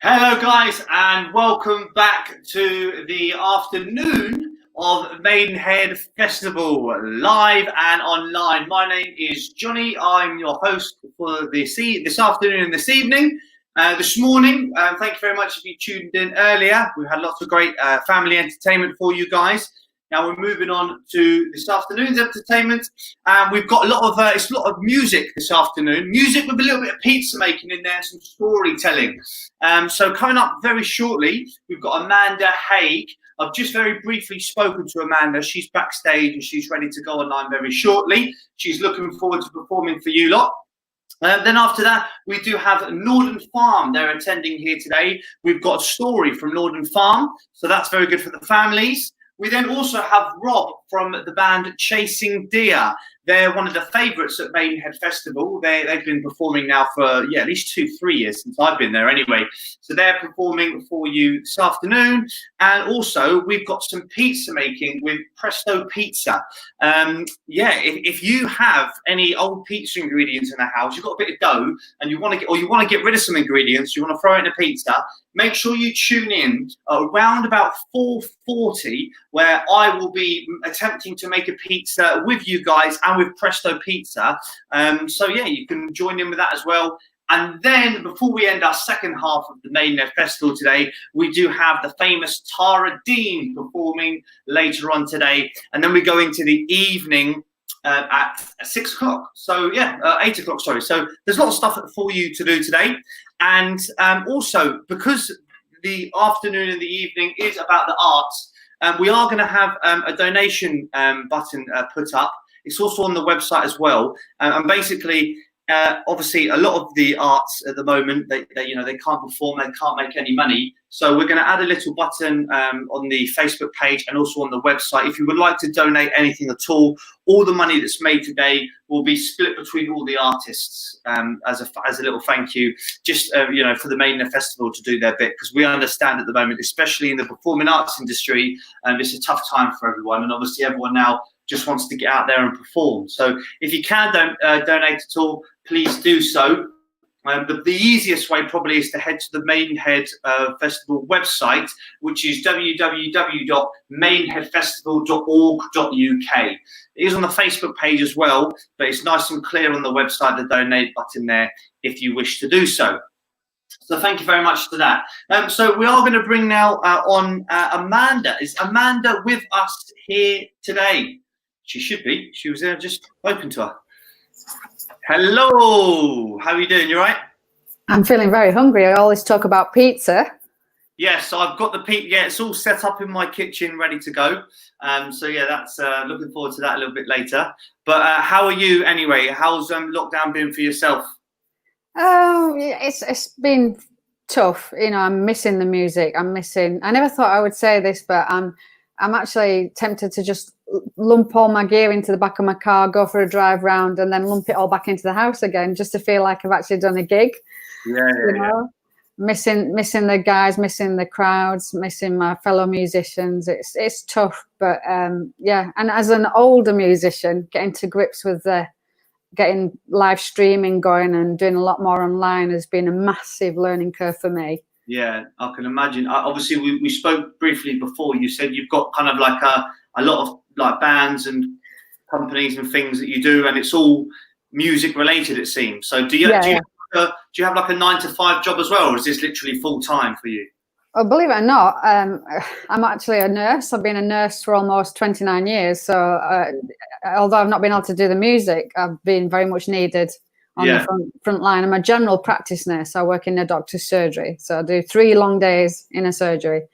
Hello guys, and welcome back to the afternoon of Maidenhead Festival, live and online. My name is Johnny. I'm your host for this afternoon and this evening. This morning, thank you very much if you tuned in earlier. We've had lots of great family entertainment for you guys. Now we're moving on to this afternoon's entertainment. We've got it's a lot of music this afternoon. Music with a little bit of pizza making in there, some storytelling. So coming up very shortly, we've got Amanda Haig. I've just very briefly spoken to Amanda. She's backstage and she's ready to go online very shortly. She's looking forward to performing for you lot. Then after that, we do have Northern Farm. They're attending here today. We've got a story from Northern Farm, so that's very good for the families. We then also have Rob from the band Chasing Deer. They're one of the favourites at Maidenhead Festival. They've been performing now for at least 2-3 years since I've been there anyway. So they're performing for you this afternoon. And also we've got some pizza making with Presto Pizza. If you have any old pizza ingredients in the house, you've got a bit of dough and you want to get rid of some ingredients, you want to throw it in a pizza, make sure you tune in around about 4:40, where I will be attempting to make a pizza with you guys and with Presto Pizza. You can join in with that as well. And then before we end our second half of the Maidenhead Festival today, we do have the famous Tara Dean performing later on today. And then we go into the evening at 6 o'clock. 8 o'clock, sorry. So there's a lot of stuff for you to do today. And also, because the afternoon and the evening is about the arts, we are going to have a donation button put up. It's also on the website as well. And basically, obviously, a lot of the arts at the moment, they can't perform, they can't make any money. So we're going to add a little button on the Facebook page and also on the website. If you would like to donate anything at all the money that's made today will be split between all the artists as a little thank you, just for the Maidenhead Festival to do their bit, because we understand at the moment, especially in the performing arts industry, it's a tough time for everyone, and obviously everyone now just wants to get out there and perform. So if you can donate at all, please do so. The easiest way probably is to head to the Maidenhead Festival website, which is www.maidenheadfestival.org.uk. It is on the Facebook page as well, but it's nice and clear on the website, the donate button there, if you wish to do so. So thank you very much for that. So we are going to bring now on Amanda. Is Amanda with us here today? She should be. She was there, just open to her. Hello, how are you doing? You all right? I'm feeling very hungry. I always talk about pizza. Yes, I've got the pizza. Yeah, it's all set up in my kitchen, ready to go. That's looking forward to that a little bit later. But how are you anyway? How's lockdown been for yourself? Oh, it's been tough. I'm missing the music. I never thought I would say this, but I'm actually tempted to just lump all my gear into the back of my car, go for a drive round, and then lump it all back into the house again, just to feel like I've actually done a gig. Yeah. Missing the guys, missing the crowds, missing my fellow musicians. It's tough, but And as an older musician, getting to grips with getting live streaming going and doing a lot more online has been a massive learning curve for me. Yeah, I can imagine. Obviously, we spoke briefly before. You said you've got kind of like a lot of like bands and companies and things that you do, and it's all music related, it seems. So do you have like a 9-to-5 job as well, or is this literally full time for you? Oh, believe it or not, I'm actually a nurse. I've been a nurse for almost 29 years. So although I've not been able to do the music, I've been very much needed on the front line. I'm a general practice nurse. I work in a doctor's surgery. So I do 3 long days in a surgery.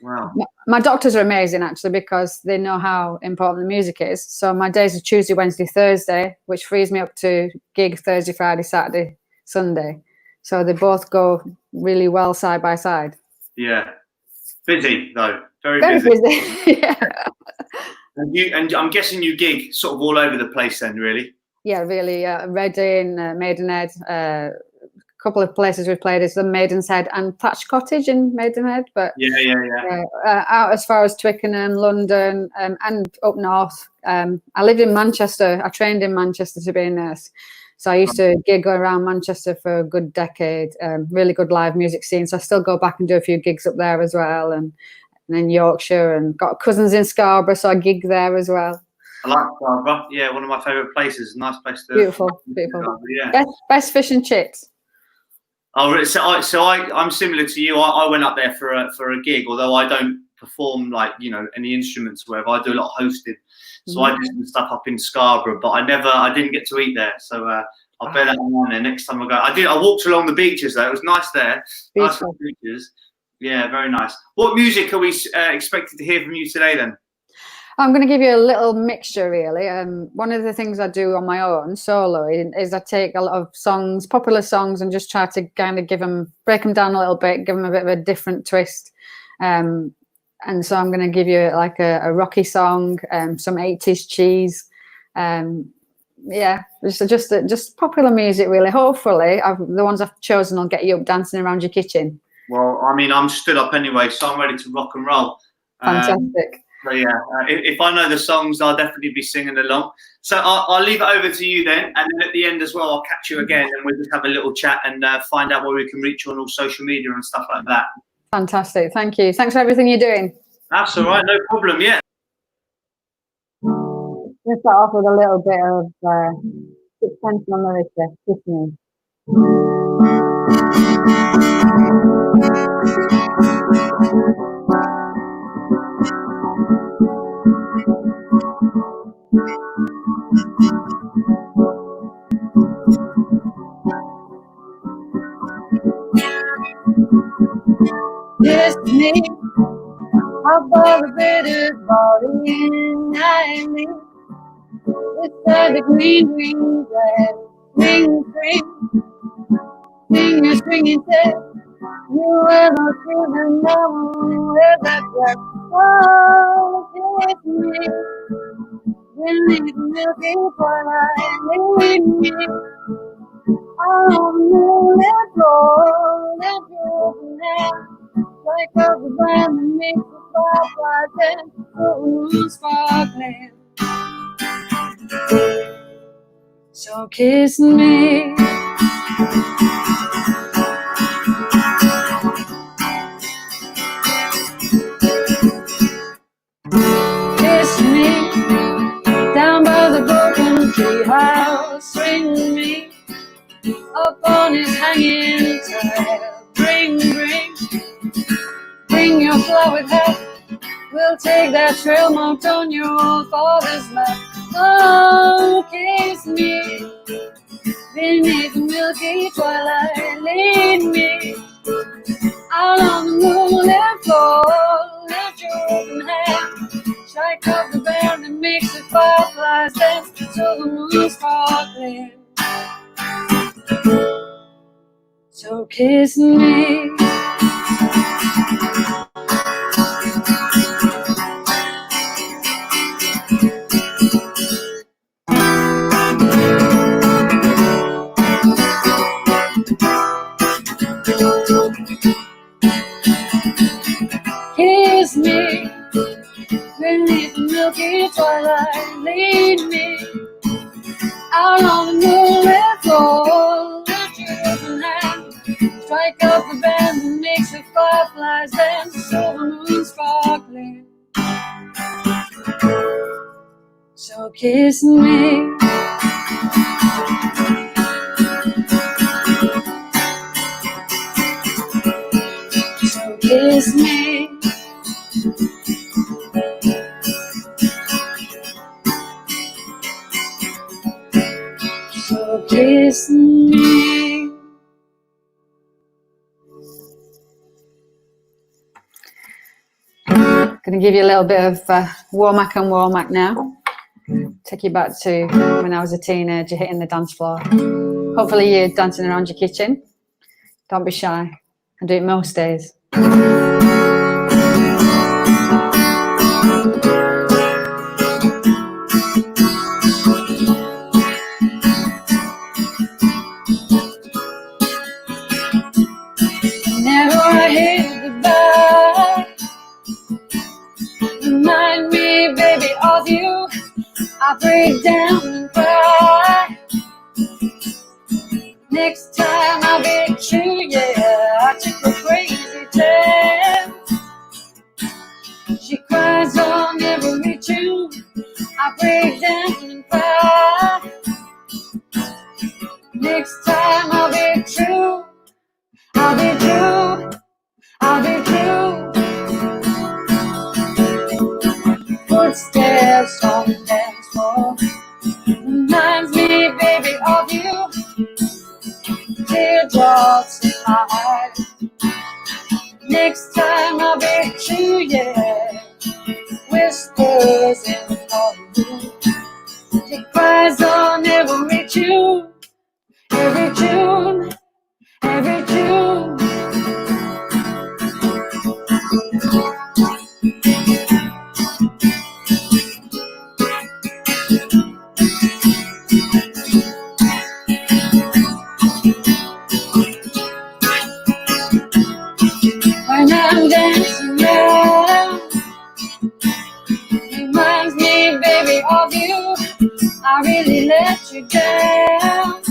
Wow. My doctors are amazing, actually, because they know how important the music is. So my days are Tuesday, Wednesday, Thursday, which frees me up to gig Thursday, Friday, Saturday, Sunday. So they both go really well side by side. Yeah. Busy, though. Very busy. Yeah. And I'm guessing you gig sort of all over the place then, really? Yeah, really. Reading, Maidenhead, couple of places we've played is the Maidenhead and Thatch Cottage in Maidenhead, but out as far as Twickenham, London, and up north. I lived in Manchester. I trained in Manchester to be a nurse, So I used to gig around Manchester for a good decade, really good live music scene. So I still go back and do a few gigs up there as well, and in Yorkshire, and got cousins in Scarborough, so I gig there as well. I like Scarborough. Yeah, one of my favourite places. Nice place to. Beautiful. Yeah. Best fish and chips. Oh, so I'm similar to you. I went up there for a gig, although I don't perform like any instruments or whatever. I do a lot of hosting, so I do some stuff up in Scarborough, but I didn't get to eat there. So I'll bear that on there next time I go. I walked along the beaches though. It was nice there. Beautiful. Nice beaches. Yeah, very nice. What music are we expected to hear from you today then? I'm going to give you a little mixture, really. One of the things I do on my own solo is I take a lot of songs, popular songs, and just try to kind of break them down a little bit, give them a bit of a different twist. And so I'm going to give you like a rocky song, some 80s cheese. Yeah, just popular music, really. Hopefully, the ones I've chosen will get you up dancing around your kitchen. Well, I mean, I'm stood up anyway, so I'm ready to rock and roll. Fantastic. So yeah, if I know the songs, I'll definitely be singing along. So I'll leave it over to you then, and then at the end as well, I'll catch you again, and we'll just have a little chat and find out where we can reach you on all social media and stuff like that. Fantastic, thank you. Thanks for everything you're doing. That's all right, no problem. Yeah. Let's start off with a little bit of Sixpence None the Richer, Kiss Me. Kiss me, above the bitter falling nightly. Beside the green grass, ring, sing your stringing tale. You will not feel the love where that grass. Oh, kiss me, beneath the milky twilight, lead me. On the moonlit floor, let your hand. Like up the brand that makes the fireflies dance, the moon sparkling. So kiss me. Kiss me. Down by the broken tree house, swing me. Up on his hanging tile. Bring your flowered hat. We'll take that trail marked on your father's map. Oh, kiss me. Beneath the milky twilight, lead me. Out on the moonlit floor, lift your open hand. Strike up the band that makes the fireflies dance till the moon's sparkling. So kiss me. Kiss me, beneath the milky twilight, lead me. Out on the moonlit floor, lift your open hand. Strike up the band that makes the fireflies dance till the moon's sparkling. So kiss me. So kiss me. So kiss me. Going to give you a little bit of Womack and Womack now. Take you back to when I was a teenager hitting the dance floor. Hopefully you're dancing around your kitchen. Don't be shy. I do it most days. Whenever I hit the bar, remind me, baby, of you. I break down and cry. Next time I'll be true, yeah. I took a crazy chance. She cries on every tune. I break down and cry. Next time I'll be true. I'll be true. I'll be true. Footsteps on the dance floor reminds me, baby, of you. Teardrops in my eyes. Next time I'll be true, yeah. Whispers in the corridor. She cries on every tune, every tune, every tune. When I'm dancing around, reminds me, baby, of you. I really let you down.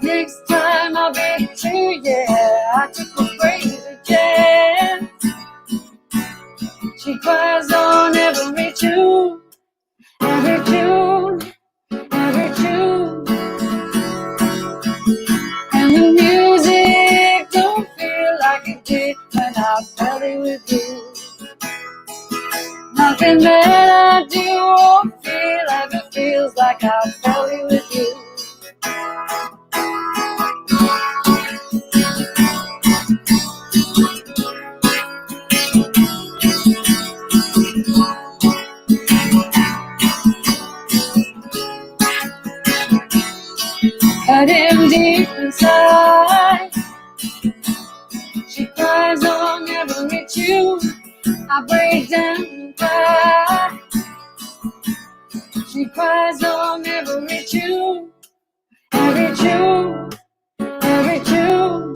Next time I'll be true, yeah. I took a crazy chance. She cries on every tune, every tune, every tune. And the music don't feel like it did when I fell in with you. Nothing that I do won't feel like it feels like I fell in with you. Hurting deep inside, she cries on every tune. I break down and cry. She cries on every tune, every tune, every tune.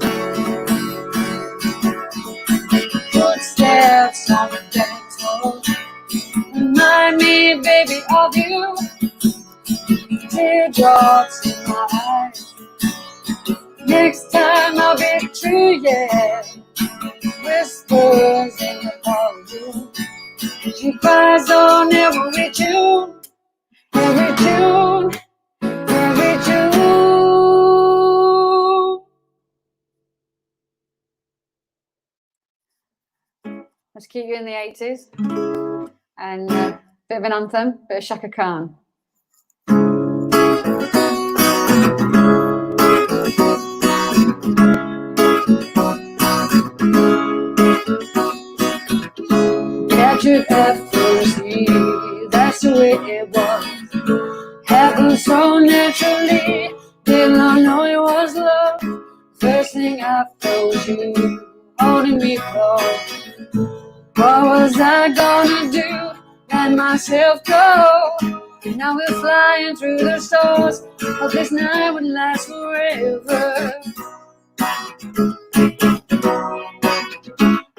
Footsteps on the dance floor remind me, baby, of you. Teardrops in my eyes. Next time I'll be true, yeah. Whispers in the corridor. She cries on every tune, every tune, every tune. Let's keep you in the 80s. And a bit of an anthem, bit of Shaka Khan. Captured at first view, that's the way it was. Happened so naturally, did not know it was love. First thing I felt was you holding me close. What was I gonna do? Let myself go. Now we're flying through the stars, but this night would last forever.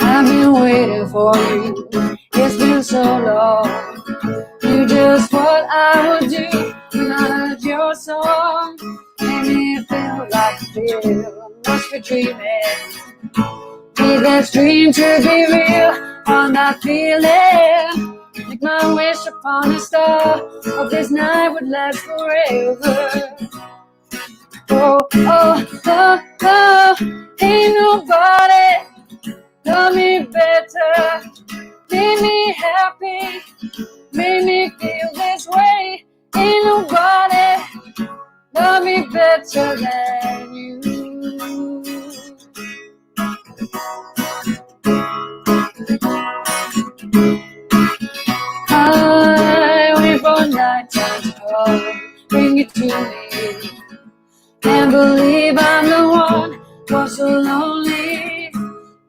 I've been waiting for you, it's been so long. You just what I would do when I heard your song. Made me feel like a feel, must be dreaming. Need that dream to be real, on that feeling. Make my wish upon a star, of this night would last forever. Oh, oh, oh, oh, ain't nobody love me better, made me happy, made me feel this way. Ain't nobody love me better than you. I wait for night time to come, bring it to me. Can't believe I'm the one, was so lonely.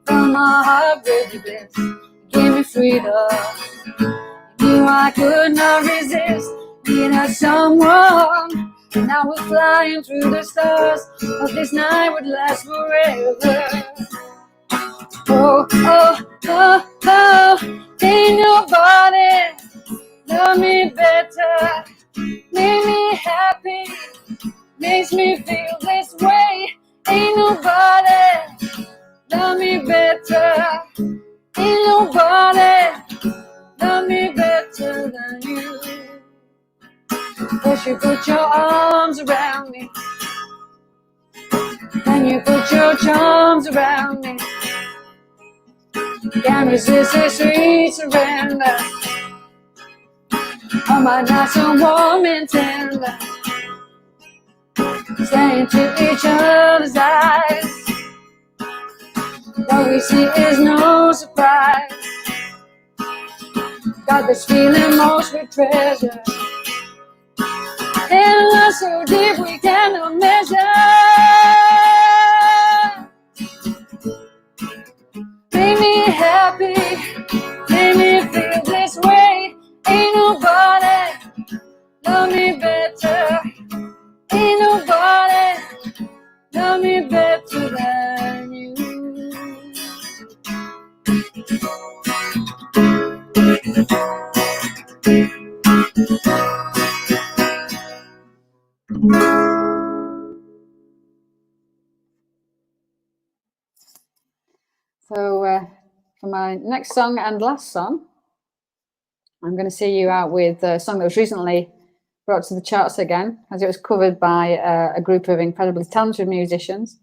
From my heart, baby, bliss, gave me freedom. Knew I could not resist, needed someone. Now we're flying through the stars, but this night would last forever. Oh, oh, oh, oh, ain't nobody love me better, made me happy, makes me feel this way. Ain't nobody love me better. Ain't nobody love me better than you. 'Cause you put your arms around me, and you put your charms around me. Can't resist this sweet surrender. All my nights are warm and tender, staying to each other's eyes. What we see is no surprise. Got this feeling most we treasure, and love so deep we cannot measure. Make me happy, make me feel this way. Ain't nobody love me better. Ain't nobody love me better than you. So for my next song and last song, I'm going to see you out with a song that was recently brought to the charts again, as it was covered by a group of incredibly talented musicians.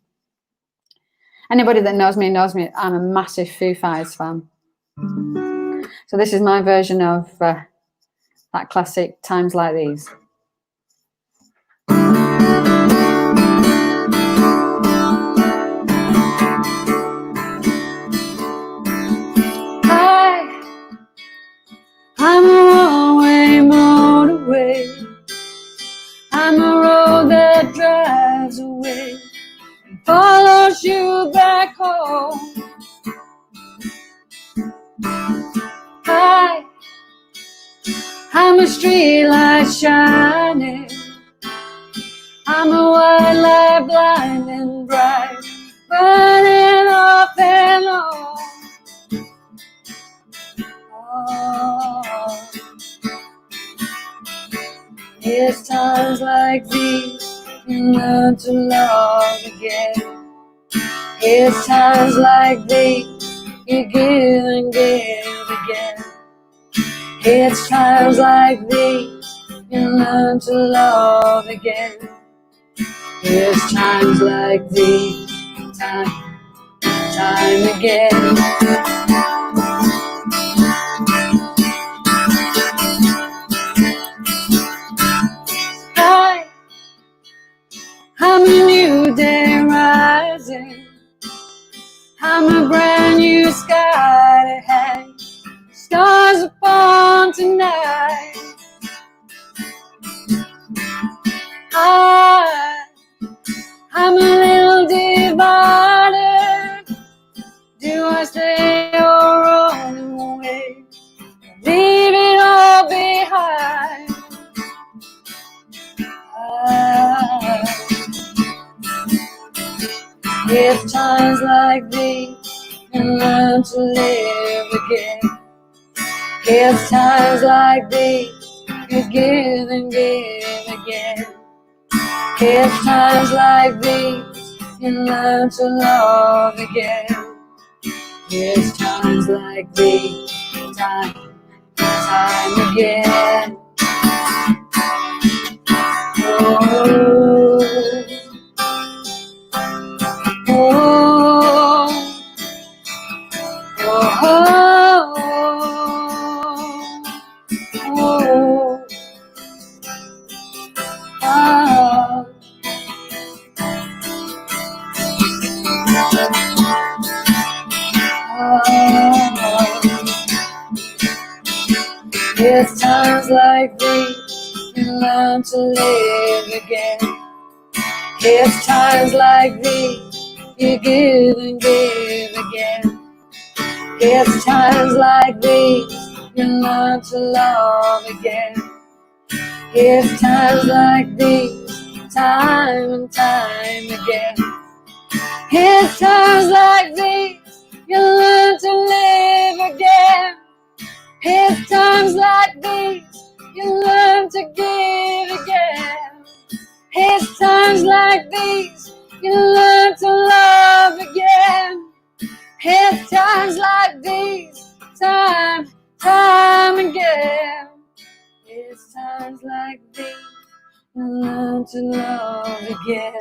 Anybody that knows me knows me. I'm a massive Foo Fighters fan. So this is my version of that classic Times Like These. I'm a one-way motorway. I'm a road that drives away and follows you back home. I'm a street light shining. I'm a white light blinding bright, burning off and on. Oh, it's times like these you learn to love again. It's times like these you give and give again. It's times like these you learn to love again. It's times like these, time again. I'm a new day rising. I'm a brand new sky to hang stars upon tonight. I'm a little divided. Do I stay or run away? Leave it all behind. If times like these you learn to live again. If times like these you give and give again. If times like these you learn to love again. It's times like these, time again. Oh, oh, oh, oh, oh. It's times like these you learn to live again. It's times like these you give and give again. It's times like these you learn to love again. It's times like these, time and time again. It's times like these you learn to live again. It's times like these you learn to give again. It's times like these you learn to love again. It's times like these, time again. It's times like these you learn to love again.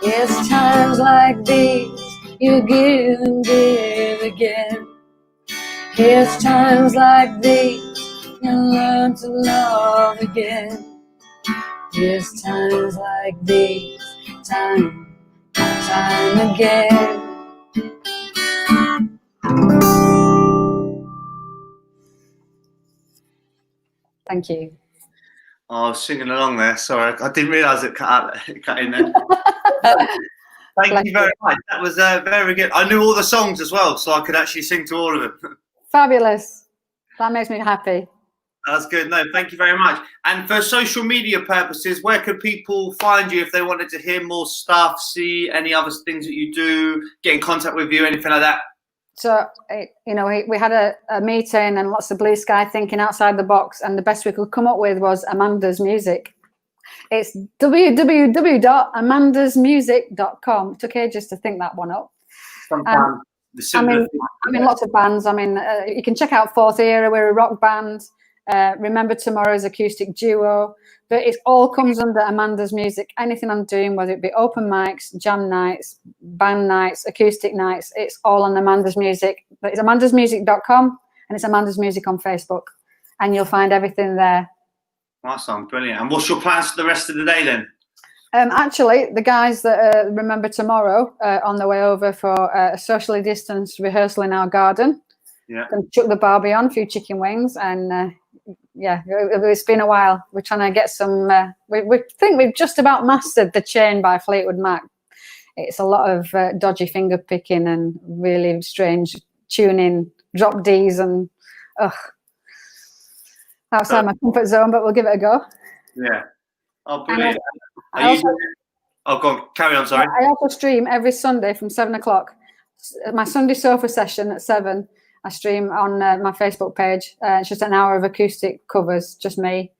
It's times like these you give and give again. It's times like these you learn to love again. It's times like these, time again. Thank you. Oh, I was singing along there. Sorry, I didn't realise it cut in there. Thank you very much. That was very good. I knew all the songs as well, so I could actually sing to all of them. Fabulous. That makes me happy. That's good. No, thank you very much. And for social media purposes, where could people find you if they wanted to hear more stuff, see any other things that you do, get in contact with you, anything like that? So, you know, we had a meeting and lots of blue sky thinking outside the box, and the best we could come up with was Amanda's Music. It's www.amandasmusic.com. It took ages to think that one up. I mean, lots of bands. I mean, you can check out Fourth Era. We're a rock band. Remember Tomorrow's acoustic duo. But it all comes under Amanda's Music. Anything I'm doing, whether it be open mics, jam nights, band nights, acoustic nights, it's all on Amanda's Music. But it's amandasmusic.com, and it's Amanda's Music on Facebook. And you'll find everything there. Awesome, brilliant. And what's your plans for the rest of the day then? Actually, the guys that Remember Tomorrow on the way over for a socially distanced rehearsal in our garden. Yeah. And chuck the barbie on, a few chicken wings, and yeah, it's been a while. We're trying to get some. We think we've just about mastered The Chain by Fleetwood Mac. It's a lot of dodgy finger picking and really strange tuning, drop Ds, and outside my comfort zone, but we'll give it a go. Yeah. Oh, brilliant. Go on, carry on, sorry. I also stream every Sunday from 7 o'clock. My Sunday sofa session at 7, I stream on my Facebook page. It's just an hour of acoustic covers, just me.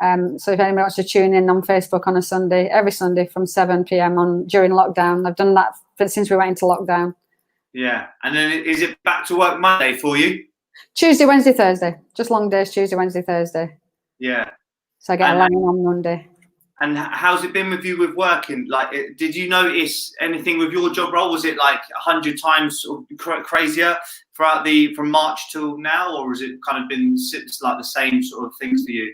So if anyone wants to tune in on Facebook on a Sunday, every Sunday from 7 p.m. during lockdown. I've done that since we went into lockdown. Yeah. And then is it back to work Monday for you? Tuesday, Wednesday, Thursday. Just long days, Tuesday, Wednesday, Thursday. Yeah. So I get a line on Monday. And how's it been with you with working? Like, did you notice anything with your job role? Was it like 100 times crazier from March till now, or has it kind of been like the same sort of things for you?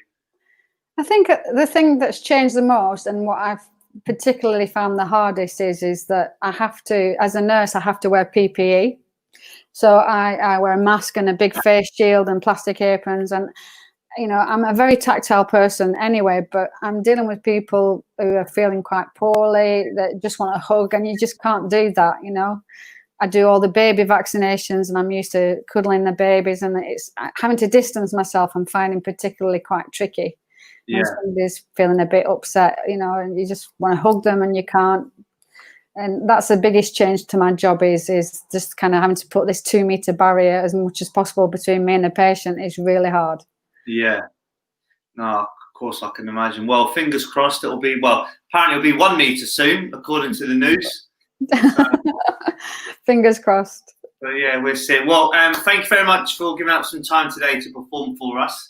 I think the thing that's changed the most, and what I've particularly found the hardest, is that I have to, as a nurse, I have to wear PPE. So I wear a mask and a big face shield and plastic aprons, and you know, I'm a very tactile person anyway, but I'm dealing with people who are feeling quite poorly, that just want a hug, and you just can't do that, you know. I do all the baby vaccinations, and I'm used to cuddling the babies, and it's having to distance myself I'm finding particularly quite tricky. Yeah. When somebody's feeling a bit upset, you know, and you just want to hug them and you can't. And that's the biggest change to my job is just kind of having to put this 2-meter barrier as much as possible between me and the patient is really hard. Yeah. No, of course I can imagine. Well, fingers crossed apparently it'll be 1 meter soon, according to the news. So, fingers crossed. So yeah, we'll see. Well, thank you very much for giving up some time today to perform for us.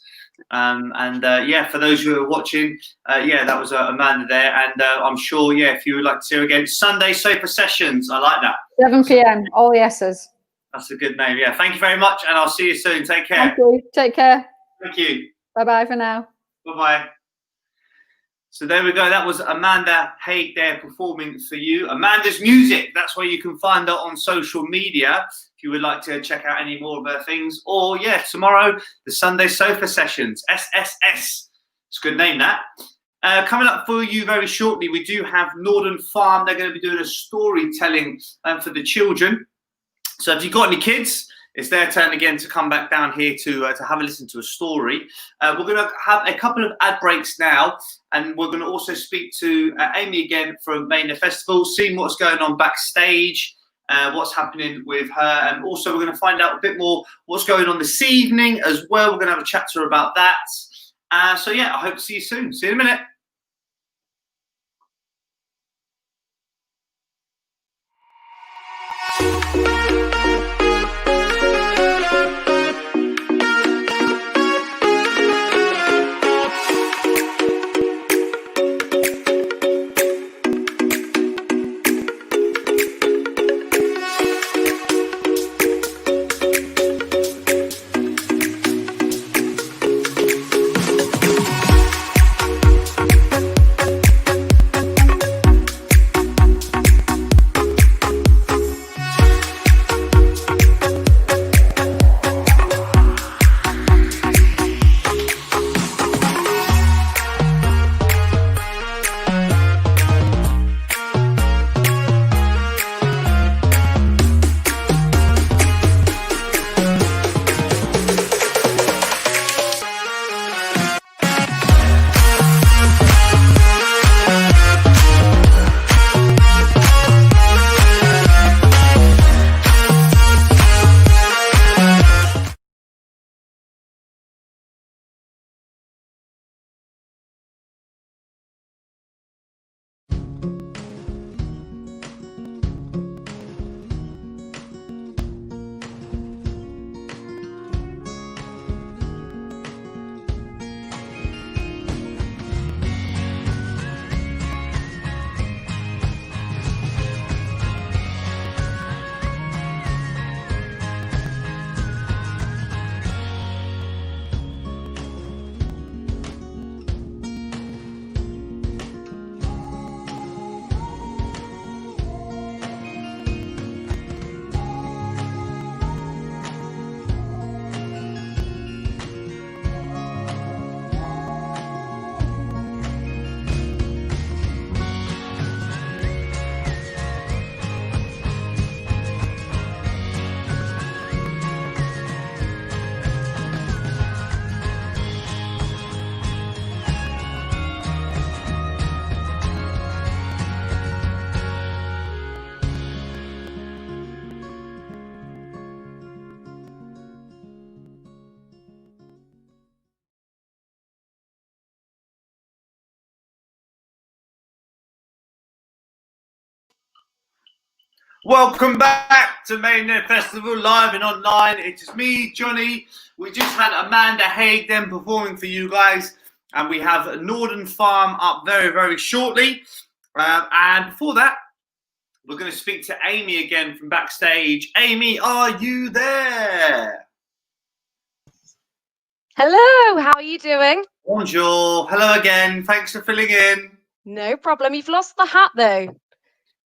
Yeah, for those who are watching, that was Amanda there, and I'm sure, if you would like to see her again, Sunday Sofa Sessions. I like that. 7 p.m. All yeses. That's a good name. Yeah, thank you very much, and I'll see you soon. Take care. Thank you. Take care. Thank you. Bye-bye for now. Bye-bye. So there we go. That was Amanda Haig there performing for you. Amanda's Music. That's where you can find her on social media if you would like to check out any more of her things. Or, tomorrow, the Sunday Sofa Sessions, SSS. It's a good name, that. Coming up for you very shortly, we do have Northern Farm. They're going to be doing a storytelling for the children. So if you've got any kids, it's their turn again to come back down here to have a listen to a story. We're going to have a couple of ad breaks now, and we're going to also speak to Amy again from Maidenhead Festival, seeing what's going on backstage, what's happening with her, and also we're going to find out a bit more what's going on this evening as well. We're going to have a chat to her about that. I hope to see you soon. See you in a minute. Welcome back to Maidenhead Festival live and online. It is me, Johnny. We just had Amanda Haig then performing for you guys, and we have Northern Farm up very, very shortly. And before that, we're going to speak to Amy again from backstage. Amy, are you there? Hello, how are you doing? Bonjour. Hello again. Thanks for filling in. No problem. You've lost the hat though.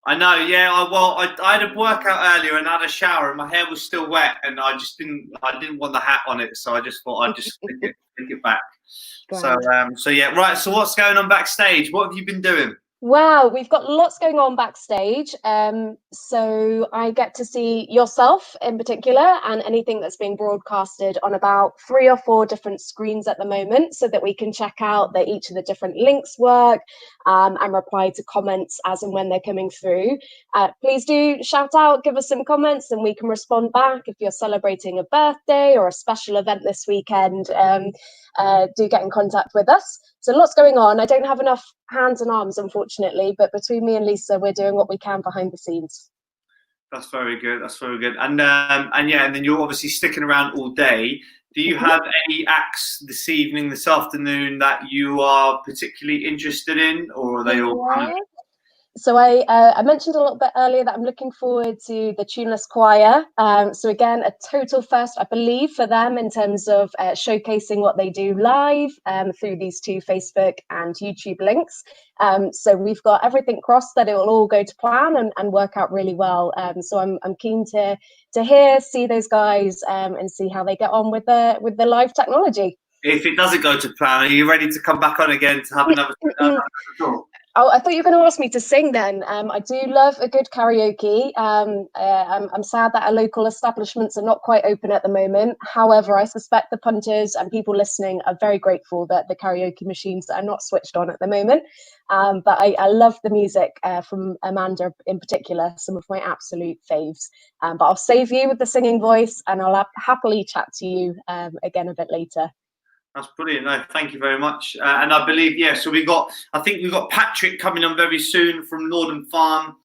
I know, yeah. I had a workout earlier and had a shower, and my hair was still wet, and I didn't want the hat on it, so I just thought I'd just stick it back. So yeah, right. So what's going on backstage? What have you been doing? Wow, we've got lots going on backstage. So I get to see yourself in particular and anything that's being broadcasted on about 3 or 4 different screens at the moment, so that we can check out that each of the different links work and reply to comments as and when they're coming through. Please do shout out, give us some comments, and we can respond back. If you're celebrating a birthday or a special event this weekend, do get in contact with us. So lots going on. I don't have enough hands and arms, unfortunately, but between me and Lisa, we're doing what we can behind the scenes. That's very good. That's very good. And yeah, and then you're obviously sticking around all day. Do you have any acts this evening, this afternoon that you are particularly interested in, or are they all? So I mentioned a little bit earlier that I'm looking forward to the Tuneless Choir. So again, a total first, I believe, for them in terms of showcasing what they do live through these 2 Facebook and YouTube links. So we've got everything crossed that it will all go to plan and work out really well. So I'm keen to see those guys and see how they get on with the live technology. If it doesn't go to plan, are you ready to come back on again to have another talk? Oh, I thought you were going to ask me to sing then. I do love a good karaoke. I'm sad that our local establishments are not quite open at the moment. However, I suspect the punters and people listening are very grateful that the karaoke machines are not switched on at the moment. But I love the music from Amanda in particular, some of my absolute faves. But I'll save you with the singing voice, and I'll happily chat to you again a bit later. That's brilliant. No, thank you very much. And I believe, yeah, so I think we've got Patrick coming on very soon from Northern Farm.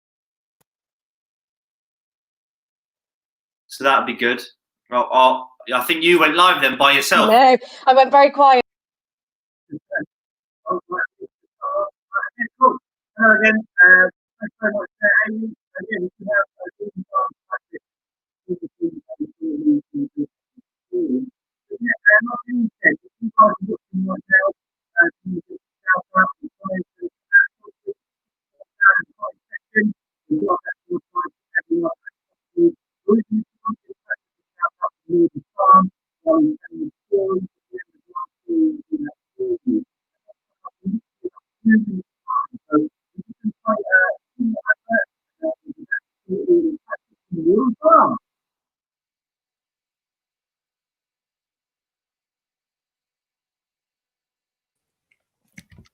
So that'd be good. I think you went live then by yourself. No, I went very quiet. Hello again. Thanks very much, Amy. Again,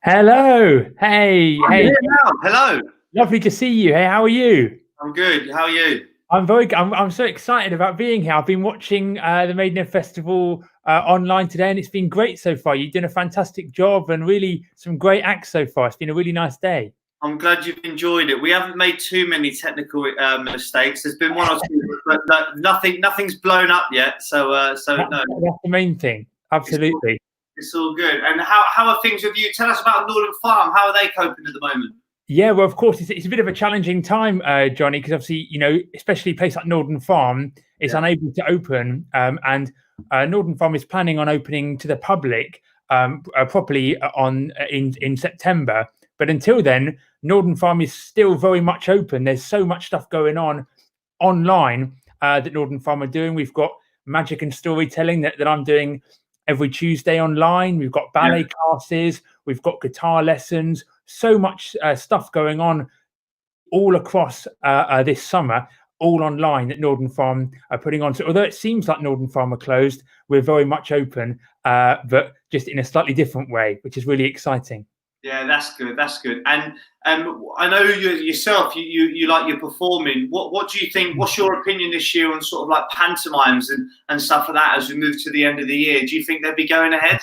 Hello. Hey. Hello. Lovely to see you. Hey, how are you? I'm good. How are you? I'm so excited about being here. I've been watching the Maidenhead Festival online today, and it's been great so far. You've done a fantastic job and really some great acts so far. It's been a really nice day. I'm glad you've enjoyed it. We haven't made too many technical mistakes. There's been one or two, but nothing's blown up yet. So no. That's the main thing. Absolutely. It's all good. And how are things with you? Tell us about Northern Farm. How are they coping at the moment? Yeah, well, of course, it's a bit of a challenging time, Johnny, because obviously, especially a place like Northern Farm is unable to open, and Northern Farm is planning on opening to the public properly in September. But until then, Northern Farm is still very much open. There's so much stuff going on online that Northern Farm are doing. We've got magic and storytelling that I'm doing every Tuesday online. We've got ballet classes. We've got guitar lessons. So much stuff going on all across this summer, all online that Northern Farm are putting on. So although it seems like Northern Farm are closed, we're very much open, but just in a slightly different way, which is really exciting. Yeah, that's good. That's good. And I know yourself, you like your performing. What do you think? What's your opinion this year on sort of like pantomimes and stuff like that as we move to the end of the year? Do you think they'll be going ahead?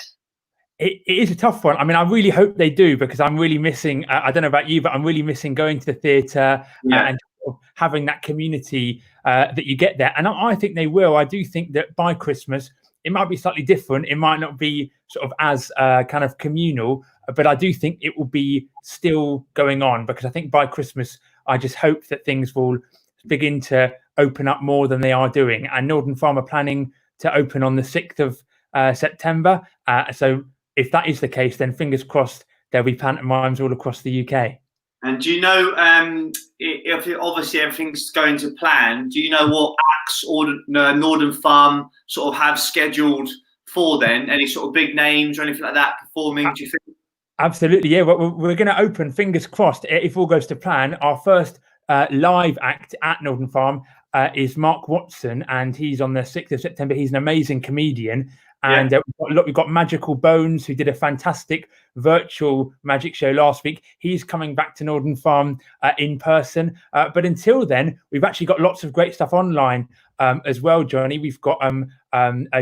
It is a tough one. I mean, I really hope they do, because I'm really missing, I don't know about you, but I'm really missing going to the theatre and sort of having that community that you get there. And I think they will. I do think that by Christmas, it might be slightly different. It might not be sort of as kind of communal, but I do think it will be still going on, because I think by Christmas, I just hope that things will begin to open up more than they are doing. And Northern Farm are planning to open on the 6th of September. So if that is the case, then fingers crossed there'll be pantomimes all across the UK. And do you know, if obviously everything's going to plan, do you know what acts or Northern Farm sort of have scheduled for then? Any sort of big names or anything like that performing, do you think? Absolutely, yeah. We're going to open, fingers crossed, if all goes to plan. Our first live act at Northern Farm is Mark Watson, and he's on the 6th of September. He's an amazing comedian. And we've got Magical Bones, who did a fantastic virtual magic show last week. He's coming back to Northern Farm in person. But until then, we've actually got lots of great stuff online as well, Johnny. We've got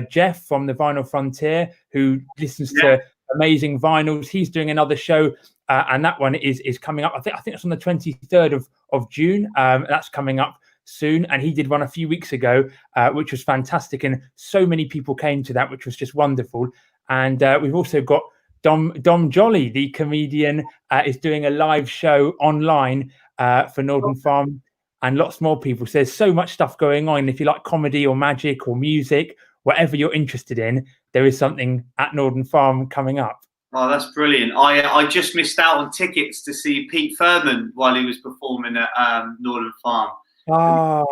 Jeff from the Vinyl Frontier, who listens to amazing vinyls. He's doing another show, and that one is coming up. I think it's on the 23rd of June. That's coming up soon, and he did one a few weeks ago, which was fantastic, and so many people came to that, which was just wonderful. And we've also got Dom Jolly, the comedian, is doing a live show online for Northern Farm, and lots more people. So there's so much stuff going on. If you like comedy or magic or music, whatever you're interested in, there is something at Northern Farm coming up. Oh, that's brilliant. I just missed out on tickets to see Pete Furman while he was performing at Northern Farm. Oh,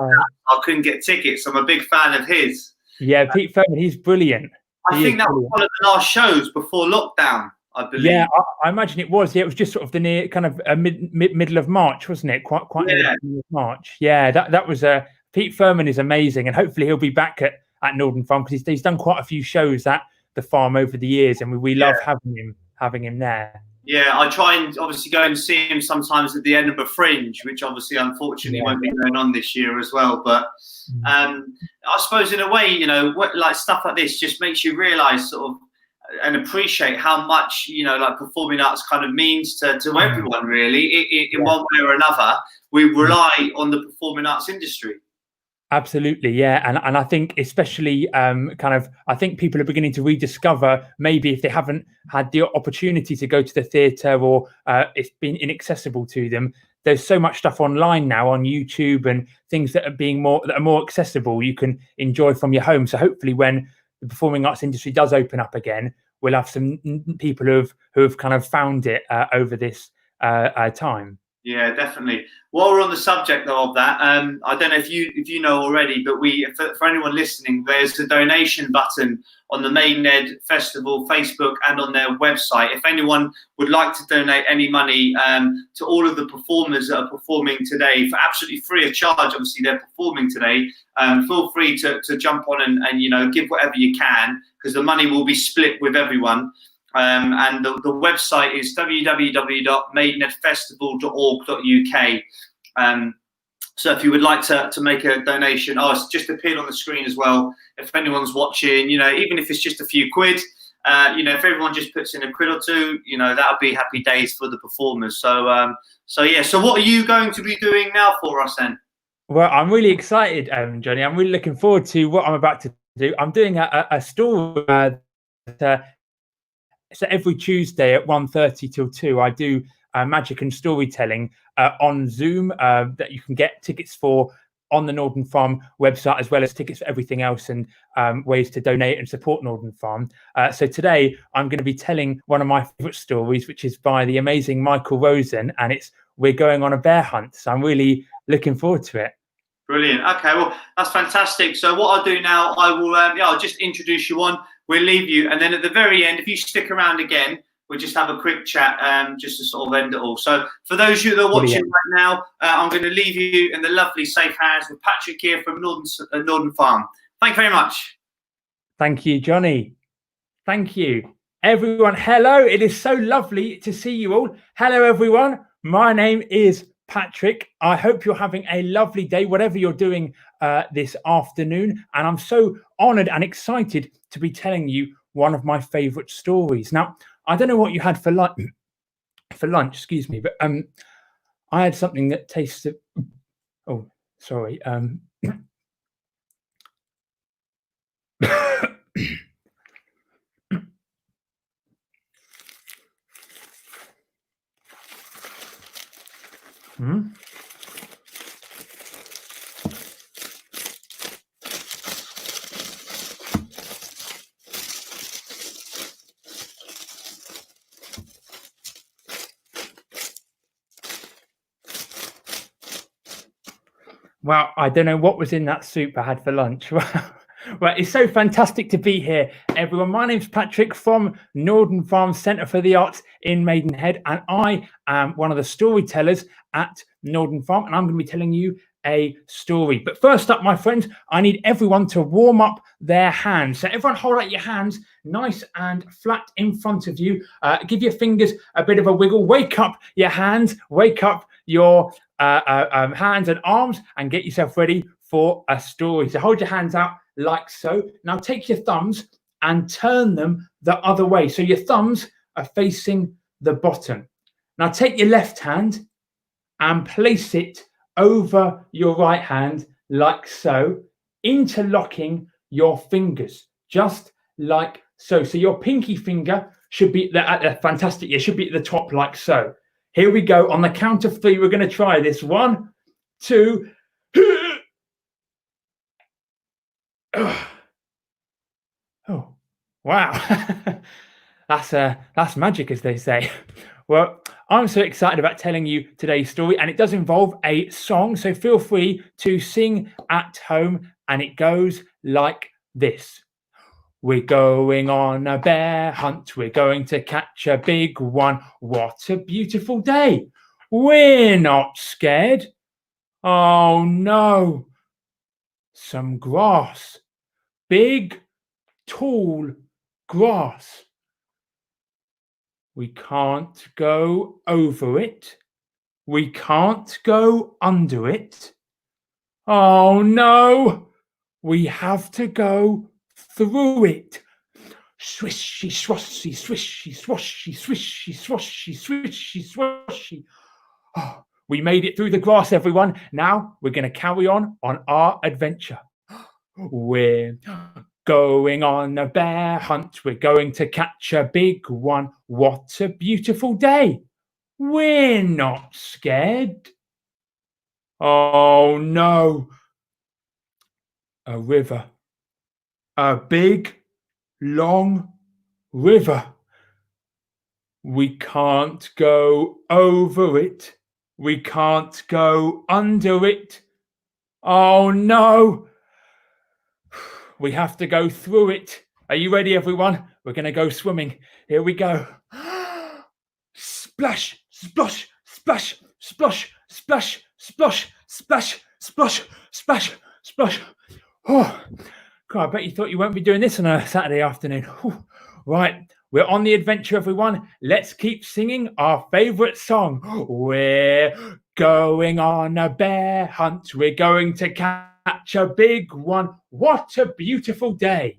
I couldn't get tickets. I'm a big fan of his. Yeah, Pete Furman, he's brilliant. I think that was one of the last shows before lockdown, I believe. Yeah, I imagine it was. Yeah, it was just sort of the near kind of middle of March, wasn't it? Quite near the middle of March. Yeah, that was Pete Furman is amazing, and hopefully he'll be back at Northern Farm, because he's done quite a few shows at the farm over the years, and we love having him there. Yeah, I try and obviously go and see him sometimes at the Edinburgh Fringe, which obviously unfortunately won't be going on this year as well. But I suppose in a way, you know, like stuff like this just makes you realise sort of and appreciate how much, you know, like performing arts kind of means to everyone really. In one way or another, we rely on the performing arts industry. Absolutely, yeah, and I think especially I think people are beginning to rediscover, maybe if they haven't had the opportunity to go to the theatre, or it's been inaccessible to them. There's so much stuff online now on YouTube and things that are more accessible. You can enjoy from your home. So hopefully, when the performing arts industry does open up again, we'll have some people who have kind of found it over this time. Yeah, definitely. While we're on the subject though of that, I don't know if you know already, but for anyone listening, there's a donation button on the Maidenhead Festival Facebook and on their website. If anyone would like to donate any money to all of the performers that are performing today for absolutely free of charge, obviously they're performing today, feel free to jump on and you know, give whatever you can, because the money will be split with everyone. And the website is www.maidenheadfestival.org.uk. So if you would like to make a donation, it's just appeared on the screen as well. If anyone's watching, you know, even if it's just a few quid, you know, if everyone just puts in a quid or two, you know, that'll be happy days for the performers. So, so what are you going to be doing now for us then? Well, I'm really excited, Johnny. I'm really looking forward to what I'm about to do. I'm doing a stall. So every Tuesday at 1:30 till 2, I do magic and storytelling on Zoom that you can get tickets for on the Northern Farm website, as well as tickets for everything else, and ways to donate and support Northern Farm. So today I'm going to be telling one of my favourite stories, which is by the amazing Michael Rosen, and we're going on a bear hunt. So I'm really looking forward to it. Brilliant. Okay, well, that's fantastic. So what I'll do now, I will, I'll just introduce you on. We'll leave you, and then at the very end, if you stick around again, we'll just have a quick chat, just to sort of end it all. So for those of you that are watching right now, I'm going to leave you in the lovely safe hands with Patrick here from Northern Farm. Thank you very much. Thank you, Johnny. Thank you, everyone. Hello. It is so lovely to see you all. Hello, everyone. My name is Patrick. I hope you're having a lovely day, whatever you're doing this afternoon. And I'm so honoured and excited to be telling you one of my favourite stories. Now, I don't know what you had for lunch, excuse me, but I had something that tasted Oh, sorry. Hmm? Well, I don't know what was in that soup I had for lunch. Well, it's so fantastic to be here, everyone. My name's Patrick from Northern Farm Centre for the Arts in Maidenhead, and I am one of the storytellers at Northern Farm, and I'm going to be telling you a story. But first up, my friends, I need everyone to warm up their hands. So everyone hold out your hands nice and flat in front of you. Give your fingers a bit of a wiggle. Wake up your hands. Wake up your hands and arms, and get yourself ready for a story. So hold your hands out like so. Now take your thumbs and turn them the other way. So your thumbs are facing the bottom. Now take your left hand and place it over your right hand like so, interlocking your fingers just like so. So your pinky finger should be fantastic. It should be at the top like so. Here we go. On the count of three, we're going to try this. 1, 2. Oh, wow. That's magic, as they say. Well, I'm so excited about telling you today's story, and it does involve a song, so feel free to sing at home, and it goes like this. We're going on a bear hunt. We're going to catch a big one. What a beautiful day. We're not scared. Oh no. Some grass. Big, tall grass. We can't go over it. We can't go under it. Oh no. We have to go through it. Swishy, swashy, swishy, swashy, swishy, swashy, swishy, swashy. Oh, we made it through the grass, everyone. Now we're going to carry on our adventure. We're going on a bear hunt. We're going to catch a big one. What a beautiful day. We're not scared. Oh no. A river. A big, long river. We can't go over it. We can't go under it. Oh no. We have to go through it. Are you ready, everyone? We're going to go swimming. Here we go. Splash, splash, splash, splash, splash, splash, splash, splash, splash, splash. Oh, God, I bet you thought you won't be doing this on a Saturday afternoon. Whew. Right, we're on the adventure, everyone. Let's keep singing our favourite song. We're going on a bear hunt. We're going to catch a big one. What a beautiful day.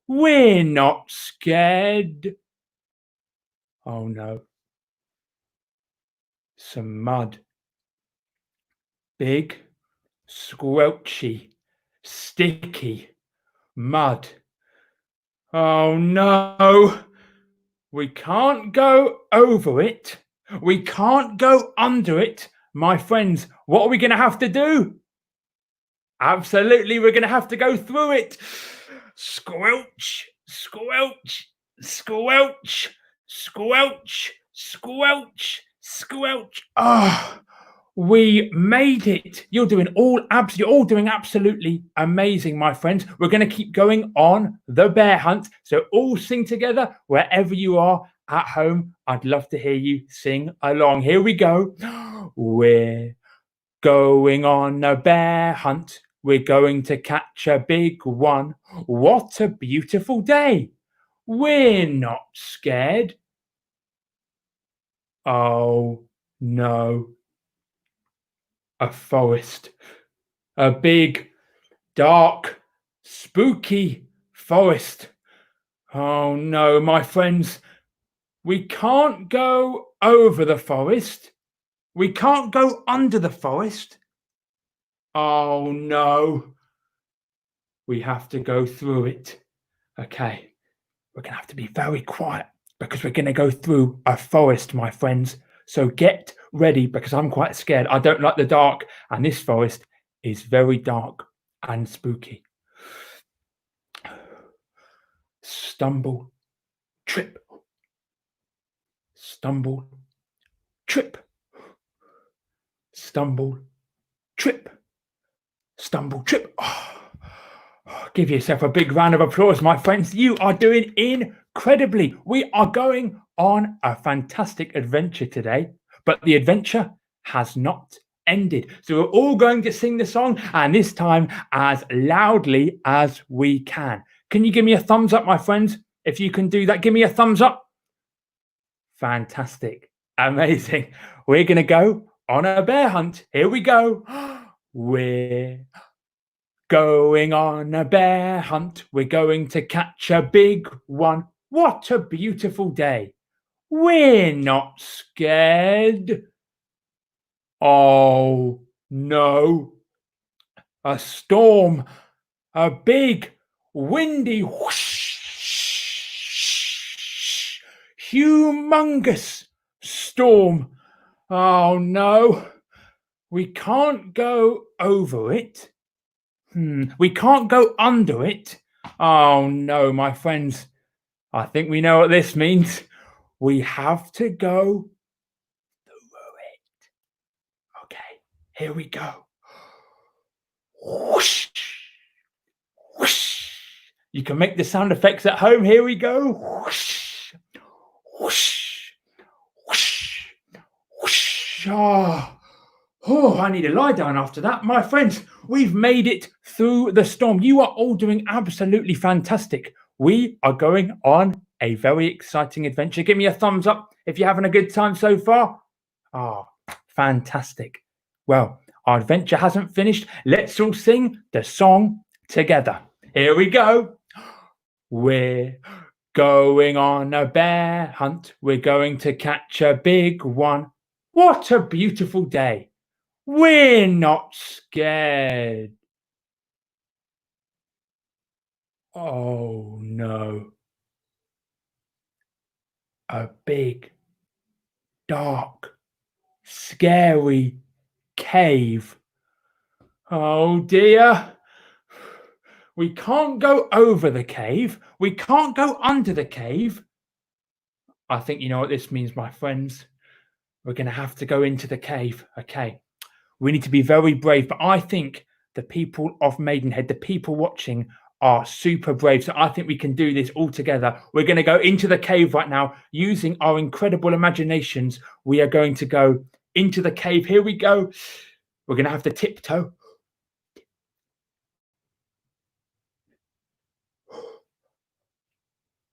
We're not scared. Oh no. Some mud. Big, squelchy, sticky mud. Oh no. We can't go over it. We can't go under it. My friends, what are we going to have to do? Absolutely, we're going to have to go through it. Squelch, squelch, squelch, squelch, squelch, squelch. Ah, we made it. You're all doing absolutely amazing, my friends. We're going to keep going on the bear hunt. So all sing together wherever you are at home. I'd love to hear you sing along. Here we go. We're going on a bear hunt. We're going to catch a big one. What a beautiful day. We're not scared. Oh, no. A forest. A big, dark, spooky forest. Oh, no, my friends. We can't go over the forest. We can't go under the forest. Oh no. We have to go through it. Okay. We're going to have to be very quiet because we're going to go through a forest, my friends. So get ready because I'm quite scared. I don't like the dark, and this forest is very dark and spooky. Stumble, trip. Stumble, trip. Stumble, trip. Stumble, trip. Give yourself a big round of applause, my friends. You are doing incredibly. We are going on a fantastic adventure today, but the adventure has not ended. So we're all going to sing the song, and this time as loudly as we can. Can you give me a thumbs up, my friends? If you can do that, give me a thumbs up. Fantastic. Amazing. We're going to go on a bear hunt. Here we go. We're going on a bear hunt. We're going to catch a big one. What a beautiful day. We're not scared. Oh, no. A storm. A big, windy, whoosh, humongous storm. Oh, no. We can't go over it. We can't go under it. Oh no, my friends. I think we know what this means. We have to go through it. Okay, here we go. Whoosh, whoosh. You can make the sound effects at home. Here we go. Whoosh, whoosh, whoosh, whoosh. Oh, I need to lie down after that. My friends, we've made it through the storm. You are all doing absolutely fantastic. We are going on a very exciting adventure. Give me a thumbs up if you're having a good time so far. Ah, fantastic. Well, our adventure hasn't finished. Let's all sing the song together. Here we go. We're going on a bear hunt. We're going to catch a big one. What a beautiful day. We're not scared. Oh no. A big, dark, scary cave. Oh dear. We can't go over the cave. We can't go under the cave. I think you know what this means, my friends. We're going to have to go into the cave. Okay. We need to be very brave, but I think the people of Maidenhead, the people watching, are super brave. So I think we can do this all together. We're going to go into the cave right now using our incredible imaginations. We are going to go into the cave. Here we go. We're going to have to tiptoe.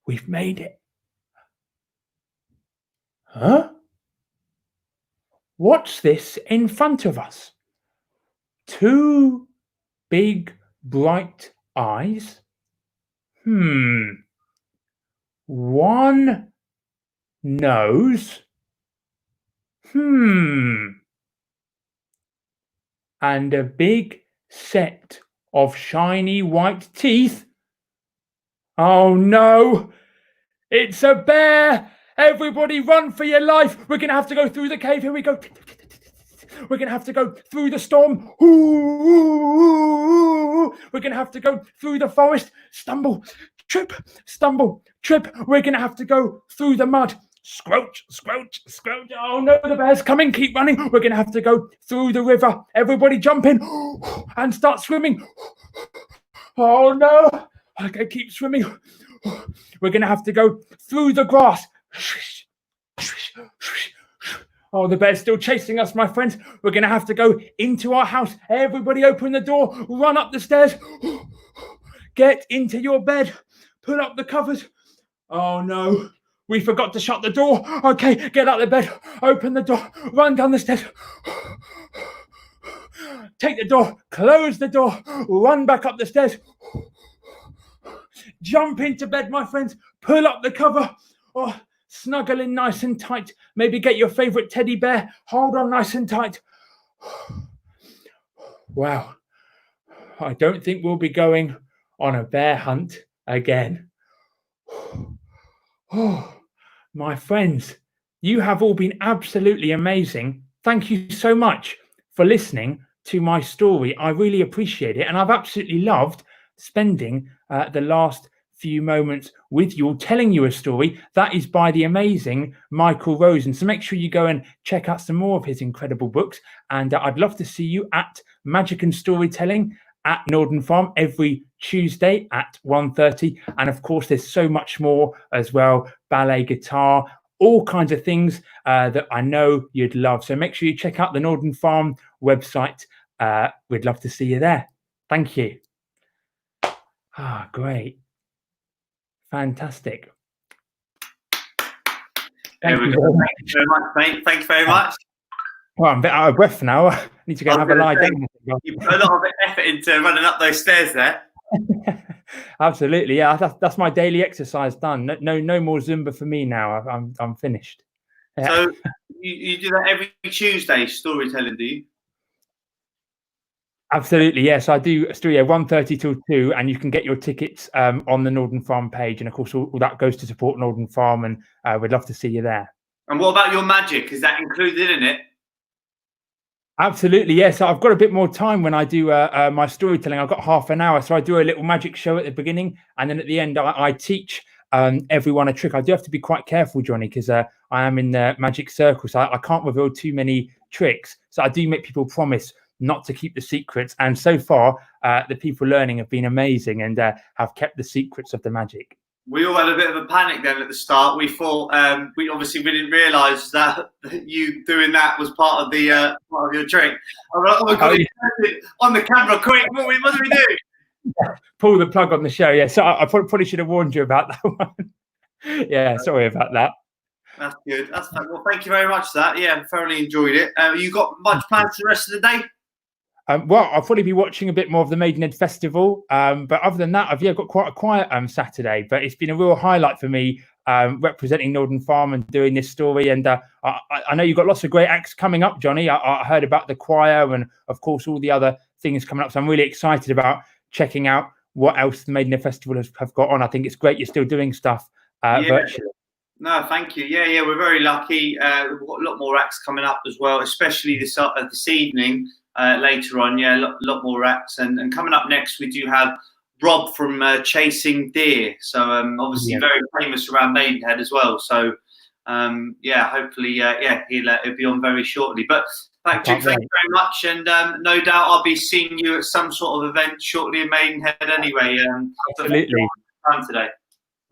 We've made it. Huh? What's this in front of us? Two big, bright eyes. One nose. And a big set of shiny white teeth. Oh no! It's a bear! Everybody run for your life! We're going to have to go through the cave. Here we go. We're going to have to go through the storm. We're going to have to go through the forest. Stumble, trip, stumble, trip. We're going to have to go through the mud. Squelch, squelch, squelch. Oh no, the bear's coming. Keep running. We're going to have to go through the river. Everybody jump in and start swimming. Oh no. Okay, keep swimming. We're going to have to go through the grass. Oh, the bear's still chasing us, my friends. We're going to have to go into our house. Everybody open the door. Run up the stairs. Get into your bed. Pull up the covers. Oh, no. We forgot to shut the door. Okay, get out of the bed. Open the door. Run down the stairs. Take the door. Close the door. Run back up the stairs. Jump into bed, my friends. Pull up the cover. Oh, snuggle in nice and tight. Maybe get your favorite teddy bear. Hold on nice and tight. Wow. I don't think we'll be going on a bear hunt again. Oh, my friends, you have all been absolutely amazing. Thank you so much for listening to my story. I really appreciate it. And I've absolutely loved spending the last few moments with you, telling you a story that is by the amazing Michael Rosen. So make sure you go and check out some more of his incredible books. And I'd love to see you at Magic and Storytelling at Northern Farm every Tuesday at 1:30. And of course, there's so much more as well, ballet, guitar, all kinds of things that I know you'd love. So make sure you check out the Northern Farm website. We'd love to see you there. Thank you. Ah, great. Fantastic. There we go. Thank you very much, mate. Thank you very much. Well, I'm a bit out of breath now. I need to go and have a lie down. You put a lot of effort into running up those stairs there. Absolutely, yeah. That's my daily exercise done. No more Zumba for me now. I'm finished. Yeah. So you do that every Tuesday, storytelling, do you? Absolutely, yes. I do. 1:30 till 2, and you can get your tickets on the Northern Farm page. And of course, all that goes to support Northern Farm, and we'd love to see you there. And what about your magic? Is that included in it? Absolutely, yes. I've got a bit more time when I do my storytelling. I've got half an hour, so I do a little magic show at the beginning, and then at the end, I teach everyone a trick. I do have to be quite careful, Johnny, because I am in the magic circle, so I can't reveal too many tricks. So I do make people promise not to keep the secrets, and so far, the people learning have been amazing and have kept the secrets of the magic. We all had a bit of a panic then at the start. We thought we didn't realise that you doing that was part of your trick. I'm like, oh my God, on the camera, quick! What do we do? Pull the plug on the show. Yeah, so I probably should have warned you about that one. Yeah, sorry about that. That's good. Well, thank you very much for that. Yeah, thoroughly enjoyed it. You got much plans for the rest of the day? Well, I'll probably be watching a bit more of the Maidenhead Festival. But other than that, I've got quite a quiet Saturday. But it's been a real highlight for me representing Northern Farm and doing this story. And I know you've got lots of great acts coming up, Johnny. I heard about the choir and, of course, all the other things coming up. So I'm really excited about checking out what else the Maidenhead Festival have got on. I think it's great you're still doing stuff virtually. No, thank you. Yeah, we're very lucky. We've got a lot more acts coming up as well, especially this evening. Later on, a lot more acts, and coming up next we do have Rob from Chasing Deer, so obviously very famous around Maidenhead as well. So hopefully he'll be on very shortly. But thank you very much, and no doubt I'll be seeing you at some sort of event shortly in Maidenhead anyway. Absolutely. Today.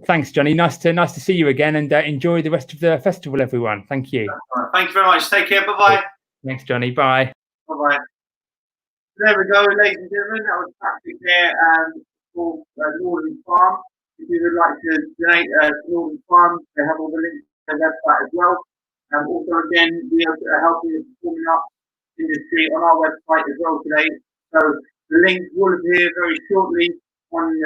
Thanks, Johnny. Nice to see you again, and enjoy the rest of the festival, everyone. Thank you. Thank you very much. Take care. Bye bye. Thanks, Johnny. Bye. Bye-bye. There we go, ladies and gentlemen. That was Patrick there for Northern Farm. If you would like to donate to Northern Farm, they have all the links to their website as well. Also, again, we are helping the performing arts industry on our website as well today. So the link will appear very shortly on the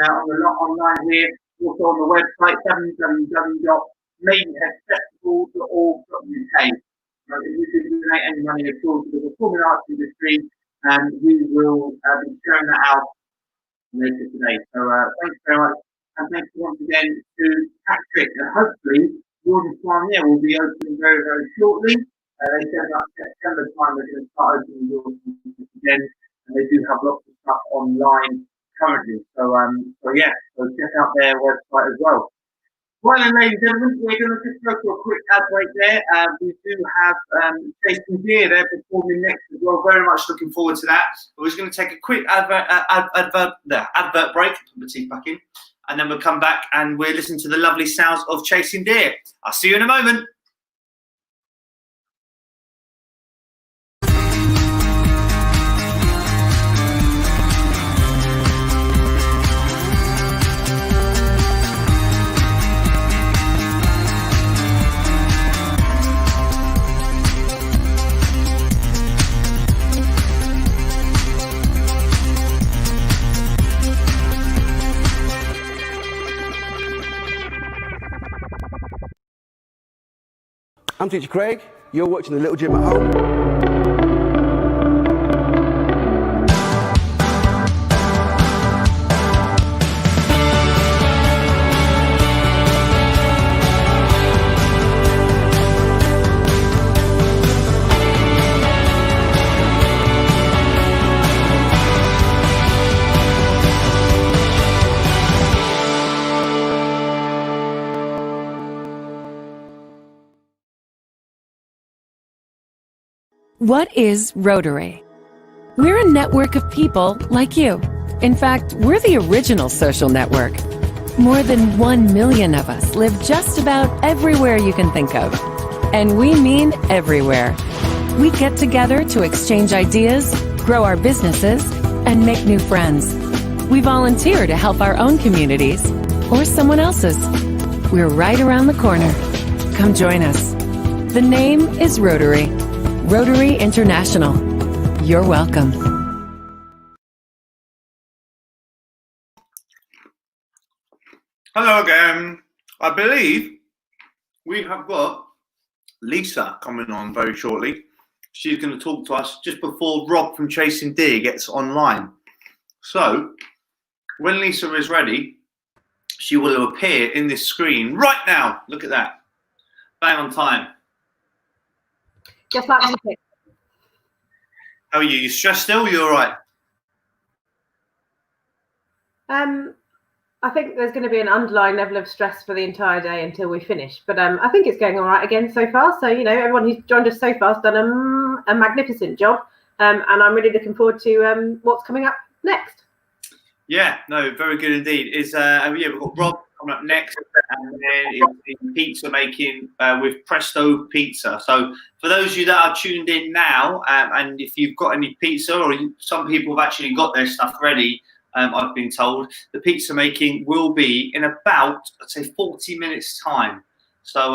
online here. Also on the website www.maidenheadfestival.org.uk. If you can donate any money at all to the performing arts industry, we will be sharing that out later today. So thanks very much, and thanks once again to Patrick. And hopefully, Northern Farm will be opening very, very shortly. They said about September time they're going to start opening doors again, and they do have lots of stuff online currently. So check out their website as well. Well, then, ladies and gentlemen, we're going to just go for a quick ad break there. We do have Chasing Deer there performing next as well. Very much looking forward to that. We're just going to take a quick advert break, put my teeth back in, and then we'll come back and we'll listen to the lovely sounds of Chasing Deer. I'll see you in a moment. I'm Teacher Craig. You're watching The Little Gym at Home. What is Rotary? We're a network of people like you. In fact, we're the original social network. More than 1 million of us live just about everywhere you can think of. And we mean everywhere. We get together to exchange ideas, grow our businesses, and make new friends. We volunteer to help our own communities or someone else's. We're right around the corner. Come join us. The name is Rotary. Rotary International. You're welcome. Hello again. I believe we have got Lisa coming on very shortly. She's going to talk to us just before Rob from Chasing Deer gets online. So, when Lisa is ready, she will appear in this screen right now. Look at that. Bang on time. Just like music. How are you? You stressed still? You all right? I think there's going to be an underlying level of stress for the entire day until we finish. But I think it's going all right again so far. So, everyone who's joined us so far has done a magnificent job. And I'm really looking forward to what's coming up next. Yeah, no, very good indeed. We've got Rob coming up next, and then it's the pizza making with Presto Pizza. So for those of you that are tuned in now, and if you've got any pizza, or some people have actually got their stuff ready, I've been told the pizza making will be in about, I'd say, 40 minutes time. So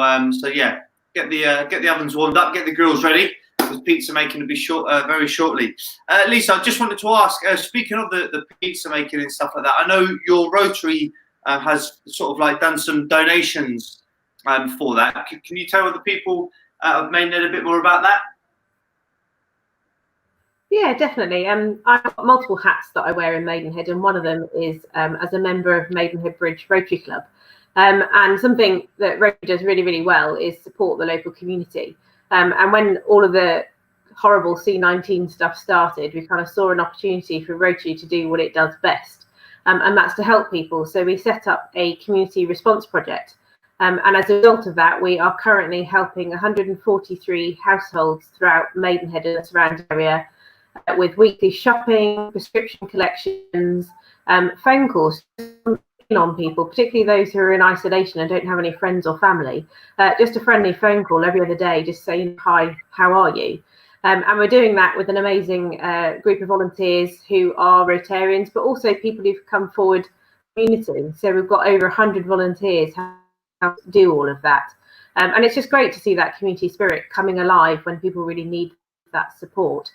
yeah, get the ovens warmed up, get the grills ready. Because pizza making will be very shortly. Lisa, I just wanted to ask, speaking of the pizza making and stuff like that, I know your Rotary has sort of like done some donations for that. Can you tell the people of Maidenhead a bit more about that? Yeah, definitely. I've got multiple hats that I wear in Maidenhead, and one of them is as a member of Maidenhead Bridge Rotary Club. And something that Rotary does really, really well is support the local community. And when all of the horrible C-19 stuff started, we kind of saw an opportunity for Rotary to do what it does best, and that's to help people. So we set up a community response project. And as a result of that, we are currently helping 143 households throughout Maidenhead and the surrounding area with weekly shopping, prescription collections, phone calls on people, particularly those who are in isolation and don't have any friends or family. Just a friendly phone call every other day, just saying, hi, how are you? And we're doing that with an amazing group of volunteers who are Rotarians, but also people who've come forward community. So we've got over 100 volunteers who do all of that. And it's just great to see that community spirit coming alive when people really need that support.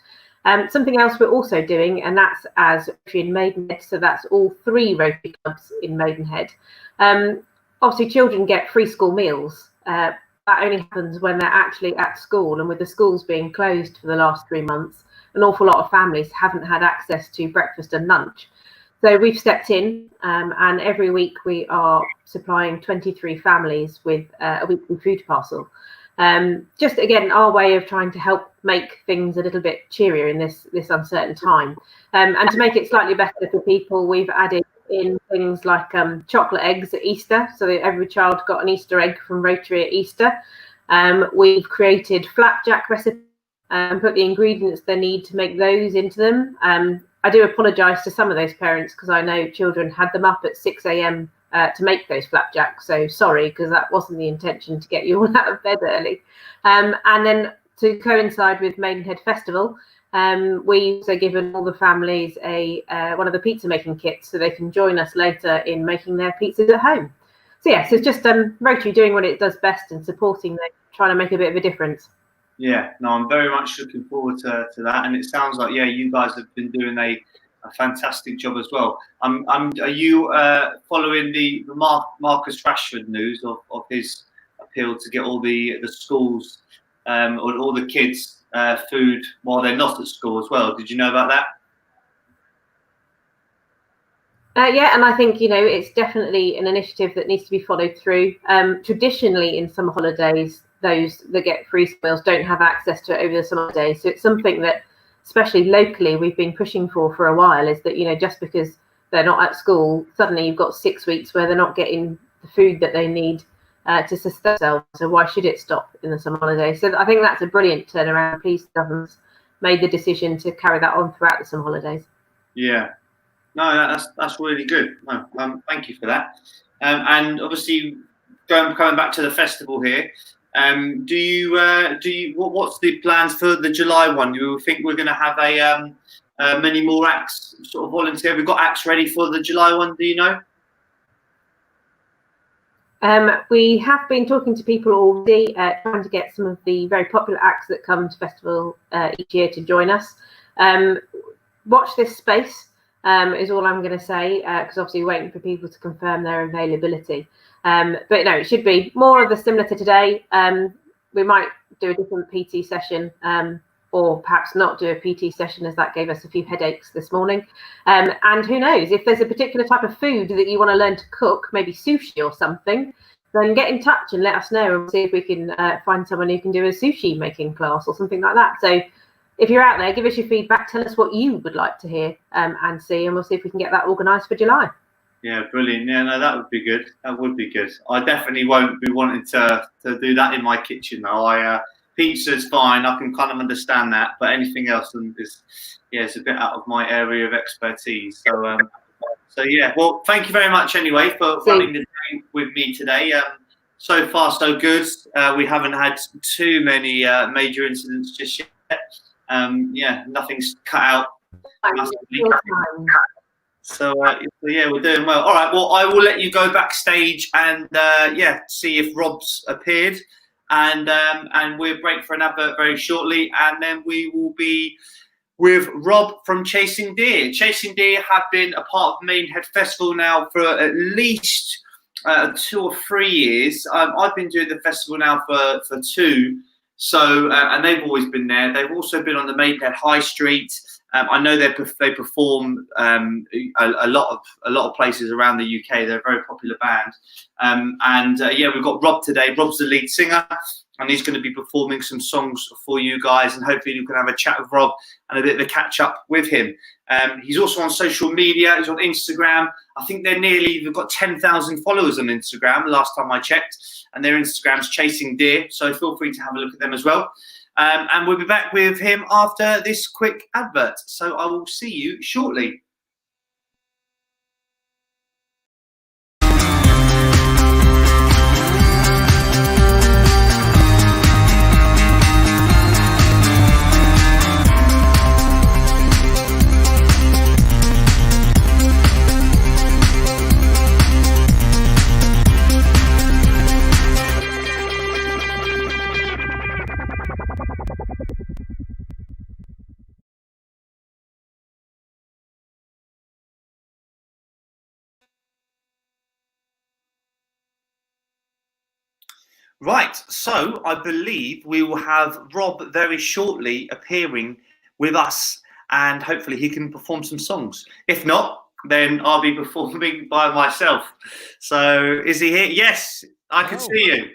Something else we're also doing, and that's as Rotary in Maidenhead, so that's all 3 Rotary clubs in Maidenhead. Obviously, children get free school meals. That only happens when they're actually at school, and with the schools being closed for the last 3 months, an awful lot of families haven't had access to breakfast and lunch. So we've stepped in, and every week we are supplying 23 families with a weekly food parcel. Just again, our way of trying to help make things a little bit cheerier in this uncertain time. And to make it slightly better for people, we've added in things like chocolate eggs at Easter, so that every child got an Easter egg from Rotary at Easter. We've created flapjack recipes and put the ingredients they need to make those into them. I do apologise to some of those parents because I know children had them up at 6 a.m. To make those flapjacks. So sorry, because that wasn't the intention to get you all out of bed early. And then to coincide with Maidenhead Festival, we also given all the families one of the pizza making kits so they can join us later in making their pizzas at home. So yes, it's just Rotary doing what it does best and supporting them, trying to make a bit of a difference. Yeah, no, I'm very much looking forward to that, and it sounds like you guys have been doing a fantastic job as well. Are you following the Marcus Rashford news of his appeal to get all the schools or all the kids food while they're not at school as well? Did you know about that? Yeah, and I think it's definitely an initiative that needs to be followed through. Traditionally, in summer holidays, those that get free meals don't have access to it over the summer days. So it's something that, especially locally, we've been pushing for a while, is that just because they're not at school, suddenly you've got 6 weeks where they're not getting the food that they need to sustain themselves. So why should it stop in the summer holidays? So I think that's a brilliant turnaround. Please, governments made the decision to carry that on throughout the summer holidays. Yeah. No, that's really good. No, thank you for that. And obviously, coming back to the festival here, what's the plans for the July one? Do you think we're going to have many more acts sort of volunteer? We've got acts ready for the July one. Do you know? We have been talking to people already, trying to get some of the very popular acts that come to festival each year to join us. Watch this space. Is all I'm going to say, because obviously we're waiting for people to confirm their availability. But no, it should be more of the similar to today. We might do a different PT session, or perhaps not do a PT session, as that gave us a few headaches this morning. And who knows, if there's a particular type of food that you want to learn to cook, maybe sushi or something, then get in touch and let us know, and see if we can find someone who can do a sushi making class or something like that. So if you're out there, give us your feedback. Tell us what you would like to hear and see, and we'll see if we can get that organised for July. Yeah, brilliant. Yeah, no, that would be good. That would be good. I definitely won't be wanting to do that in my kitchen, though. Pizza's fine. I can kind of understand that, but anything else is, it's a bit out of my area of expertise. So yeah. Well, thank you very much anyway for running the day with me today. So far, so good. We haven't had too many major incidents just yet. Nothing's cut out. So yeah, we're doing well. All right, well, I will let you go backstage and see if Rob's appeared, and we'll break for an advert very shortly, and then we will be with Rob from Chasing Deer. Chasing Deer have been a part of Maidenhead Festival now for at least 2 or 3 years. I've been doing the festival now for 2. So, and they've always been there. They've also been on the Maidenhead High Street. I know they perform a lot of places around the UK. They're a very popular band. We've got Rob today. Rob's the lead singer, and he's going to be performing some songs for you guys. And hopefully you can have a chat with Rob and a bit of a catch up with him. He's also on social media. He's on Instagram. I think they've got 10,000 followers on Instagram last time I checked. And their Instagram's Chasing Deer. So feel free to have a look at them as well. And we'll be back with him after this quick advert. So I will see you shortly. Right, so I believe we will have Rob very shortly appearing with us, and hopefully he can perform some songs. If not, then I'll be performing by myself. So is he here? Yes, I can see you.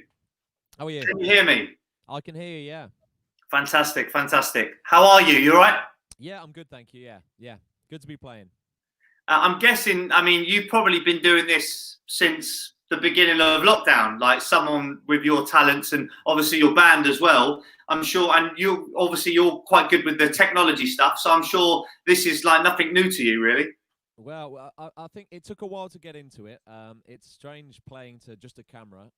How are you? Can you hear me? I can hear you, yeah. Fantastic, fantastic. How are you? You all right? Yeah, I'm good, thank you, yeah. Good to be playing. I'm guessing, you've probably been doing this since the beginning of lockdown, like someone with your talents and obviously your band as well, I'm sure. And you're quite good with the technology stuff. So I'm sure this is like nothing new to you, really. Well, I think it took a while to get into it. It's strange playing to just a camera,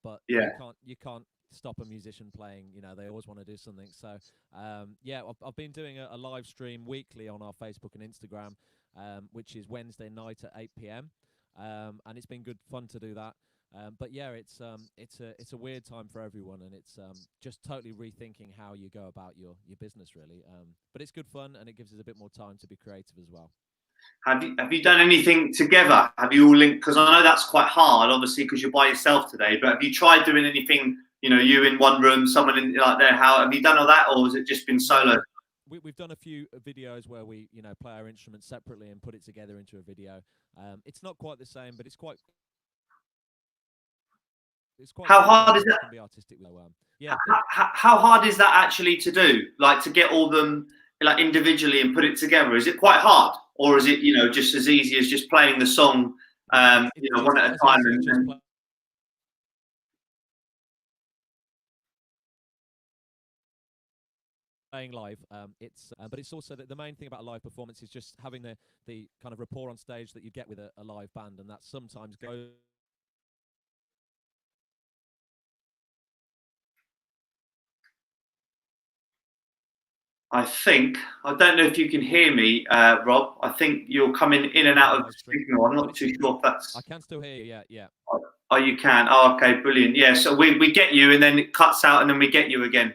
but yeah, you can't stop a musician playing. You know, they always want to do something. So, I've been doing a live stream weekly on our Facebook and Instagram, which is Wednesday night at 8 p.m. And it's been good fun to do that. But yeah, it's a weird time for everyone, and it's just totally rethinking how you go about your business, really. But it's good fun, and it gives us a bit more time to be creative as well. Have you done anything together? Have you all linked? Because I know that's quite hard, obviously, because you're by yourself today. But have you tried doing anything? You know, you in one room, someone in like there. How have you done all that, or has it just been solo? We've done a few videos where we, play our instruments separately and put it together into a video. It's not quite the same, but it's quite. How hard is that? Can be artistic, yeah. How hard is that actually to do? Like to get all them like individually and put it together? Is it quite hard, or is it just as easy as just playing the song, one at a time? playing live. But it's also the main thing about a live performance is just having the kind of rapport on stage that you get with a live band, and that sometimes goes. I don't know if you can hear me, Rob. I think you're coming in and out of the signal. I'm not too sure if that's. I can still hear you. Yeah. Oh, you can. Oh, okay, brilliant. Yeah, so we get you, and then it cuts out, and then we get you again.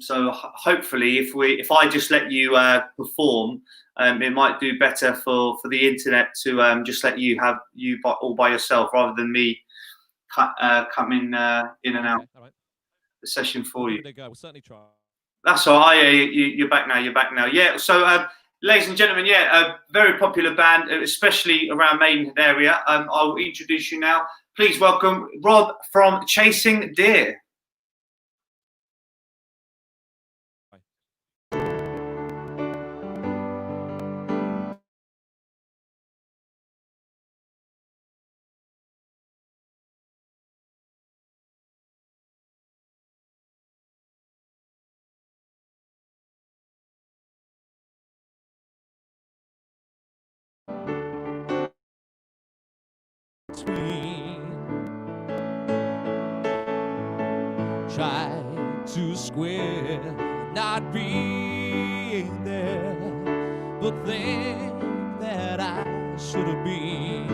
So hopefully, if I just let you perform, it might do better for the internet to just let you have you all by yourself rather than me coming in and out the session for you. We'll certainly try. That's all right. Yeah, you're back now. You're back now. Yeah. So, ladies and gentlemen, a very popular band, especially around Maidenhead area. I will introduce you now. Please welcome Rob from Chasing Deer. Try to square not being there, but think that I should have been.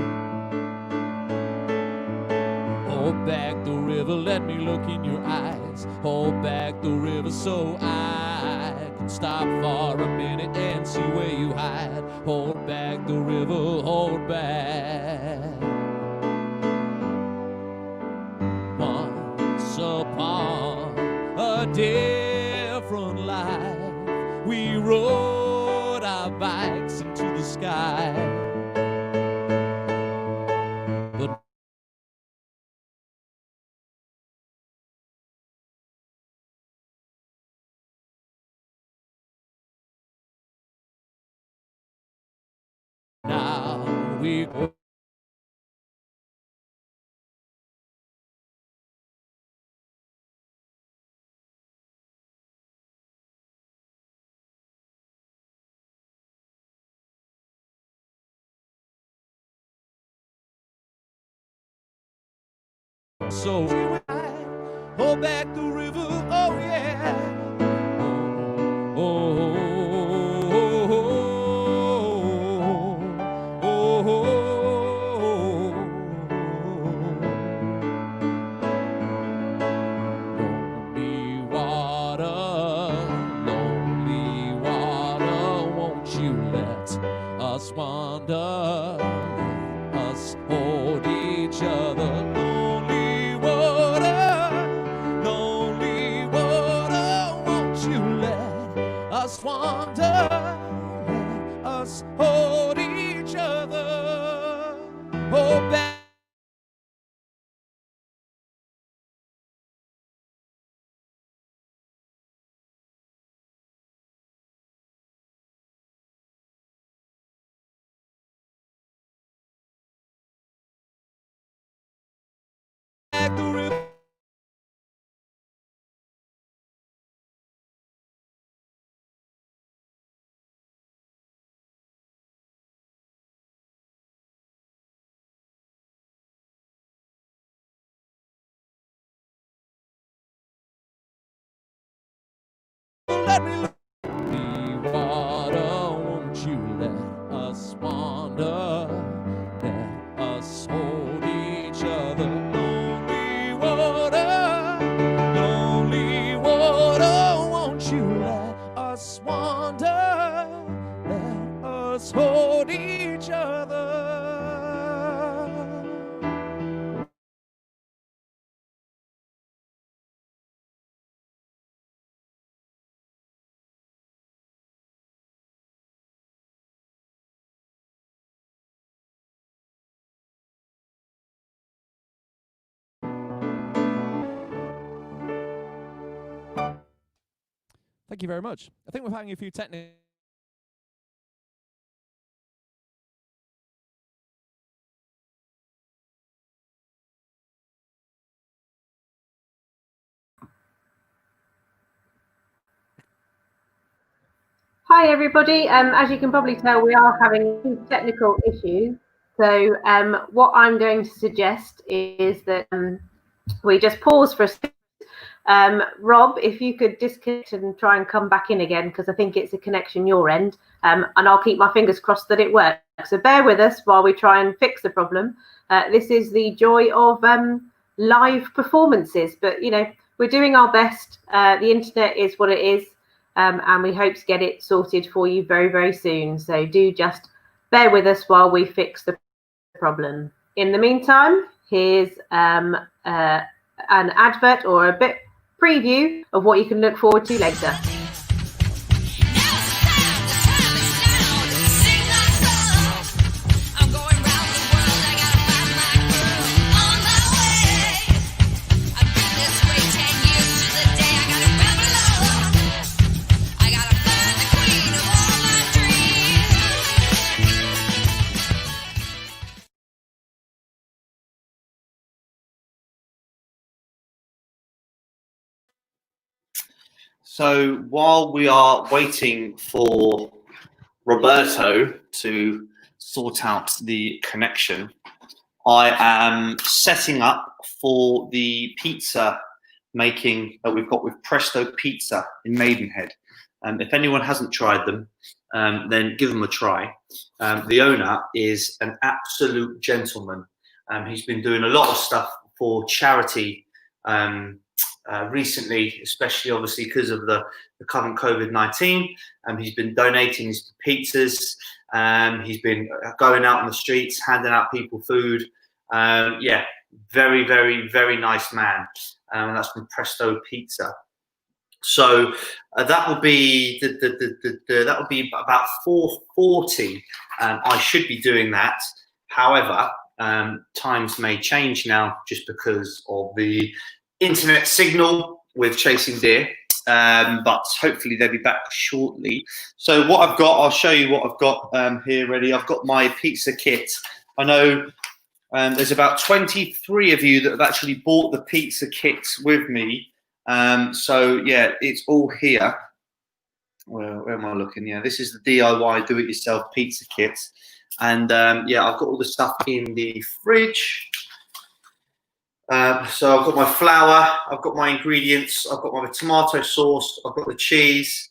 Hold back the river, let me look in your eyes. Hold back the river so I can stop for a minute and see where you hide. Hold back the river, hold back. Once upon a different life, we rode our bikes into the sky. But now we go. So hold back the river, oh yeah. Oh, oh, oh, oh, oh. Lonely water, won't you let us wander? Us hold each other. Wander, let us hold each other. Hold back. The river. Let me look. The water, won't you let us wander? Let us hold each other. Lonely water, won't you let us wander? Let us hold each other. Thank you very much. I think we're having a few technical. Hi everybody. As you can probably tell, we are having technical issues. So what I'm going to suggest is that we just pause for a second. Rob, if you could disconnect and try and come back in again, because I think it's a connection your end, and I'll keep my fingers crossed that it works. So bear with us while we try and fix the problem. This is the joy of live performances, but you know, we're doing our best. The internet is what it is. And we hope to get it sorted for you very, very soon. So do just bear with us while we fix the problem. In the meantime, here's an advert or a bit preview of what you can look forward to later. So while we are waiting for Roberto to sort out the connection, I am setting up for the pizza making that we've got with Presto Pizza in Maidenhead. If anyone hasn't tried them, then give them a try. The owner is an absolute gentleman. He's been doing a lot of stuff for charity recently, especially obviously because of the current COVID-19. He's been donating his pizzas. He's been going out on the streets, handing out people food. Yeah, very, very, very nice man. And that's from Presto Pizza. So that will be that will be about 4:40. I should be doing that. However, times may change now just because of the internet signal with chasing deer, but hopefully they'll be back shortly. So what I've got, I'll show you what I've got here ready. I've got my pizza kit. I know there's about 23 of you that have actually bought the pizza kits with me. So yeah, it's all here. Where am I looking? Yeah, this is the DIY do-it-yourself pizza kit. And yeah, I've got all the stuff in the fridge. So I've got my flour, I've got my ingredients, I've got my tomato sauce, I've got the cheese,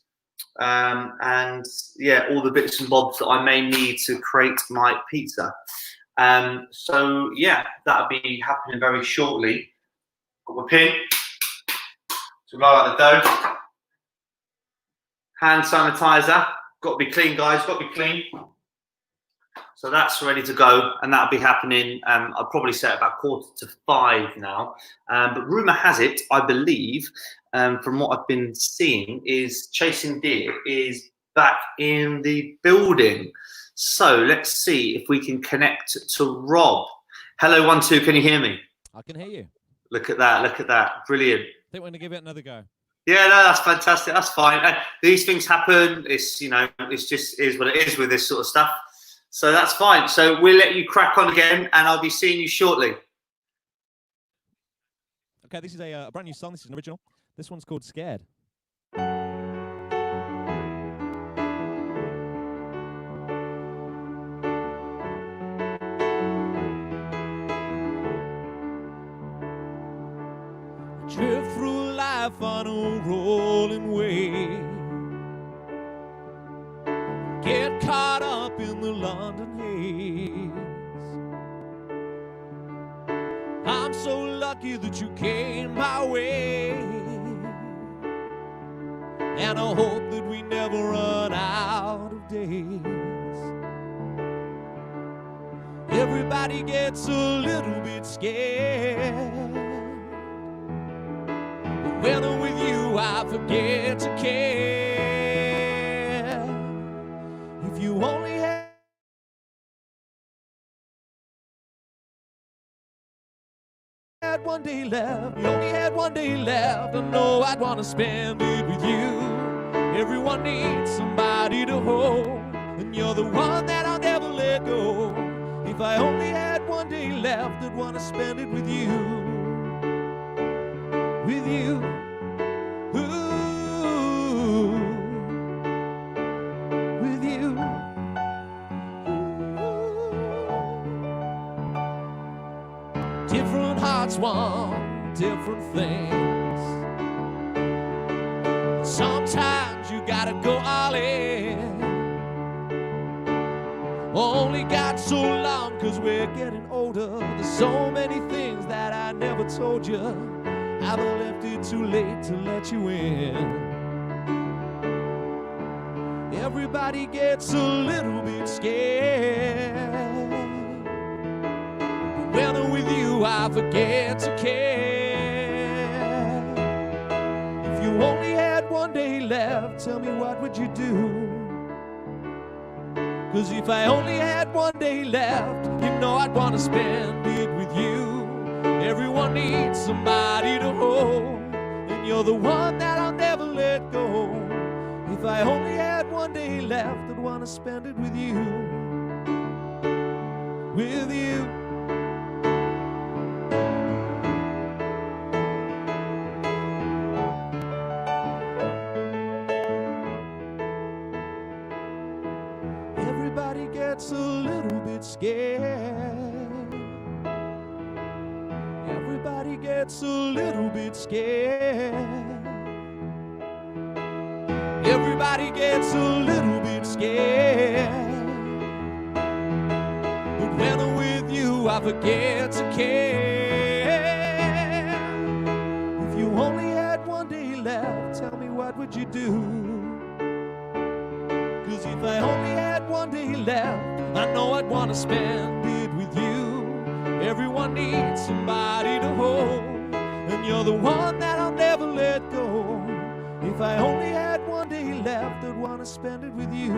and yeah, all the bits and bobs that I may need to create my pizza. So yeah, that'll be happening very shortly. Got my pin to roll out the dough. Hand sanitizer, got to be clean, guys, got to be clean. So that's ready to go, and that'll be happening. I'll probably say about 4:45 now. But rumor has it, I believe, from what I've been seeing, is Chasing Deer is back in the building. So let's see if we can connect to Rob. Hello, 1, 2. Can you hear me? I can hear you. Look at that! Look at that! Brilliant. I think we're going to give it another go. Yeah, no, that's fantastic. That's fine. These things happen. It's, you know, it's just is what it is with this sort of stuff. So that's fine. So we'll let you crack on again, and I'll be seeing you shortly. Okay, this is a brand new song. This is an original. This one's called Scared. Drift through life on a rolling wave. Get caught up in the London haze. I'm so lucky that you came my way, and I hope that we never run out of days. Everybody gets a little bit scared, but when I'm with you I forget to care. If you only had one day left, you only had one day left, I know I'd want to spend it with you. Everyone needs somebody to hold, and you're the one that I'll never let go. If I only had one day left, I'd want to spend it with you. With you. Ooh. Different hearts want different things. Sometimes you gotta go all in. Only got so long 'cause we're getting older. There's so many things that I never told you. Haven't left it too late to let you in. Everybody gets a little bit scared. When I'm with you, I forget to care. If you only had one day left, tell me what would you do? 'Cause if I only had one day left, you know I'd want to spend it with you. Everyone needs somebody to hold, and you're the one that I'll never let go. If I only had one day left, I'd want to spend it with you. With you. Everybody gets a little bit scared. Everybody gets a little bit scared. Everybody gets a little bit scared. But when I'm with you, I forget to care. If you only had one day left, tell me what would you do? 'Cause if I only had one day left, I know I'd want to spend it with you. Everyone needs somebody to hold, and you're the one that I'll never let go. If I only had one day left, I'd want to spend it with you.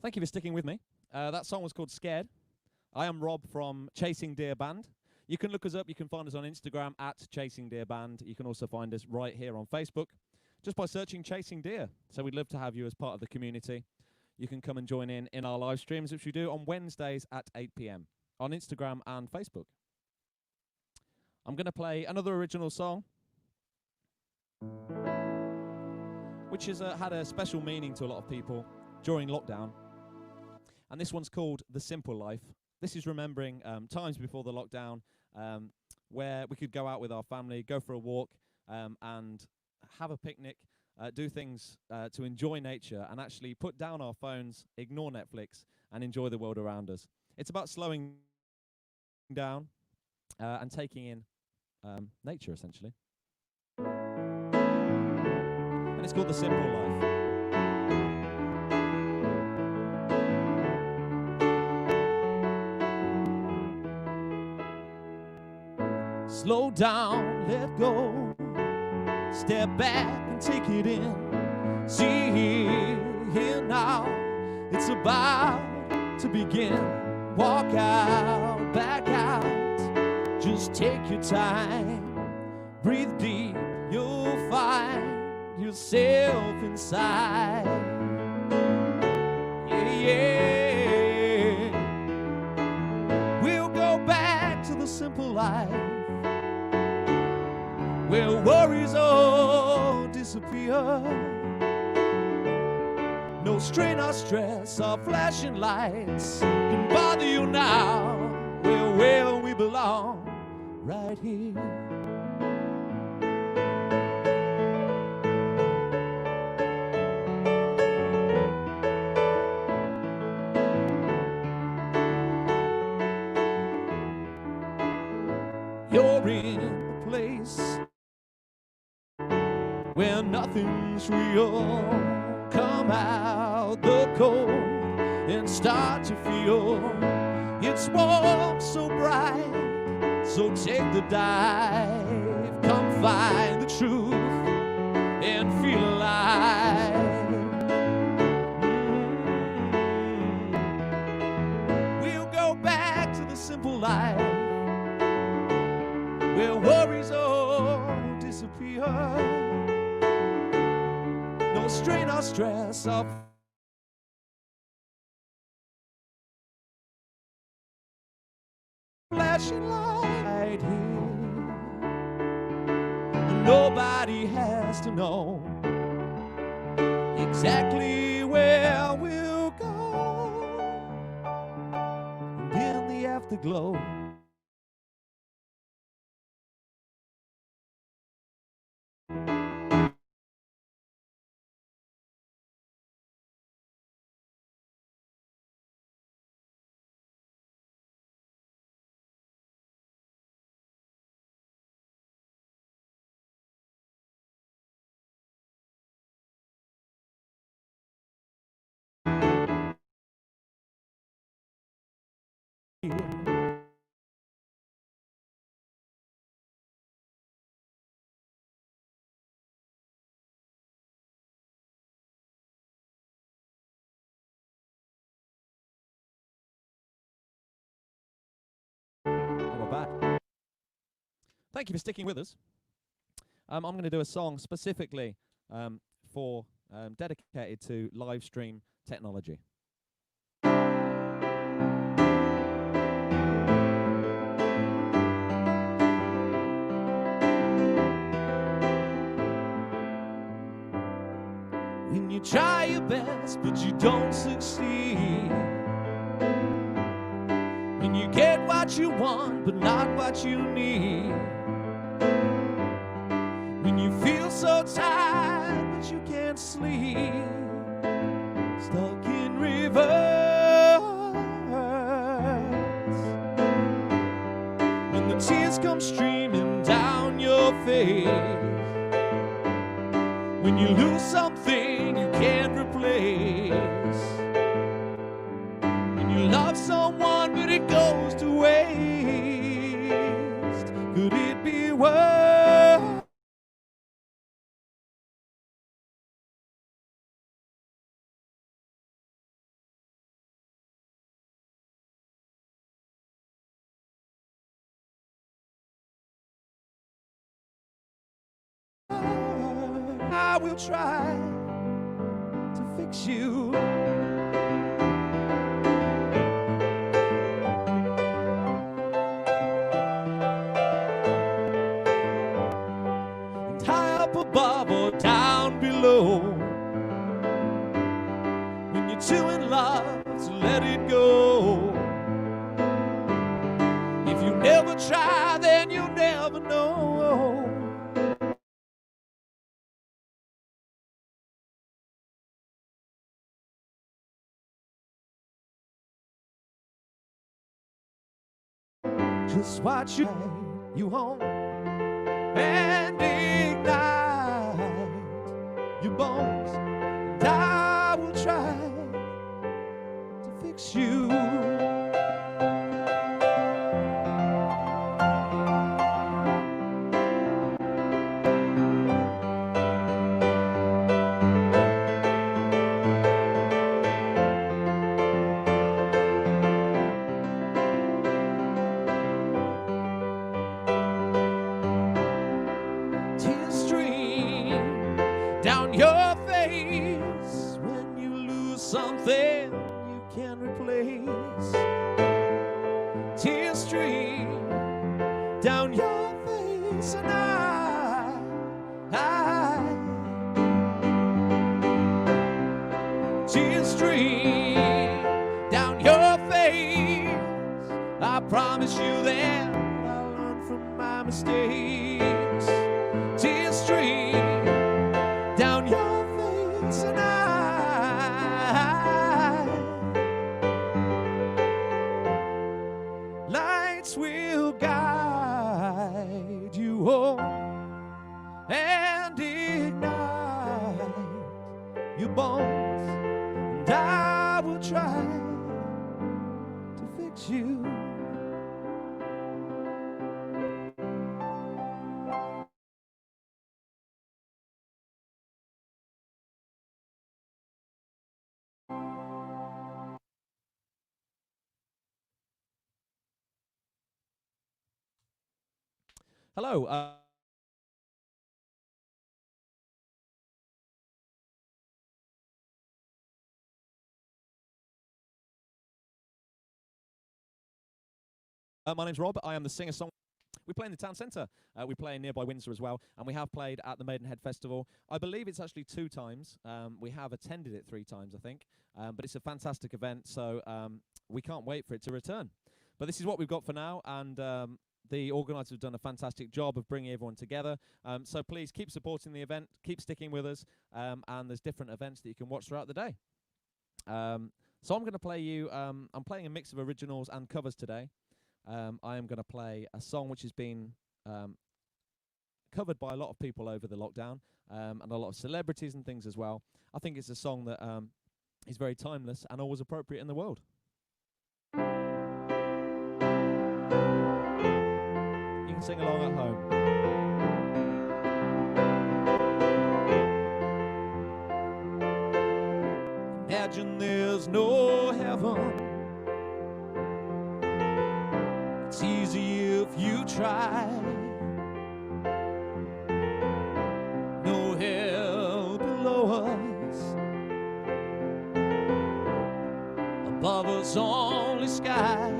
Thank you for sticking with me. That song was called Scared. I am Rob from Chasing Deer Band. You can look us up. You can find us on Instagram at Chasing Deer Band. You can also find us right here on Facebook just by searching Chasing Deer. So we'd love to have you as part of the community. You can come and join in our live streams, which we do on Wednesdays at 8 p.m. on Instagram and Facebook. I'm going to play another original song, which has had a special meaning to a lot of people during lockdown. And this one's called The Simple Life. This is remembering times before the lockdown where we could go out with our family, go for a walk, and have a picnic, do things to enjoy nature, and actually put down our phones, ignore Netflix, and enjoy the world around us. It's about slowing down and taking in nature, essentially. And it's called The Simple Life. Slow down, let go, step back and take it in. See here now, it's about to begin. Walk out, back out, just take your time. Breathe deep, you'll find yourself inside. Yeah, yeah. We'll go back to the simple life, where worries all disappear. No strain or stress or flashing lights can bother you now. We're where we belong, right here. You're in a place where nothing's real. Come out the cold and start to feel it's warm, so bright. So take the dive, come find the truth and feel alive. We'll go back to the simple life, where worries all disappear. disappear. No strain or stress of flashing light here. Nobody has to know exactly where we'll go. And in the afterglow, and we're back. Thank you for sticking with us. I'm going to do a song specifically for dedicated to live stream technology. When you try your best but you don't succeed, when you get what you want but not what you need, when you feel so tired but you can't sleep, stuck in reverse, when the tears come streaming down your face, when you lose something you can't replace, when you love someone but it goes to waste, could it be worse? I will try to fix you. And high up above or down below, when you're too in love to let it go. If you never try, then you'll never know. Just watch you home and ignite your bones, and I will try to fix you. Tears stream down your face when you lose something you can't replace. Tears stream down your face, and tears stream down your face. I promise you that I'll learn from my mistakes. Tears stream down your face, and lights will guide you home and ignite your bones, and I will try to fix you. Hello. My name's Rob. I am the singer-songwriter. We play in the town centre. We play in nearby Windsor as well, and we have played at the Maidenhead Festival. I believe it's actually 2 times. We have attended it 3 times, I think. But it's a fantastic event, so we can't wait for it to return. But this is what we've got for now, and the organisers have done a fantastic job of bringing everyone together. So please keep supporting the event, keep sticking with us, and there's different events that you can watch throughout the day. So I'm going to play you, I'm playing a mix of originals and covers today. I am going to play a song which has been covered by a lot of people over the lockdown, and a lot of celebrities and things as well. I think it's a song that is very timeless and always appropriate in the world. You can sing along at home. Imagine there's no heaven. It's easy if you try. No hell below us. Above us only sky.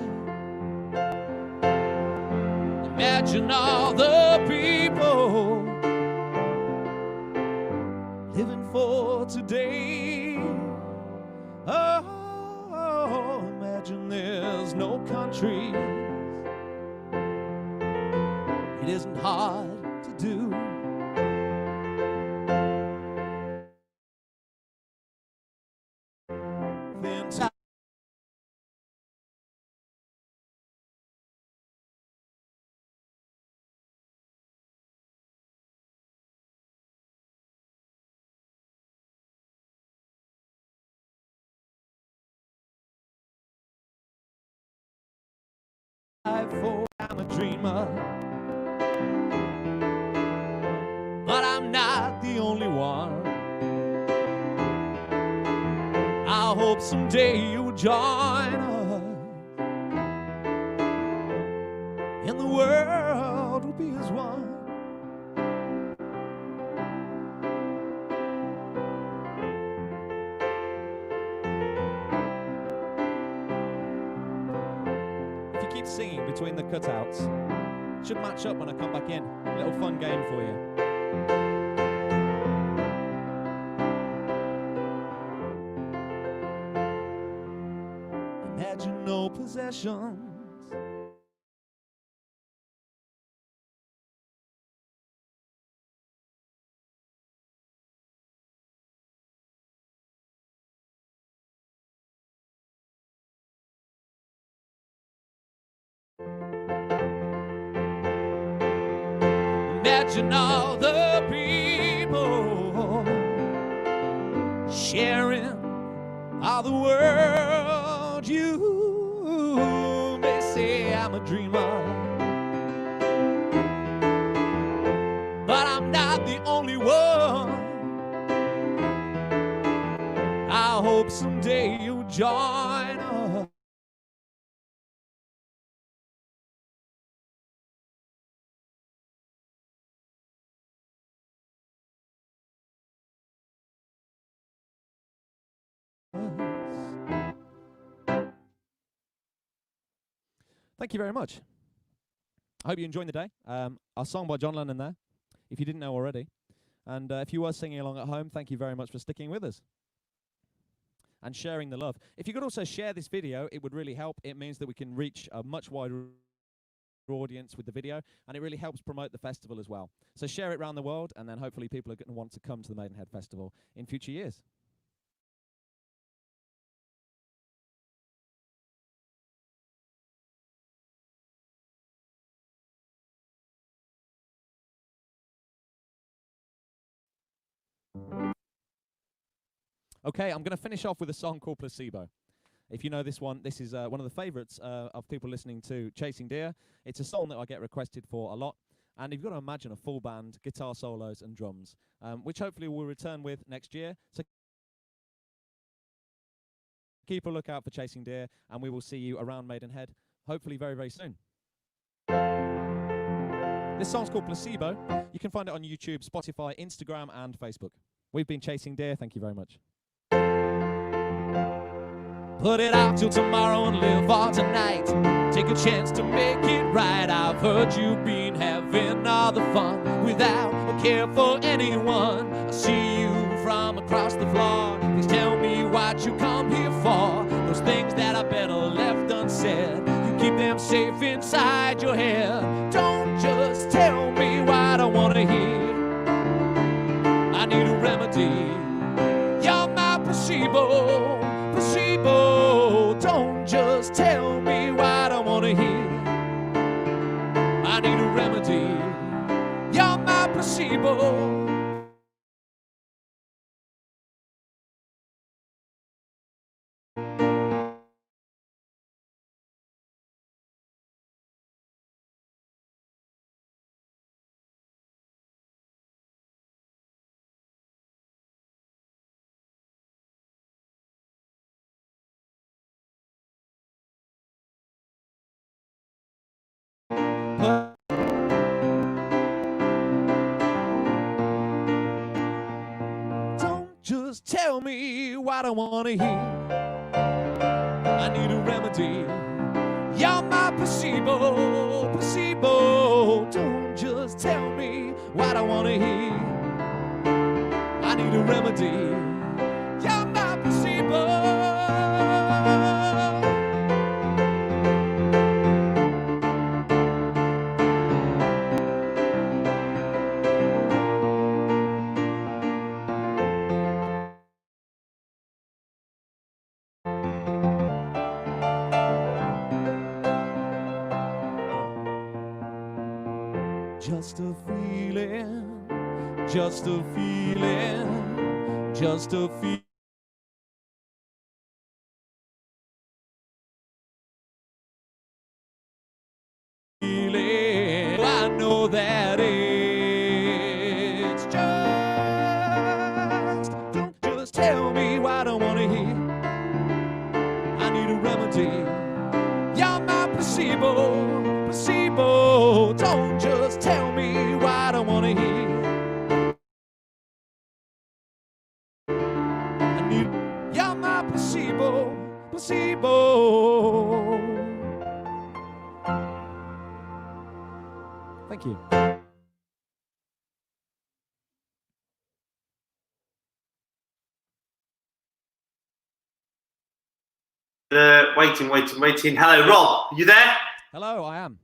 Imagine all the people living for today. Oh, imagine there's no countries. It isn't hard to do. Then for I'm a dreamer, but I'm not the only one. I hope someday you'll join us, and the world will be as one. Singing between the cutouts should match up when I come back in. A little fun game for you. Imagine no possessions. Imagine all the people sharing all the world. You may say I'm a dreamer, but I'm not the only one. I hope someday you'll join us. Thank you very much. I hope you're enjoying the day. Our song by John Lennon there, if you didn't know already. And if you were singing along at home, thank you very much for sticking with us and sharing the love. If you could also share this video, it would really help. It means that we can reach a much wider audience with the video, and it really helps promote the festival as well. So share it around the world, and then hopefully people are going to want to come to the Maidenhead Festival in future years. Okay, I'm going to finish off with a song called Placebo. If you know this one, this is one of the favourites of people listening to Chasing Deer. It's a song that I get requested for a lot. And you've got to imagine a full band, guitar solos and drums, which hopefully we'll return with next year. So keep a lookout for Chasing Deer, and we will see you around Maidenhead, hopefully very, very soon. This song's called Placebo. You can find it on YouTube, Spotify, Instagram, and Facebook. We've been Chasing Deer. Thank you very much. Put it out till tomorrow and live for tonight. Take a chance to make it right. I've heard you've been having all the fun without a care for anyone. I see you from across the floor. Please tell me what you come here for. Those things that are better left unsaid, you keep them safe inside your head. Don't just tell me what I want to hear. I need a remedy. You're my placebo, placebo. Don't just tell me what I want to hear. I need a remedy. You're my placebo. Don't just tell me what I want to hear. I need a remedy. You're my placebo, placebo. Don't just tell me what I want to hear. I need a remedy. You're my placebo. Just a feeling, just a feeling, just a feeling. I know that it's just. Don't just tell me what I want to hear. I need a remedy. You're my placebo, placebo. Don't just tell me what I want to hear. I need. You're my placebo, placebo. Thank you. Waiting. Hello, Rob. You there? Hello, I am.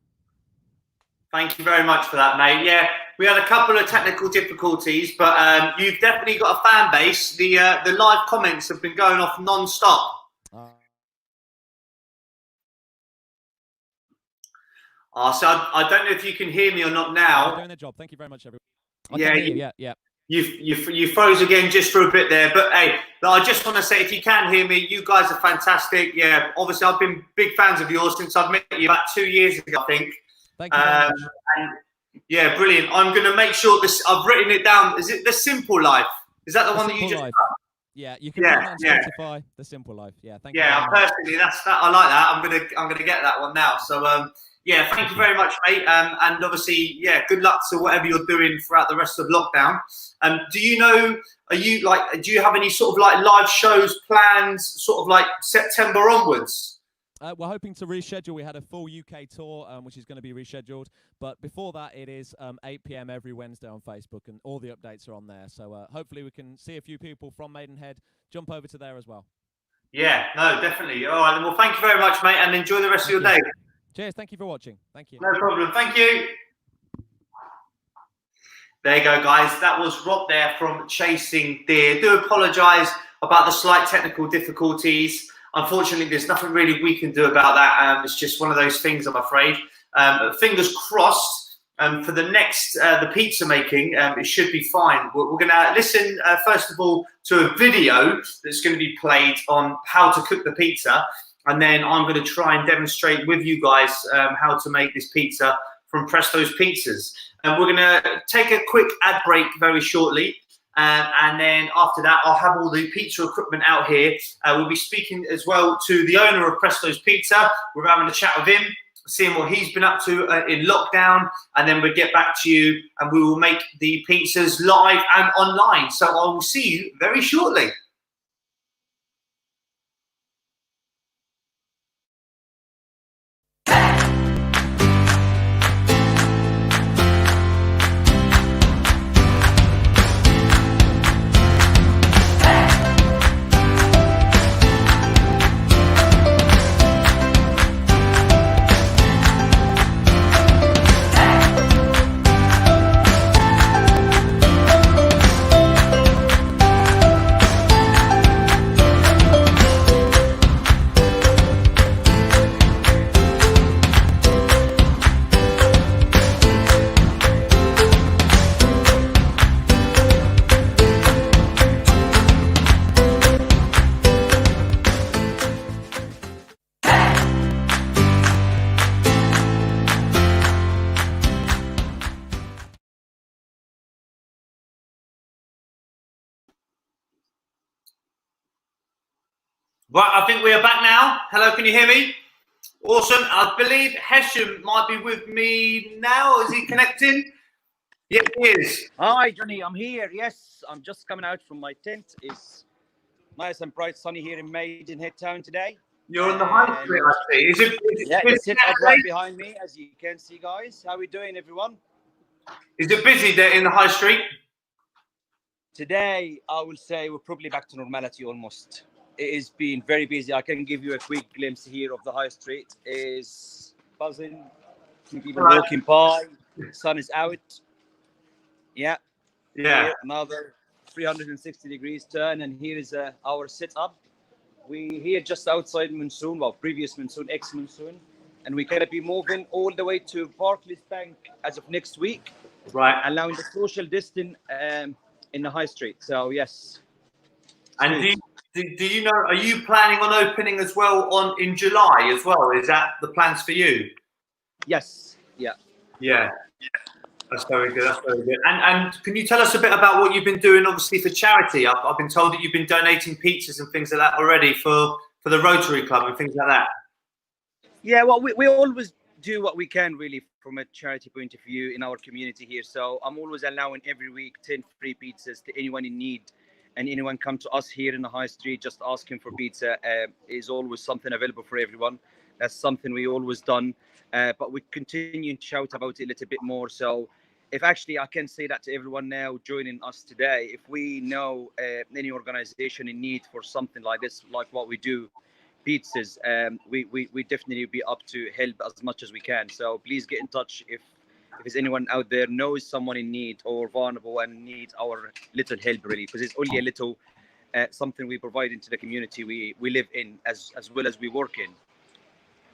Thank you very much for that, mate. Yeah, we had a couple of technical difficulties, but you've definitely got a fan base. The live comments have been going off non-stop. So I don't know if you can hear me or not now. Doing their job. Thank you very much, everyone. Yeah. You froze again just for a bit there, but hey, I just want to say, if you can hear me, you guys are fantastic. Yeah, obviously I've been big fans of yours since I've met you about 2 years ago, I think. Thank you very much. And yeah, brilliant. I'm going to make sure this. I've written it down. Is it The Simple Life? Is that the one that you just? Yeah, you can find that on Spotify. The Simple Life. Yeah, thank you. Yeah, personally, that's that. I like that. I'm gonna get that one now. So yeah, thank you very much, mate. And obviously, yeah, good luck to whatever you're doing throughout the rest of lockdown. Do you know? Do you have any sort of like live shows planned, sort of like September onwards? We're hoping to reschedule. We had a full UK tour, which is going to be rescheduled. But before that, it is 8 p.m. every Wednesday on Facebook, and all the updates are on there. So hopefully we can see a few people from Maidenhead jump over to there as well. Yeah, no, definitely. All right, well, thank you very much, mate, and enjoy the rest of your day. Cheers. Thank you for watching. Thank you. No problem. Thank you. There you go, guys. That was Rob there from Chasing Deer. Do apologise about the slight technical difficulties. Unfortunately, there's nothing really we can do about that. It's just one of those things, I'm afraid. Fingers crossed for the next, the pizza making, it should be fine. We're going to listen, first of all, to a video that's going to be played on how to cook the pizza. And then I'm going to try and demonstrate with you guys how to make this pizza from Presto's Pizzas. And we're going to take a quick ad break very shortly. And then after that, I'll have all the pizza equipment out here. We'll be speaking as well to the owner of Presto's Pizza. We're having a chat with him, seeing what he's been up to in lockdown. And then we'll get back to you and we will make the pizzas live and online. So I will see you very shortly. Right, I think we are back now. Hello, can you hear me? Awesome. I believe Hesham might be with me now. Is he connecting? Yes, he is. Hi, Johnny. I'm here. Yes, I'm just coming out from my tent. It's nice and bright, sunny here in Maidenhead town today. You're on the high street, I see. Is it Yeah, busy it's it up right behind me, as you can see, guys. How are we doing, everyone? Is it busy there in the high street? Today, I will say we're probably back to normality almost. It has been very busy. I can give you a quick glimpse here of the high street. It's buzzing. People walking by. Sun is out. Yeah. Here, another 360 degrees turn, and here is our setup. We here just outside Monsoon, well, previous Monsoon, ex-Monsoon, and we're going to be moving all the way to Barclays Bank as of next week. Right. Allowing the social distance in the high street. So, yes. And do you know, are you planning on opening as well in July as well? Is that the plans for you? Yes. Yeah. Yeah. That's very good. That's very good. And can you tell us a bit about what you've been doing, obviously, for charity? I've been told that you've been donating pizzas and things like that already for the Rotary Club and things like that. Yeah, well, we always do what we can, really, from a charity point of view in our community here. So I'm always allowing every week 10 free pizzas to anyone in need. And anyone come to us here in the high street, just asking for pizza, is always something available for everyone. That's something we always done. But we continue to shout about it a little bit more. So if actually I can say that to everyone now joining us today, if we know any organization in need for something like this, like what we do, pizzas, we definitely be up to help as much as we can. So please get in touch if there's anyone out there knows someone in need or vulnerable and needs our little help, really, because it's only a little something we provide into the community we live in as well as we work in.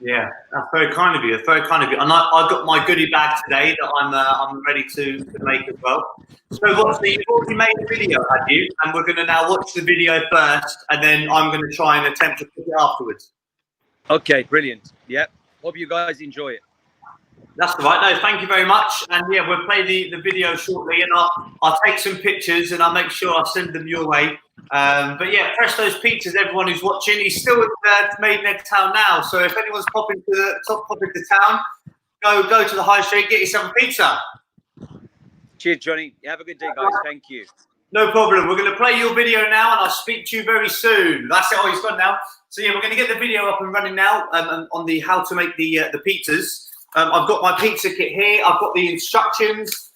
Yeah, that's very kind of you. That's very kind of you. And I got my goodie bag today that I'm ready to make as well. So you've already made a video, have you? And we're going to now watch the video first, and then I'm going to try and attempt to cook it afterwards. Okay, brilliant. Yeah, hope you guys enjoy it. That's all right. No, thank you very much. And yeah, we'll play the video shortly, and I'll take some pictures and I'll make sure I send them your way. But yeah, press those pizzas, everyone who's watching. He's still in Maidenhead town now, so if anyone's popping to town, go to the high street, get yourself a pizza. Cheers, Johnny. Have a good day, guys. Thank you. No problem. We're going to play your video now, and I'll speak to you very soon. That's it. Oh, he's gone now. So yeah, we're going to get the video up and running now on the how to make the pizzas. I've got my pizza kit here. I've got the instructions.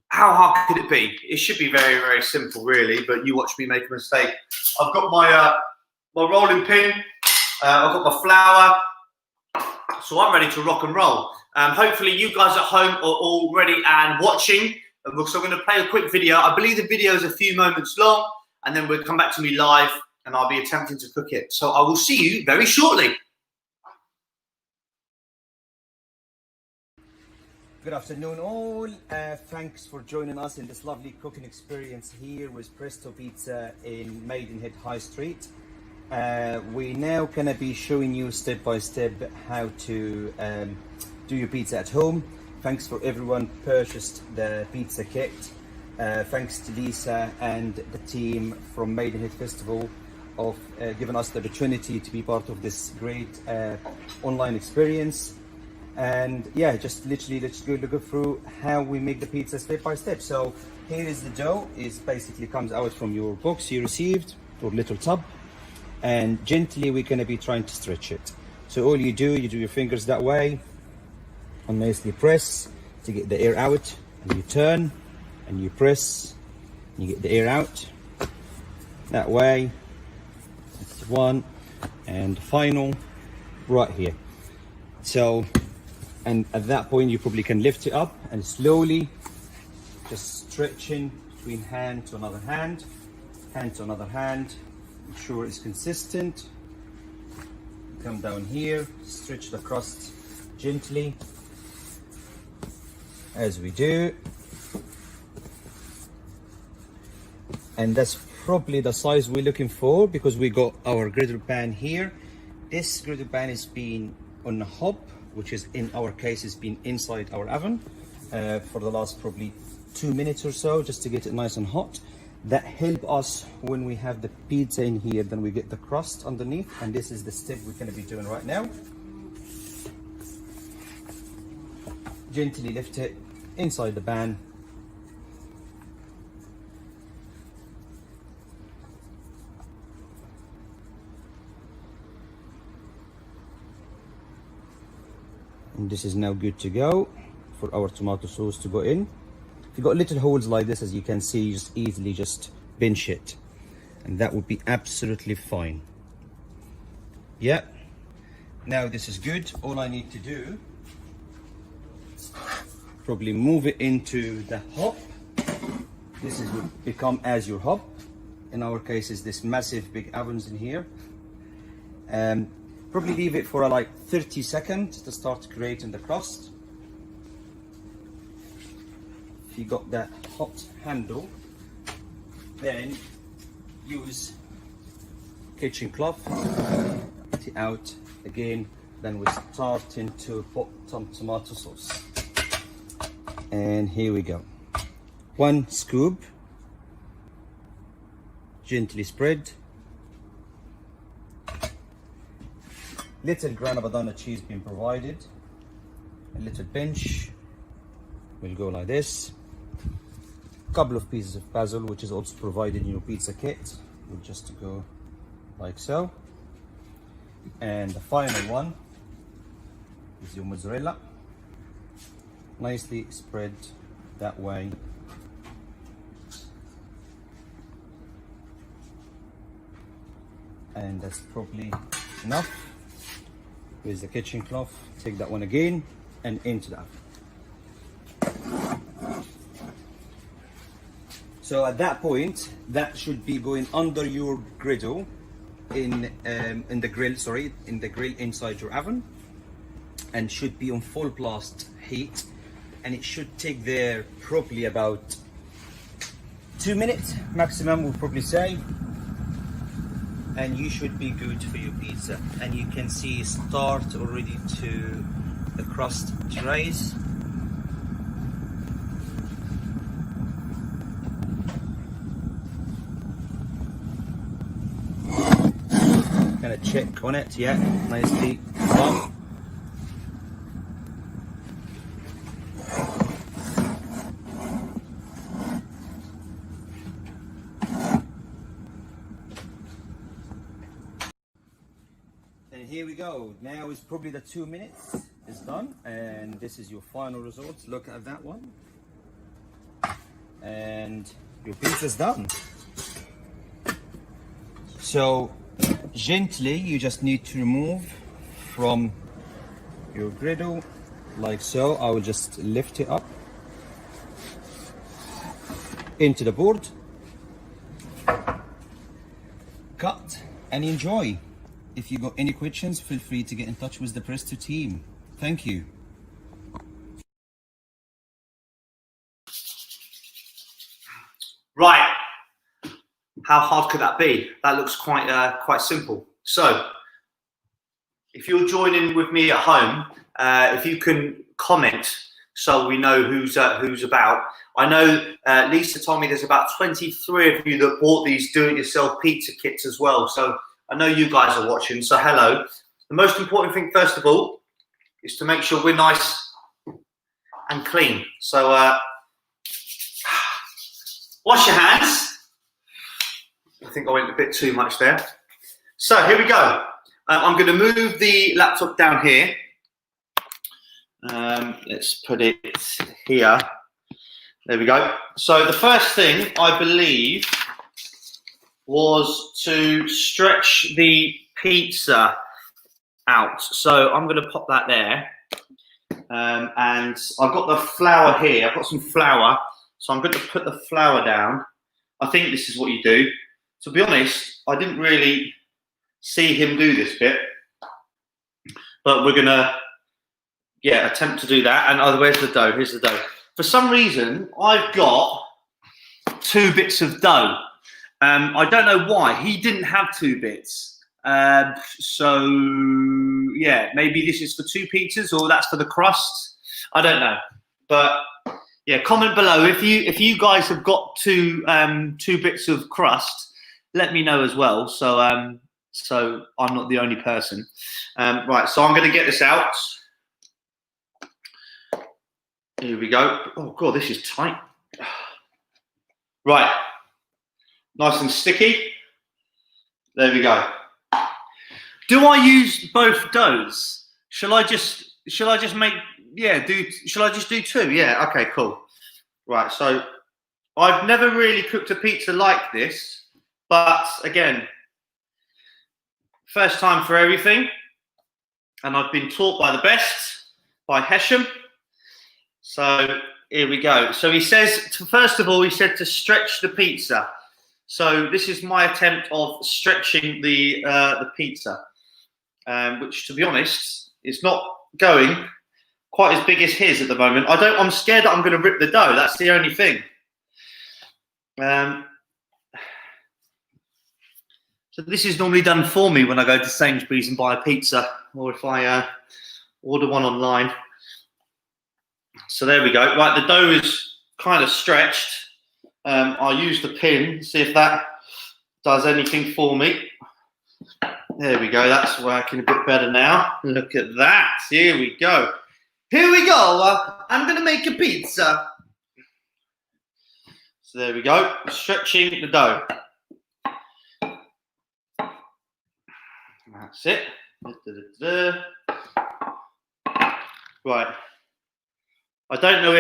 How hard could it be? It should be very, very simple, really, but you watch me make a mistake. I've got my rolling pin. I've got my flour. So I'm ready to rock and roll. Hopefully you guys at home are all ready and watching. So I'm going to play a quick video. I believe the video is a few moments long, and then we'll come back to me live, and I'll be attempting to cook it. So I will see you very shortly. Good afternoon, all. Thanks for joining us in this lovely cooking experience here with Presto Pizza in Maidenhead High Street. We now gonna be showing you step by step how to do your pizza at home. Thanks for everyone purchased the pizza kit. Thanks to Lisa and the team from Maidenhead Festival of giving us the opportunity to be part of this great online experience. And yeah, just literally let's go through how we make the pizza step by step. So here is the dough. It basically comes out from your box you received, or little tub, and gently we're going to be trying to stretch it. So all you do your fingers that way and nicely press to get the air out, and you turn and you press and you get the air out that way. That's one, and final right here. So, and at that point you probably can lift it up and slowly just stretching between hand to another hand, hand to another hand. Make sure it's consistent. Come down here, stretch the crust gently as we do. And that's probably the size we're looking for, because we got our griddle pan here. This griddle pan is being on a hob, which is in our case has been inside our oven for the last probably 2 minutes or so, just to get it nice and hot. that help us when we have the pizza in here, then we get the crust underneath, and this is the step we're going to be doing right now. Gently lift it inside the pan. And this is now good to go for our tomato sauce to go in. If you've got little holes like this, as you can see, you just easily just pinch it, and that would be absolutely fine. Yeah, now this is good. All I need to do, probably move it into the hob. This is will become as your hob. In our case is this massive big ovens in here. Probably leave it for like 30 seconds to start creating the crust. If you got that hot handle, then use kitchen cloth, get it out again. Then we're starting to put some tomato sauce. And here we go. 1 scoop, gently spread. Little grana padano cheese being provided. A little pinch. We'll go like this. Couple of pieces of basil, which is also provided in your pizza kit. We'll just go like so. And the final one is your mozzarella. Nicely spread that way. And that's probably enough. With the kitchen cloth, take that one again and into the oven. So at that point, that should be going under your griddle in the grill inside your oven, and should be on full blast heat, and it should take there probably about 2 minutes maximum, we'll probably say. And you should be good for your pizza. And you can see start already to the crust trays. Gonna check on it, yeah, nicely done. And here we go. Now is probably the 2 minutes is done, and this is your final results. Look at that one, and your pizza's done. So gently, you just need to remove from your griddle like so. I will just lift it up into the board, cut and enjoy. If you got any questions, feel free to get in touch with the Presto team. Thank you. Right. How hard could that be? That looks quite simple. So, if you're joining with me at home, if you can comment so we know who's about. I know Lisa told me there's about 23 of you that bought these do-it-yourself pizza kits as well. So I know you guys are watching. So hello. The most important thing, first of all, is to make sure we're nice and clean. So wash your hands. I think I went a bit too much there. So here we go. I'm going to move the laptop down here. Let's put it here. There we go. So the first thing, I believe, was to stretch the pizza out. So I'm going to pop that there. And I've got the flour here. I've got some flour. So I'm going to put the flour down. I think this is what you do. To be honest, I didn't really see him do this bit. But we're going to, attempt to do that. And where's the dough? Here's the dough. For some reason, I've got 2 bits of dough. I don't know why. He didn't have 2 bits. So, yeah, maybe this is for 2 pizzas or that's for the crust. I don't know. But, Yeah, comment below if you guys have got two bits of crust. Let me know as well. So so I'm not the only person. Right, so I'm going to get this out. Here we go. Oh god, this is tight. Right, nice and sticky. There we go. Do I use both doughs? Shall I just make? Yeah. Shall I just do two? Yeah. Okay. Cool. Right. So I've never really cooked a pizza like this, but again, first time for everything, and I've been taught by the best, by Hesham. So here we go. So he says, first of all, he said to stretch the pizza. So this is my attempt of stretching the pizza, which, to be honest, is not going quite as big as his at the moment. I'm scared that I'm going to rip the dough. That's the only thing. So this is normally done for me when I go to Sainsbury's and buy a pizza, or if I order one online. So there we go. Right, the dough is kind of stretched. I'll use the pin, see if that does anything for me. There we go. That's working a bit better now. Look at that. Here we go. Here we go. I'm going to make a pizza. So there we go. Stretching the dough. That's it. Right. I don't know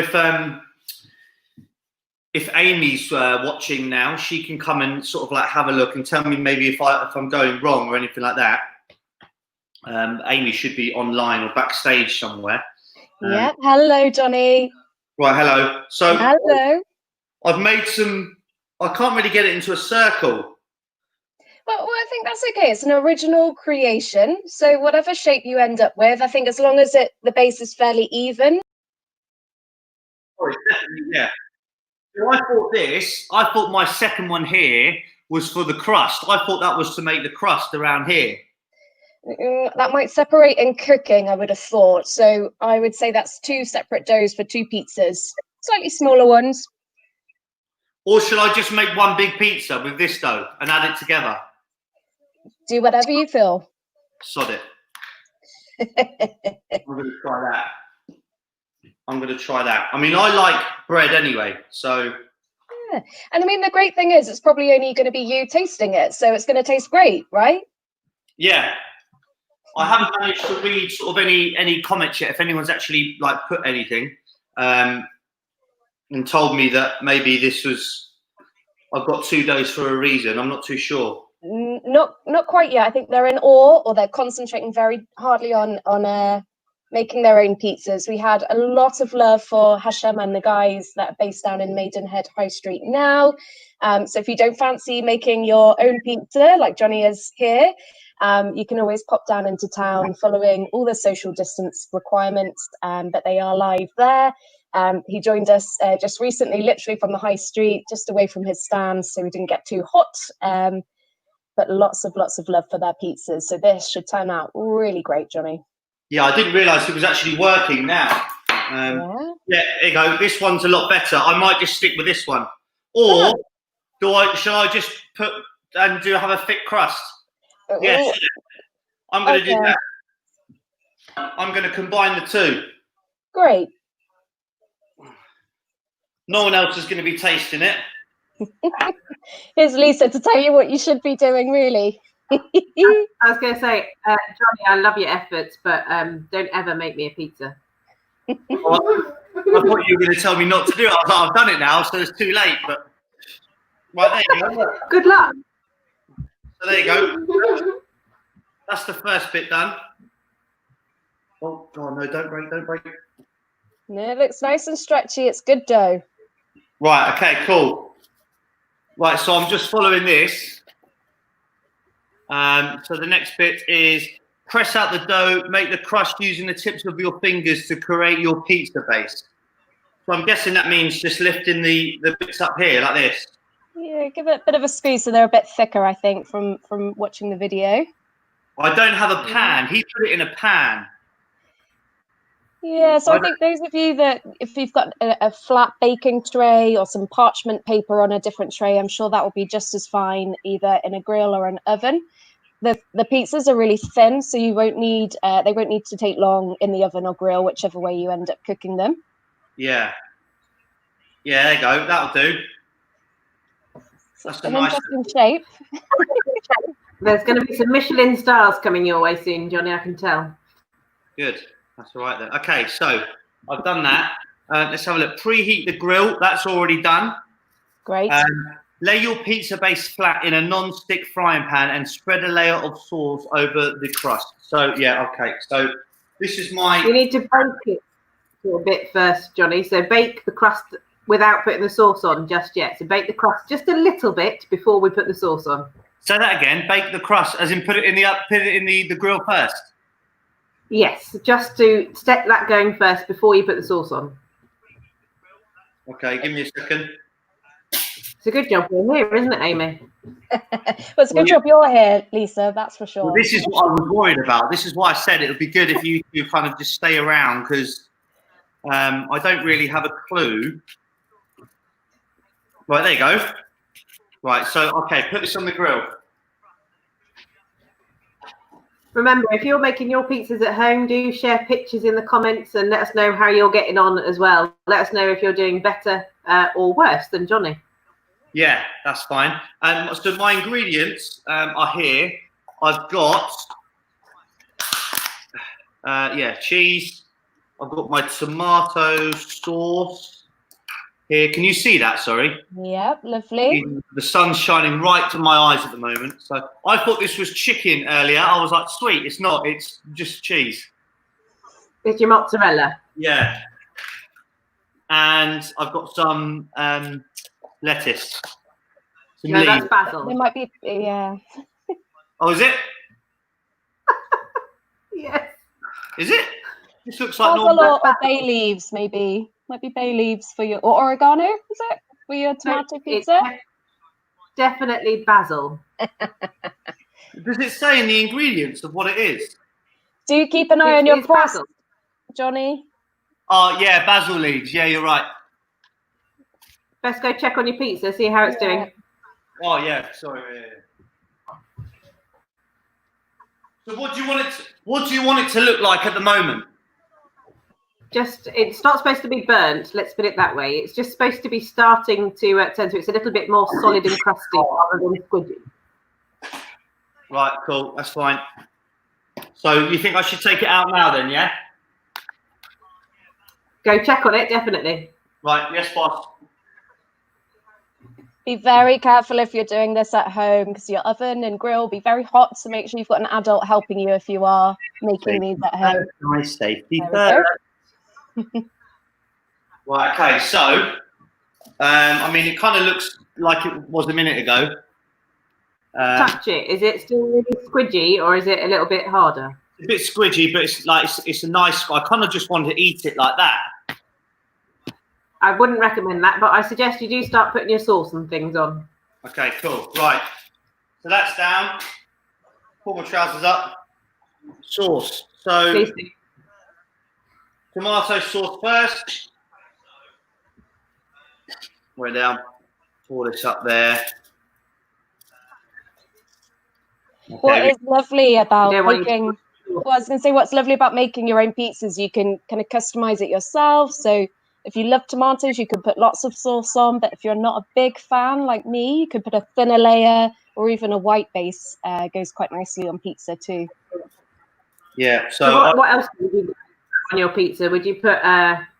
if Amy's watching now. She can come and sort of like have a look and tell me maybe if I'm going wrong or anything like that. Amy should be online or backstage somewhere. Yeah. Hello, Johnny. Right. Hello. So Hello. I've made some. I can't really get it into a circle. Well, I think that's okay. It's an original creation. So whatever shape you end up with, I think as long as the base is fairly even. Oh, definitely, yeah. So I thought my second one here was for the crust. I thought that was to make the crust around here. That might separate in cooking, I would have thought. So I would say that's two separate doughs for two pizzas, slightly smaller ones. Or should I just make one big pizza with this dough and add it together? Do whatever you feel. Sod it. I'm going to try that. I'm going to try that. I mean, I like bread anyway, so. Yeah. And I mean, the great thing is it's probably only going to be you tasting it, so it's going to taste great, right? Yeah. I haven't managed to read sort of any comments yet, if anyone's actually like put anything and told me that maybe this was, I've got two doughs for a reason. I'm not too sure. Not quite yet. I think they're in awe, or they're concentrating very hardly on making their own pizzas. We had a lot of love for Hashem and the guys that are based down in Maidenhead High Street now. So if you don't fancy making your own pizza like Johnny is here, you can always pop down into town following all the social distance requirements, but they are live there. He joined us just recently, literally from the high street, just away from his stand, so we didn't get too hot. But lots of love for their pizzas. So this should turn out really great, Johnny. Yeah, I didn't realise it was actually working now. Yeah, there you go. This one's a lot better. I might just stick with this one. Or shall I just put and have a thick crust? Yes, I'm going to do that. I'm going to combine the two. Great. No one else is going to be tasting it. Here's Lisa to tell you what you should be doing, really. I was going to say, Johnny, I love your efforts, but don't ever make me a pizza. I thought you were going to tell me not to do it. I was like, I've done it now, so it's too late. But right, there you go. Good luck. So there you go. That's the first bit done. Oh God, no! Don't break! Don't break! No, it looks nice and stretchy. It's good dough. Right. Okay. Cool. Right. So I'm just following this. So the next bit is press out the dough, make the crust using the tips of your fingers to create your pizza base. So I'm guessing that means just lifting the bits up here like this. Yeah, give it a bit of a squeeze so they're a bit thicker, I think, from watching the video. I don't have a pan. He put it in a pan. Yeah, so I think those of you that, if you've got a flat baking tray or some parchment paper on a different tray, I'm sure that will be just as fine either in a grill or an oven. The pizzas are really thin, so you won't need they won't need to take long in the oven or grill, whichever way you end up cooking them. Yeah. Yeah, there you go. That'll do. That's An nice. interesting shape. There's going to be some Michelin stars coming your way soon, Johnny, I can tell. Good. That's all right then. Okay, so I've done that. Let's have a look. Preheat the grill. That's already done. Great. Lay your pizza base flat in a non-stick frying pan and spread a layer of sauce over the crust. So, yeah, okay. So this is my... You need to bake it a bit first, Johnny. So bake the crust without putting the sauce on just yet. So bake the crust just a little bit before we put the sauce on. Say that again. Bake the crust, as in put it in the grill first. Yes, just to set that going first before you put the sauce on. Okay, give me a second. It's a good job you're here, isn't it, Amy? Well, it's a good job you're here, Lisa, that's for sure. Well, this is what I was worried about. This is why I said it would be good if you kind of just stay around, because I don't really have a clue. Right, there you go. Right, so, okay, put this on the grill. Remember, if you're making your pizzas at home, do share pictures in the comments and let us know how you're getting on as well. Let us know if you're doing better or worse than Johnny. Yeah, that's fine. So my ingredients are here. I've got, cheese. I've got my tomato sauce here. Can you see that? Sorry. Yep, lovely. The sun's shining right to my eyes at the moment. So I thought this was chicken earlier. I was like, sweet. It's not. It's just cheese. It's your mozzarella. Yeah. And I've got some lettuce. Some No, leaves. that's basil. It might be, yeah. Oh, is it? Yes. Is it? This looks like Basil normal. or bay leaves, maybe. Might be bay leaves for your, or oregano, is it? For your tomato pizza? Definitely basil. Does it say in the ingredients of what it is? Do you keep an eye on your It's crust, basil. Johnny? Oh, yeah, basil leaves. Yeah, you're right. Let's go check on your pizza, see how it's doing. Oh, yeah, sorry. Yeah. So what do you want it to look like at the moment? Just, it's not supposed to be burnt, let's put it that way. It's just supposed to be starting to turn, so it's a little bit more solid and crusty rather than squidgy. Right, cool, that's fine. So you think I should take it out now then, yeah? Go check on it, definitely. Right, yes, boss. Be very careful if you're doing this at home, because your oven and grill will be very hot, so make sure you've got an adult helping you if you are making these at home. Nice safety There Right, okay, so, I mean, it kind of looks like it was a minute ago. Touch it. Is it still really squidgy or is it a little bit harder? A bit squidgy, but it's like it's a nice. I kind of just want to eat it like that. I wouldn't recommend that, but I suggest you do start putting your sauce and things on. Okay, cool. Right, so that's down. Pull my trousers up. Sauce. So Please do. tomato sauce first. We're down. Pour this up there. Okay. What is lovely about You don't want making, well, I was going to say, what's lovely about making your own pizzas, you can kind of customize it yourself. So if you love tomatoes, you can put lots of sauce on. But if you're not a big fan like me, you could put a thinner layer or even a white base. Goes quite nicely on pizza too. Yeah. So what else would you put on your pizza? Would you put,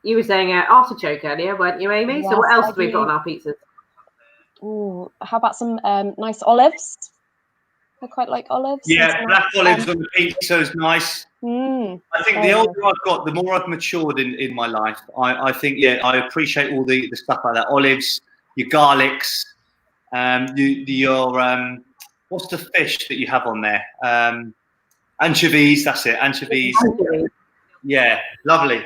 you were saying artichoke earlier, weren't you, Amy? Yes, so what else I do we do. put on our pizzas? Ooh, how about some nice olives? I quite like olives. Yeah, black olives on the pizza is nice. I think the older I've got, the more I've matured in my life. I think, yeah, I appreciate all the stuff like that. Olives, your garlics, your what's the fish that you have on there? Anchovies, that's it, anchovies. Yeah, lovely.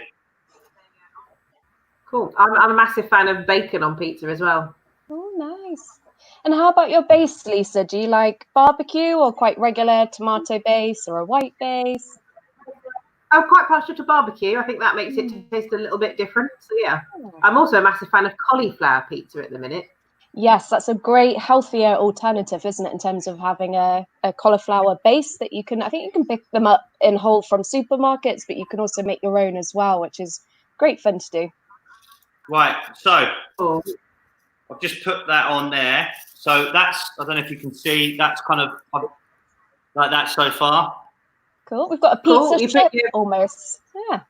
Cool. I'm a massive fan of bacon on pizza as well. Oh, nice. And how about your base, Lisa? Do you like barbecue or quite regular tomato base or a white base? I'm quite partial to barbecue. I think that makes it taste a little bit different. So yeah, I'm also a massive fan of cauliflower pizza at the minute. Yes, that's a great, healthier alternative, isn't it, in terms of having a cauliflower base that you can, I think you can pick them up in whole from supermarkets, but you can also make your own as well, which is great fun to do. Right, so Oh, I've just put that on there. So that's, I don't know if you can see, that's kind of like that so far. Cool. We've got a Cool. pizza You chip put your- almost. Yeah.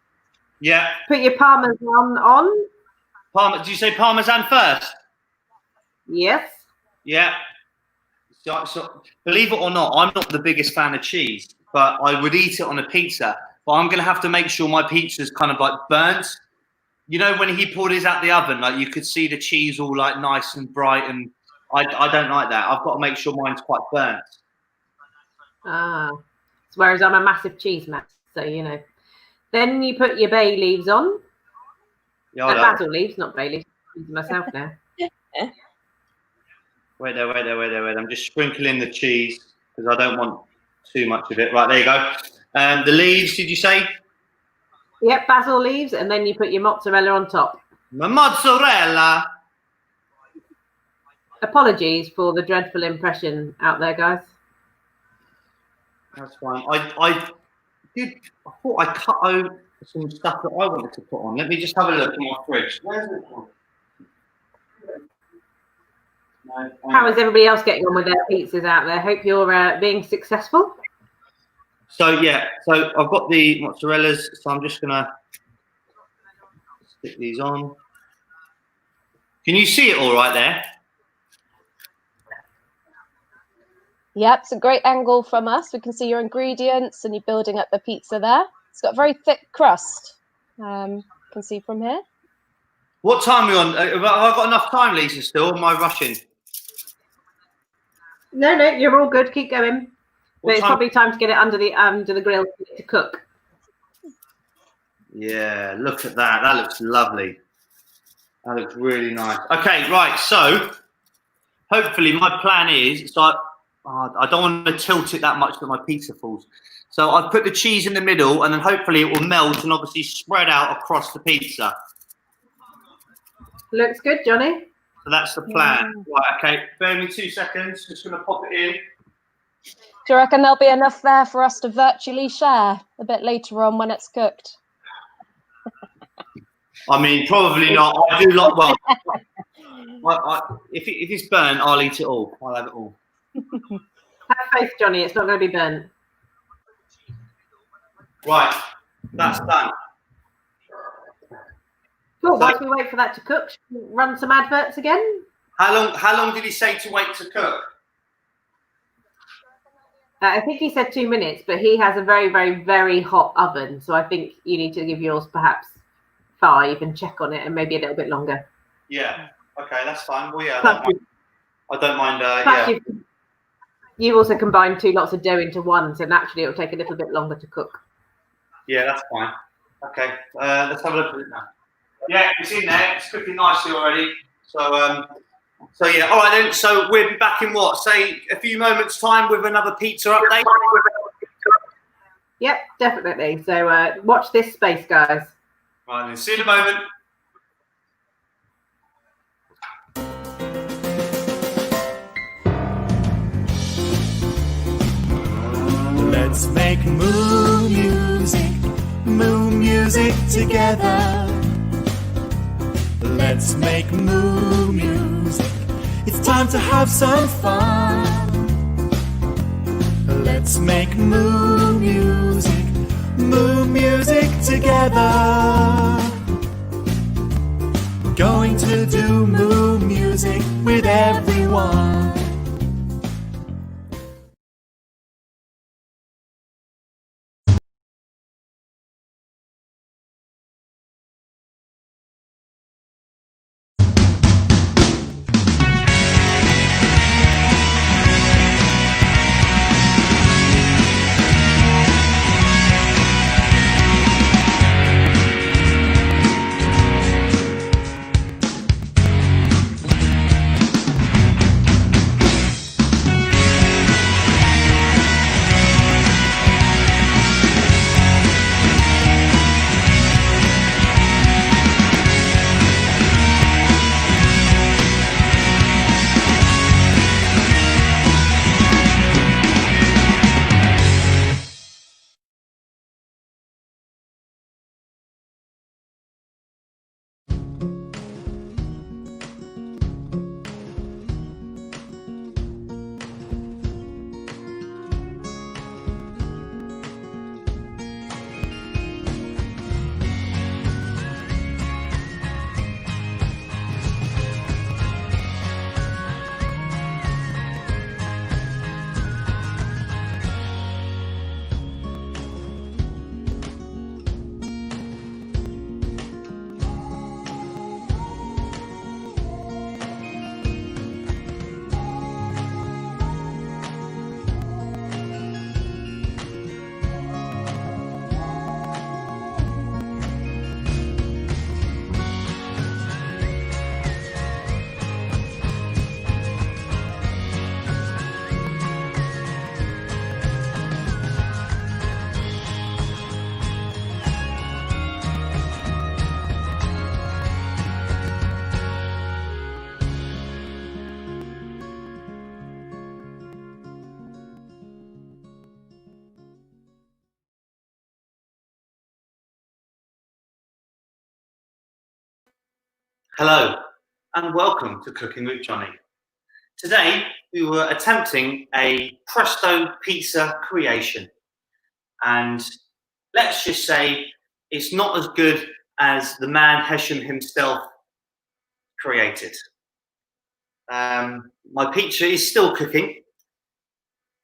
Yeah. put your parmesan on. Did you say parmesan first? Yes. Yeah. So, believe it or not, I'm not the biggest fan of cheese, but I would eat it on a pizza. But I'm going to have to make sure my pizza's kind of like burnt. You know, when he pulled his out the oven, like you could see the cheese all like nice and bright, and I don't like that. I've got to make sure mine's quite burnt. Ah. Whereas I'm a massive cheese man, so you know. Then you put your bay leaves on. Yeah, Basil leaves, not bay leaves. I'm using myself now. Wait there. I'm just sprinkling the cheese because I don't want too much of it. Right, there you go. The leaves, did you say? Yep, basil leaves, and then you put your mozzarella on top. Mozzarella. Apologies for the dreadful impression out there, guys. That's fine. I thought I cut out some stuff that I wanted to put on. Let me just have a look in my fridge. Where's it gone? No, How is everybody else getting on with their pizzas out there? Hope you're being successful. So yeah, so I've got the mozzarellas, so I'm just gonna stick these on. Can you see it all right there? Yep, it's a great angle from us. We can see your ingredients and you're building up the pizza there. It's got a very thick crust. Can see from here. What time are we on? Have I got enough time, Lisa, still? Or am I rushing? No, you're all good. Keep going. But it's probably time to get it under the grill to cook. Yeah, look at that. That looks lovely. That looks really nice. Okay, right. So hopefully my plan is, so I don't want to tilt it that much that my pizza falls. So I've put the cheese in the middle and then hopefully it will melt and obviously spread out across the pizza. Looks good, Johnny. So that's the plan. Yeah. Right, okay. Bear me 2 seconds. Just going to pop it in. Do you reckon there'll be enough there for us to virtually share a bit later on when it's cooked? I mean, probably not. I do like, well, if it's burnt, I'll eat it all. I'll have it all. Have faith, Johnny. It's not going to be burnt. Right. That's done. Cool. Whilst we wait for that to cook, run some adverts again. How long did he say to wait to cook? I think he said 2 minutes, but he has a very, very, very hot oven. So I think you need to give yours perhaps 5 and check on it and maybe a little bit longer. Yeah. Okay, that's fine. Well, yeah, Plus I don't mind. yeah. You've also combined 2 lots of dough into one, so naturally it'll take a little bit longer to cook. Yeah, that's fine. Okay, let's have a look at it now. Yeah, it's in there. It's cooking nicely already. So yeah, all right then. So we'll be back in what? Say a few moments' time with another pizza update. Yep, definitely. So watch this space, guys. Right then. See you in a moment. Let's make moo music together. Let's make moo music. It's time to have some fun. Let's make moo music together. We're going to do moo music with everyone. Hello and welcome to Cooking with Johnny. Today we were attempting a presto pizza creation, and let's just say it's not as good as the man Hesham himself created. My pizza is still cooking,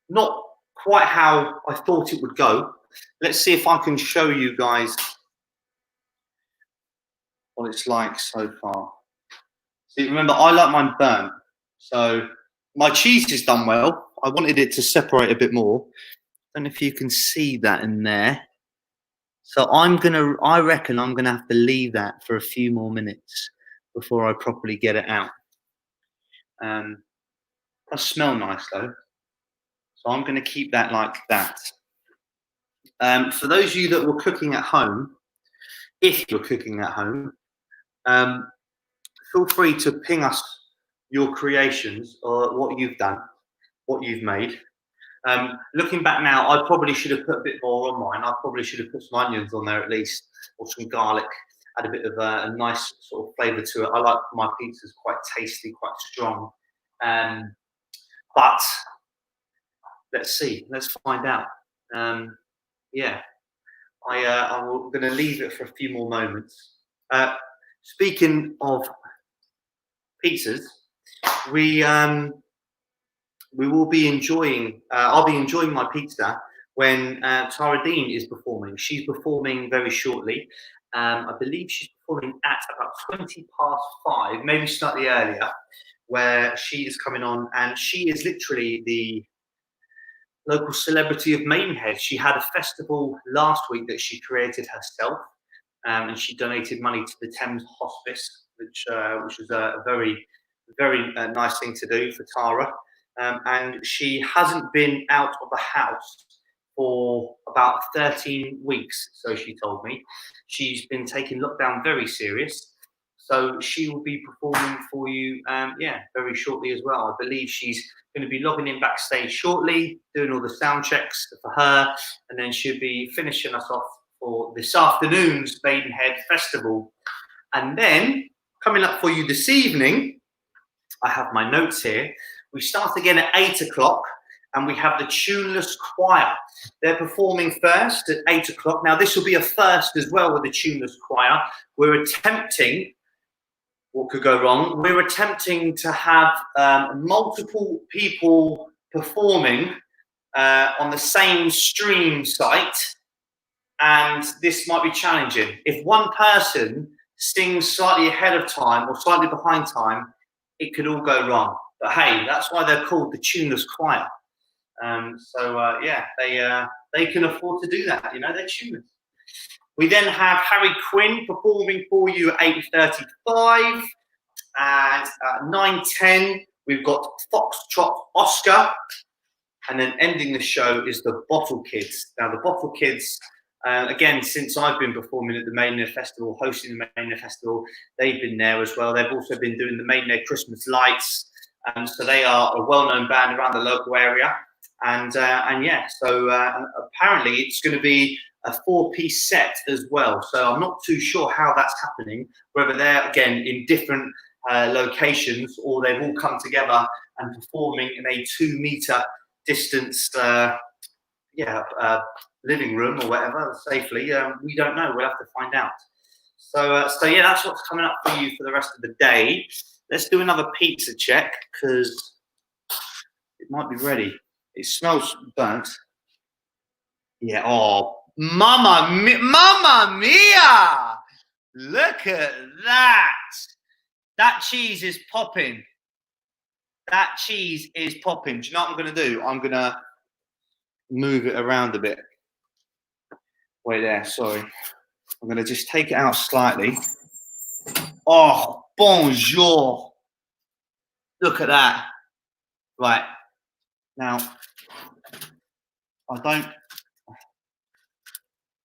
not quite how I thought it would go. Let's see if I can show you guys what it's like so far. See, remember, I like mine burnt, so my cheese is done well. I wanted it to separate a bit more. I don't know if you can see that in there. So I reckon I'm gonna have to leave that for a few more minutes before I properly get it out. It does smell nice though, so I'm gonna keep that like that. For those of you that were cooking at home, if you're cooking at home, feel free to ping us your creations or what you've done, what you've made. Looking back now, I probably should have put a bit more on mine. I probably should have put some onions on there at least, or some garlic, add a bit of a nice sort of flavour to it. I like my pizzas quite tasty, quite strong. But let's see, let's find out. Yeah, I'm going to leave it for a few more moments. Speaking of pizzas, we will be enjoying. I'll be enjoying my pizza when Tara Dean is performing. She's performing very shortly. I believe she's performing at about 5:20, maybe slightly earlier, where she is coming on, and she is literally the local celebrity of Maidenhead. She had a festival last week that she created herself, and she donated money to the Thames Hospice, which was a very nice thing to do for Tara. And she hasn't been out of the house for about 13 weeks, so she told me. She's been taking lockdown very serious, so she will be performing for you, very shortly as well. I believe she's going to be logging in backstage shortly, doing all the sound checks for her, and then she'll be finishing us off for this afternoon's Maidenhead Festival. And then, coming up for you this evening, I have my notes here. We start again at 8 o'clock, and we have the Tuneless Choir. They're performing first at 8 o'clock. Now, this will be a first as well with the Tuneless Choir. We're attempting, what could go wrong? We're attempting to have multiple people performing on the same stream site, and this might be challenging. If one person sings slightly ahead of time or slightly behind time, it could all go wrong. But hey, that's why they're called the Tuneless Choir. They can afford to do that. You know, they're tuners. We then have Harry Quinn performing for you at 8:35, and at 9:10 we've got Foxtrot Oscar, and then ending the show is the Bottle Kids. Now, the Bottle Kids, again, since I've been performing at the Maidenhead Festival, hosting the Maidenhead Festival, they've been there as well. They've also been doing the Maidenhead Christmas Lights, so they are a well-known band around the local area. And apparently it's going to be a 4-piece set as well. So I'm not too sure how that's happening, whether they're, again, in different locations, or they've all come together and performing in a 2-meter distance living room or whatever safely. We don't know. We'll have to find out. So that's what's coming up for you for the rest of the day. Let's do another pizza check because it might be ready. It smells burnt. Yeah. Oh, mamma mia! Look at that. That cheese is popping. That cheese is popping. Do you know what I'm going to do? I'm going to move it around a bit. Wait there, sorry. I'm going to just take it out slightly. Oh, bonjour. Look at that. Right. Now,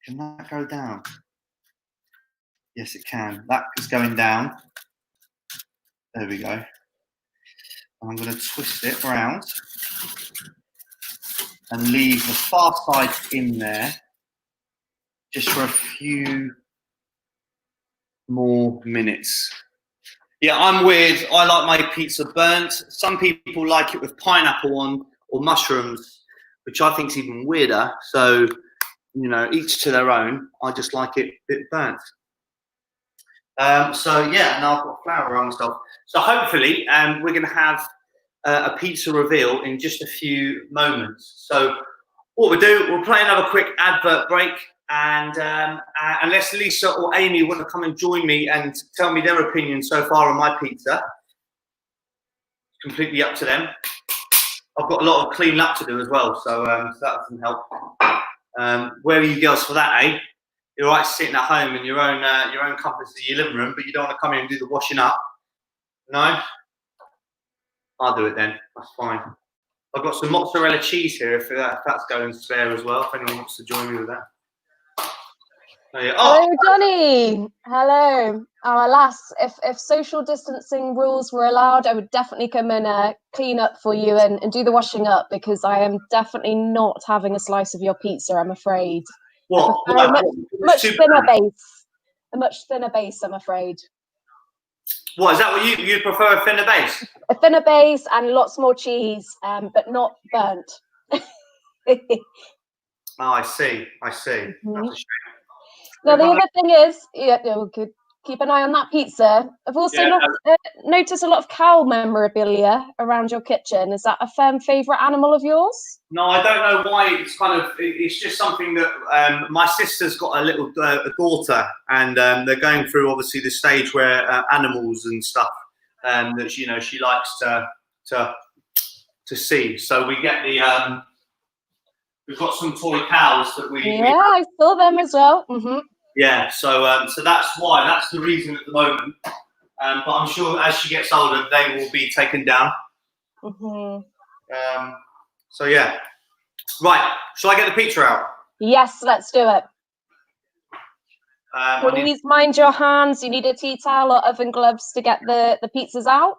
can that go down? Yes, it can. That is going down. There we go. And I'm going to twist it around and leave the far side in there just for a few more minutes. Yeah, I'm weird. I like my pizza burnt. Some people like it with pineapple on or mushrooms, which I think is even weirder. So, you know, each to their own. I just like it a bit burnt. So yeah, now I've got flour around myself. So hopefully, we're going to have a pizza reveal in just a few moments. So what we'll do, we'll play another quick advert break, and unless Lisa or Amy want to come and join me and tell me their opinion so far on my pizza, completely up to them. I've got a lot of cleaning up to do as well, so that doesn't help. Where are you girls for that, eh? You're right sitting at home in your own comforts in your living room, but you don't want to come in and do the washing up. No? I'll do it then. That's fine. I've got some mozzarella cheese here if that's going spare as well, if anyone wants to join me with that. Oh, yeah. Hello, Johnny. Hello. Oh, alas, if social distancing rules were allowed, I would definitely come and clean up for you and do the washing up, because I am definitely not having a slice of your pizza, I'm afraid. What? Much thinner base. A much thinner base, I'm afraid. What, is that what you prefer, a thinner base? A thinner base and lots more cheese, but not burnt. Oh, I see. That's a shame. Now, the other thing is, we could keep an eye on that pizza. I've also noticed a lot of cow memorabilia around your kitchen. Is that a firm favourite animal of yours? No, I don't know why. It's just something that my sister's got a little daughter, and they're going through obviously the stage where animals and stuff that she likes to see. So we get we've got some toy cows that we. Yeah, I saw them as well. Mm-hmm. Yeah, so that's why. That's the reason at the moment. But I'm sure as she gets older, they will be taken down. Mm-hmm. So yeah, right. Shall I get the pizza out? Yes, let's do it. Please mind your hands. You need a tea towel or oven gloves to get the pizzas out.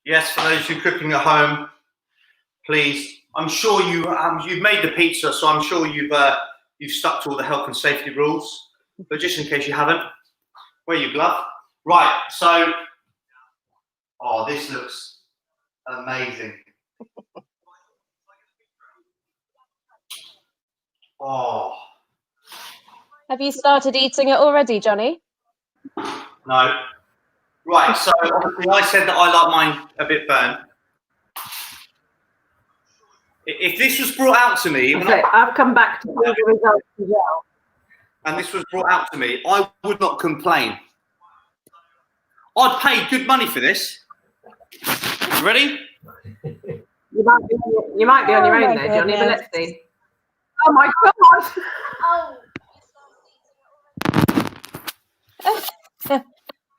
Yes, for those who are cooking at home, please. I'm sure you've made the pizza, so I'm sure you've stuck to all the health and safety rules. But just in case you haven't, wear your glove. Right. So, this looks amazing. Oh. Have you started eating it already, Johnny? No. Right, so obviously I said that I like mine a bit burnt. If this was brought out to me... I've come back to the results as well. And this was brought out to me, I would not complain. I'd pay good money for this. You ready? You might be on your own there, Johnny, but let's see. Oh my God!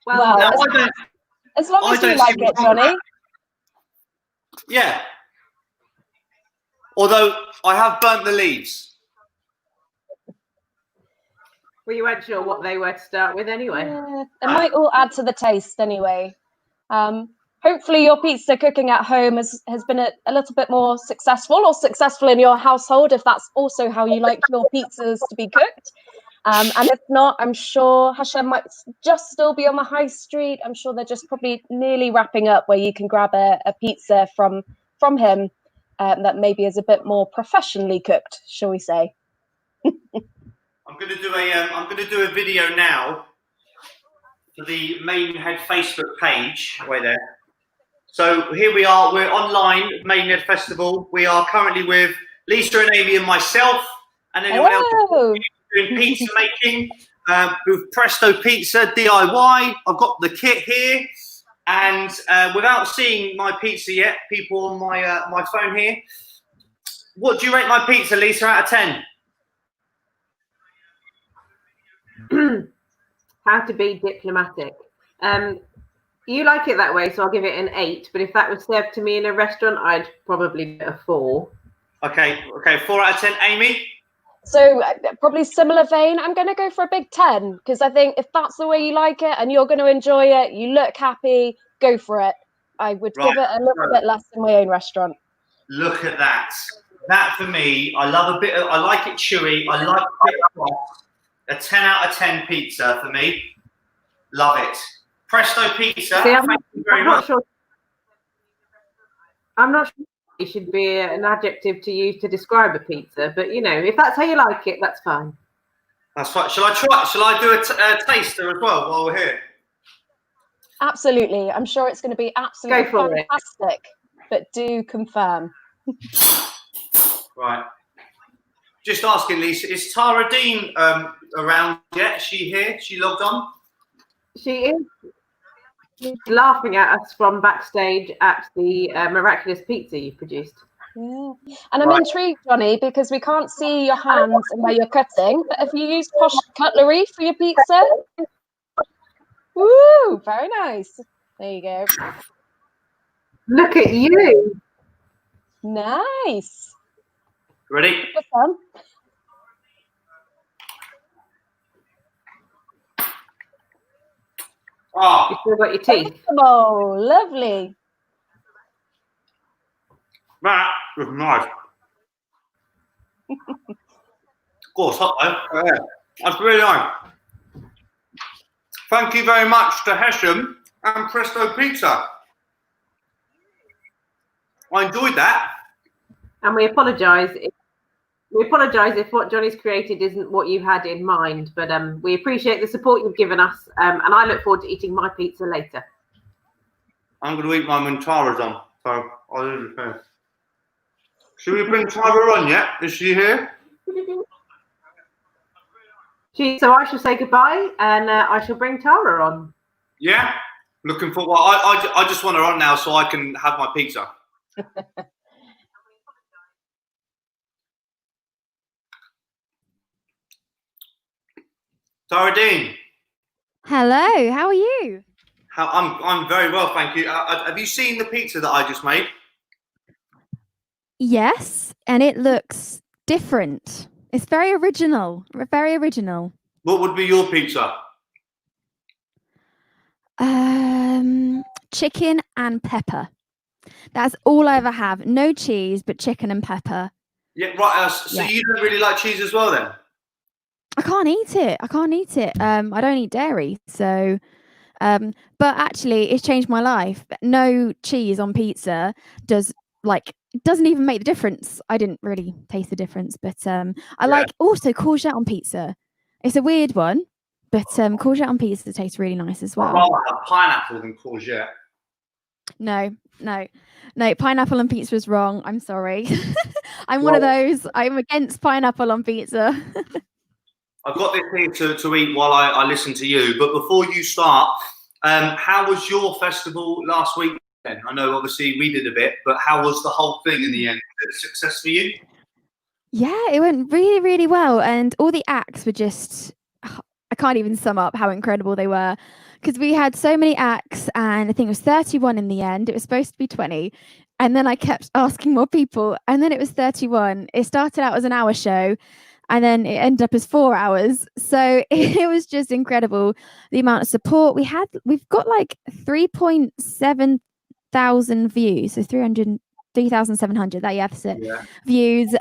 Well, as long as you like it, Johnny. Yeah. Although I have burnt the leaves. Well, you weren't sure what they were to start with anyway. Yeah, it might all add to the taste anyway. Hopefully your pizza cooking at home has been a little bit more successful in your household, if that's also how you like your pizzas to be cooked. And if not, I'm sure Hashem might just still be on the high street. I'm sure they're just probably nearly wrapping up where you can grab a pizza from him that maybe is a bit more professionally cooked, shall we say. I'm going to do a video now for the Maidenhead Facebook page. Wait there. So here we are. We're online, Maidenhead Festival. We are currently with Lisa and Amy and myself, and anyone else doing pizza making with Presto Pizza DIY. I've got the kit here, and without seeing my pizza yet, people on my phone here, what do you rate my pizza, Lisa, out of 10? How to be diplomatic. You like it that way, so I'll give it an 8. But if that was served to me in a restaurant, I'd probably give it a 4. Okay, 4 out of 10. Amy? So probably similar vein. I'm going to go for a big 10, because I think if that's the way you like it and you're going to enjoy it, you look happy, go for it. I would give it a little bit less in my own restaurant. Look at that. That for me, I love I like it chewy. I like a bit of sauce. A 10 out of 10 pizza for me. Love it. Presto Pizza. See, Thank you very I'm much. not sure. I'm not sure it should be an adjective to use to describe a pizza, but you know, if that's how you like it, that's fine. That's fine. Shall I try? Shall I do a taster as well while we're here? Absolutely. I'm sure it's going to be absolutely Go for it. fantastic. But do confirm. Right. Just asking, Lisa, is Tara Dean around yet? Is she here? She logged on? She is. She's laughing at us from backstage at the miraculous pizza you produced. Yeah. And I'm intrigued, Johnny, because we can't see your hands and where you're cutting. But have you used posh cutlery for your pizza? Woo! Very nice. There you go. Look at you. Nice. Ready? Good fun. Oh, You still got your teeth. Oh, lovely. that was nice. Of course, hot though. Yeah, that's really nice. Thank you very much to Hesham and Presto Pizza. I enjoyed that. And we apologise. We apologise if what Johnny's created isn't what you had in mind, but we appreciate the support you've given us, and I look forward to eating my pizza later. I'm going to eat mine when Tara's on, so I'll do the same. Should we bring Tara on yet? Is she here? So I shall say goodbye, and I shall bring Tara on. Yeah? Looking for, well, I just want her on now so I can have my pizza. Tara Dean. Hello, how are you? I'm very well, thank you. Have you seen the pizza that I just made? Yes, and it looks different. It's very original. Very original. What would be your pizza? Chicken and pepper. That's all I ever have. No cheese, but chicken and pepper. Yeah, right. So Yeah. you don't really like cheese as well, then? I can't eat it. I don't eat dairy, so. But actually, it's changed my life. No cheese on pizza doesn't even make the difference. I didn't really taste the difference, but I like also courgette on pizza. It's a weird one, but courgette on pizza tastes really nice as well. I'd rather have pineapple than courgette. No, pineapple on pizza is wrong. I'm sorry. I'm one of those. I'm against pineapple on pizza. I've got this here to eat while I listen to you. But before you start, how was your festival last week then? I know obviously we did a bit, but how was the whole thing in the end? Was it a success for you? Yeah, it went really, really well. And all the acts were just, I can't even sum up how incredible they were. Because we had so many acts, and I think it was 31 in the end. It was supposed to be 20. And then I kept asking more people, and then it was 31. It started out as an hour show, and then it ended up as 4 hours. So it was just incredible, the amount of support we had. We've got like 3.7 thousand views, so 3,700. That's it. Yeah. Views,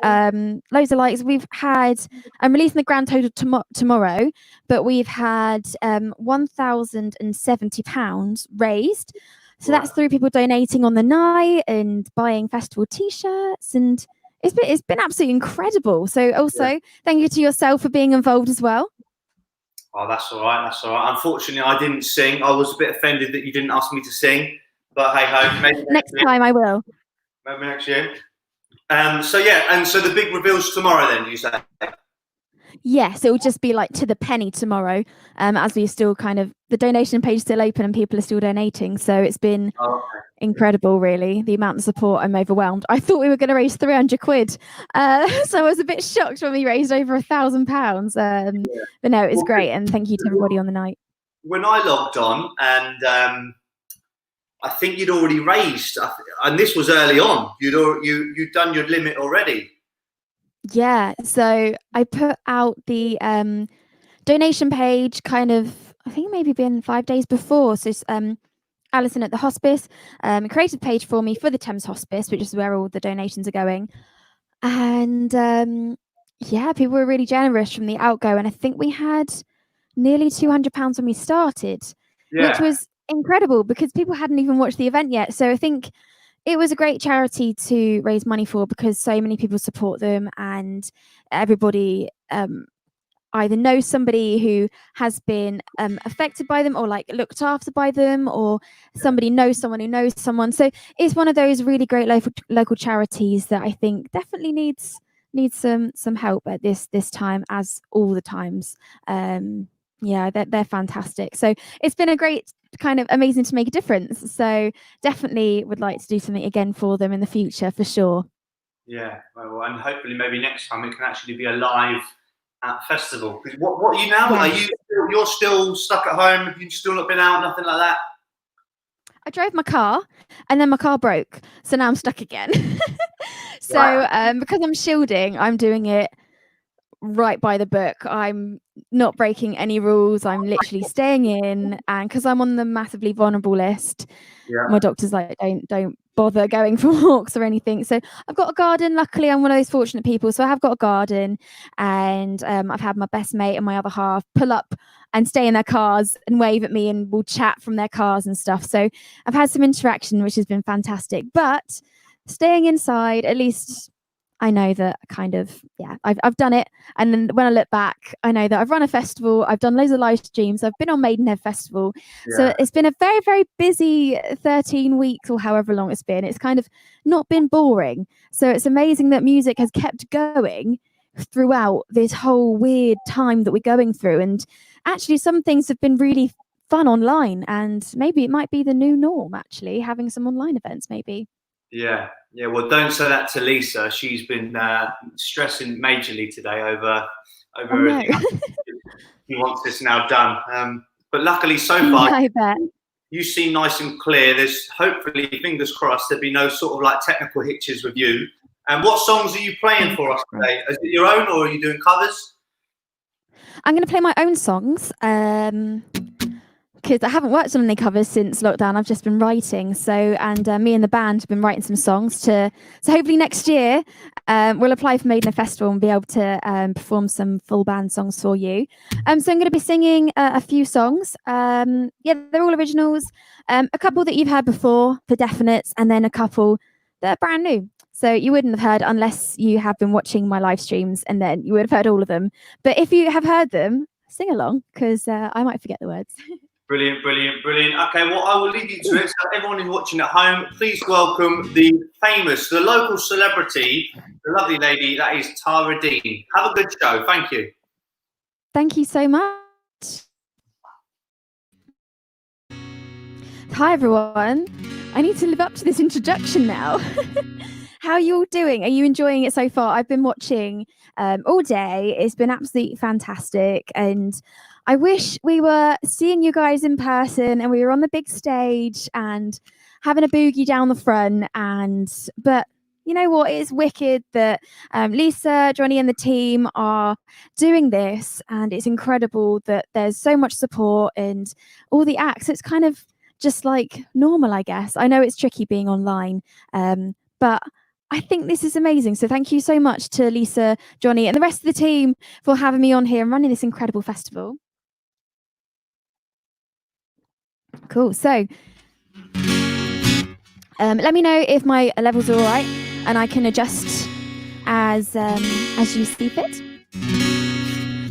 loads of likes. We've had, I'm releasing the grand total tomorrow, but we've had £1,070 raised. So that's through people donating on the night and buying festival t-shirts, and it's been absolutely incredible. So also thank you to yourself for being involved as well. Oh, that's all right. That's all right. Unfortunately, I didn't sing. I was a bit offended that you didn't ask me to sing, but hey ho, maybe next time I will. Maybe next year. So yeah, and so the big reveal's tomorrow then, you say? Yes, it will just be like to the penny tomorrow, as we still the donation page is still open and people are still donating. So it's been incredible, really, the amount of support. I'm overwhelmed. I thought we were going to raise 300 quid. So I was a bit shocked when we raised over £1,000. But no, it was great. And thank you to everybody on the night. When I logged on and I think you'd already raised, and this was early on, you'd done your limit already. Yeah, so I put out the donation page I think maybe been 5 days before. So Alison at the hospice created a page for me for the Thames Hospice, which is where all the donations are going. And people were really generous from the outgo. And I think we had nearly £200 when we started, which was incredible because people hadn't even watched the event yet. So I think it was a great charity to raise money for because so many people support them and everybody either knows somebody who has been affected by them or like looked after by them, or somebody knows someone who knows someone. So it's one of those really great local charities that I think definitely needs some help at this time, as all the times. Yeah, they're fantastic. So it's been a great kind of amazing to make a difference. So definitely would like to do something again for them in the future for sure. Yeah, well, and hopefully maybe next time it can actually be a live festival. What are you now? Yes. You're still stuck at home? Have you still not been out? Nothing like that? I drove my car and then my car broke. So now I'm stuck again. So because I'm shielding, I'm doing it right by the book. I'm not breaking any rules. I'm literally staying in, and because I'm on the massively vulnerable list, my doctor's like, don't bother going for walks or anything. So I've got a garden. Luckily, I'm one of those fortunate people. So I have got a garden, and I've had my best mate and my other half pull up and stay in their cars and wave at me, and we'll chat from their cars and stuff. So I've had some interaction, which has been fantastic. But staying inside, at least I know that kind of, yeah, I've done it. And then when I look back, I know that I've run a festival, I've done loads of live streams, I've been on Maidenhead Festival. Yeah. So it's been a very, very busy 13 weeks or however long it's been. It's kind of not been boring. So it's amazing that music has kept going throughout this whole weird time that we're going through. And actually some things have been really fun online, and maybe it might be the new norm, actually, having some online events maybe. Yeah. Well, don't say that to Lisa. She's been stressing majorly today over everything. She wants this now done. But luckily, so far, I bet. You seem nice and clear. There's hopefully, fingers crossed, there'll be no sort of like technical hitches with you. And what songs are you playing for us today? Is it your own, or are you doing covers? I'm going to play my own songs. Because I haven't worked on any covers since lockdown. I've just been writing. So, and me and the band have been writing some songs so hopefully next year we'll apply for Maidenhead Festival and be able to perform some full band songs for you. So I'm going to be singing a few songs. Yeah, they're all originals. A couple that you've heard before for definites, and then a couple that are brand new. So you wouldn't have heard unless you have been watching my live streams, and then you would have heard all of them. But if you have heard them, sing along, because I might forget the words. Brilliant. Okay, well, I will leave you to it. So everyone who's watching at home, please welcome the local celebrity, the lovely lady, that is Tara Dean. Have a good show. Thank you. Thank you so much. Hi, everyone. I need to live up to this introduction now. How are you all doing? Are you enjoying it so far? I've been watching all day. It's been absolutely fantastic. And I wish we were seeing you guys in person and we were on the big stage and having a boogie down the front. But you know what? It's wicked that Lisa, Johnny and the team are doing this. And it's incredible that there's so much support and all the acts. It's kind of just like normal, I guess. I know it's tricky being online, but I think this is amazing. So thank you so much to Lisa, Johnny and the rest of the team for having me on here and running this incredible festival. Cool. So let me know if my levels are all right and I can adjust as you see fit.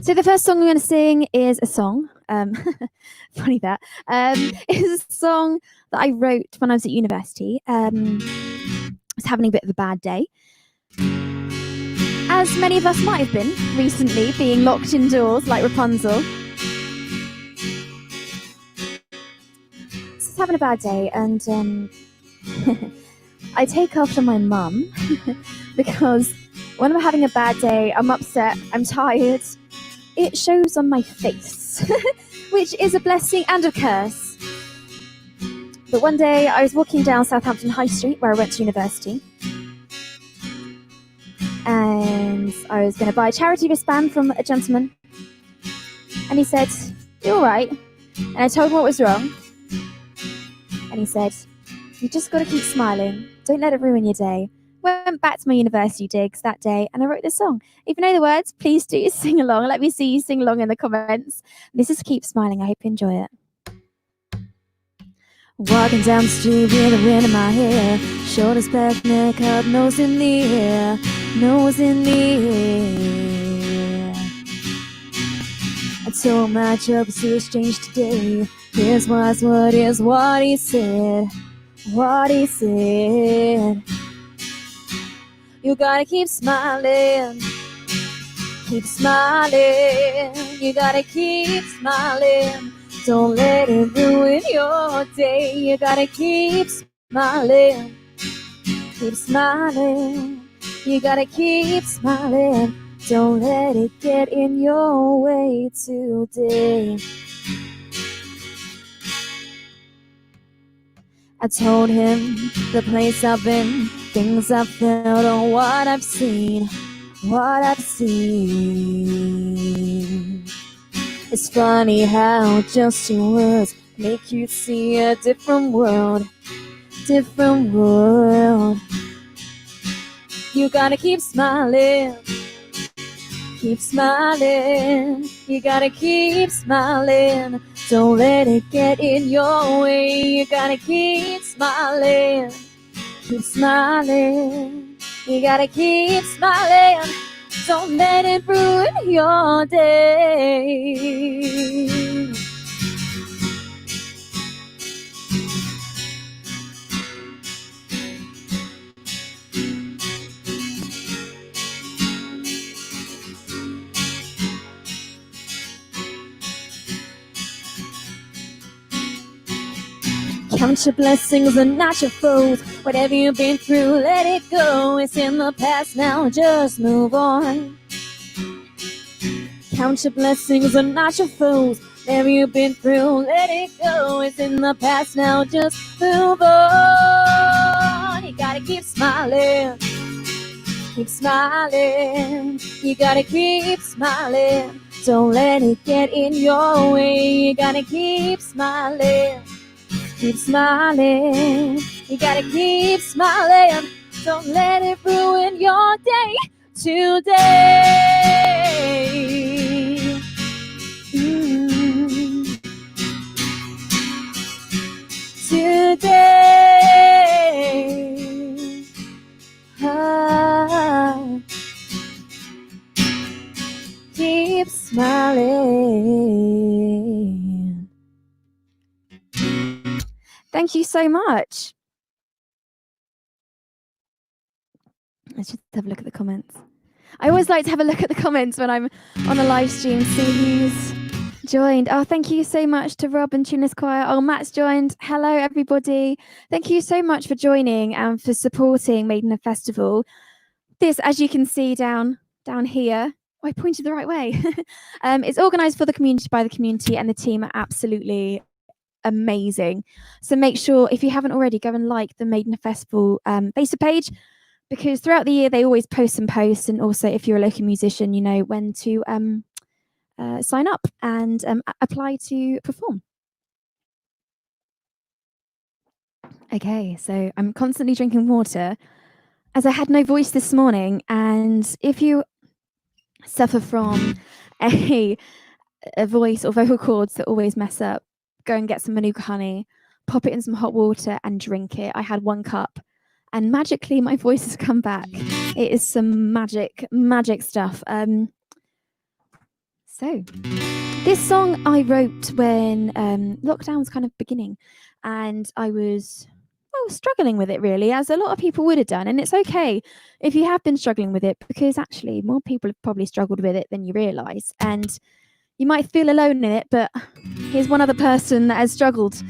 So the first song I'm going to sing is a song. Funny that. It's a song that I wrote when I was at university. I was having a bit of a bad day, as many of us might have been recently, being locked indoors like Rapunzel. Just having a bad day, and I take after my mum because when I'm having a bad day, I'm upset, I'm tired, it shows on my face, which is a blessing and a curse. But one day I was walking down Southampton High Street where I went to university, and I was going to buy a charity wristband from a gentleman, and he said, "You all right?" And I told him what was wrong, and he said, "You just got to keep smiling, don't let it ruin your day." Went back to my university digs that day and I wrote this song. If you know the words, please do sing along. Let me see you sing along in the comments. This is Keep Smiling. I hope you enjoy it. Walking down the street with the wind in my hair, shoulders back, neck up, nose in the air, nose in the air. I told my troubles to exchange today. Here's what he said, what he said. You gotta keep smiling, keep smiling. You gotta keep smiling. Don't let it ruin your day. You gotta keep smiling, keep smiling. You gotta keep smiling. Don't let it get in your way today. I told him the place I've been, things I've felt, or what I've seen, what I've seen. It's funny how just two words make you see a different world, different world. You gotta keep smiling, keep smiling. You gotta keep smiling. Don't let it get in your way. You gotta keep smiling, keep smiling. You gotta keep smiling. Don't let it ruin your day. Count your blessings and not your foes. Whatever you've been through, let it go. It's in the past now, just move on. Count your blessings and not your foes. Whatever you've been through, let it go. It's in the past now, just move on. You gotta keep smiling, keep smiling. You gotta keep smiling. Don't let it get in your way. You gotta keep smiling, keep smiling. You gotta keep smiling. Don't let it ruin your day today. Today. Keep smiling. Thank you so much. Let's just have a look at the comments. I always like to have a look at the comments when I'm on a live stream, see who's joined. Oh, thank you so much to Rob and Tunis Choir. Oh, Matt's joined. Hello, everybody. Thank you so much for joining and for supporting Maidenhead Festival. This, as you can see down here, oh, I pointed the right way. It's organised for the community by the community, and the team are absolutely amazing. So make sure, if you haven't already, go and like the Maidenhead Festival Facebook page, because throughout the year they always post some posts, and also if you're a local musician, you know when to sign up and apply to perform. Okay, so I'm constantly drinking water as I had no voice this morning, and if you suffer from a voice or vocal cords that always mess up, go and get some Manuka honey, pop it in some hot water and drink it. I had 1 cup and magically my voice has come back. It is some magic stuff. So this song I wrote when lockdown was kind of beginning, and I was struggling with it, really, as a lot of people would have done. And it's okay if you have been struggling with it, because actually more people have probably struggled with it than you realise. And you might feel alone in it, but here's one other person that has struggled.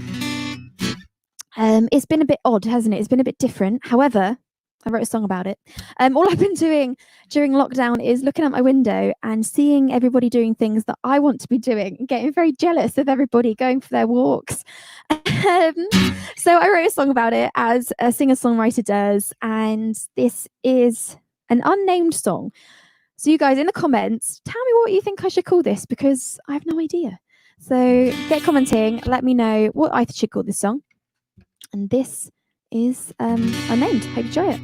It's been a bit odd, hasn't it? It's been a bit different. However, I wrote a song about it. All I've been doing during lockdown is looking out my window and seeing everybody doing things that I want to be doing, and getting very jealous of everybody going for their walks. So I wrote a song about it, as a singer-songwriter does, and this is an unnamed song. So you guys in the comments, tell me what you think I should call this, because I have no idea. So get commenting, let me know what I should call this song. And this is unnamed. Hope you enjoy it.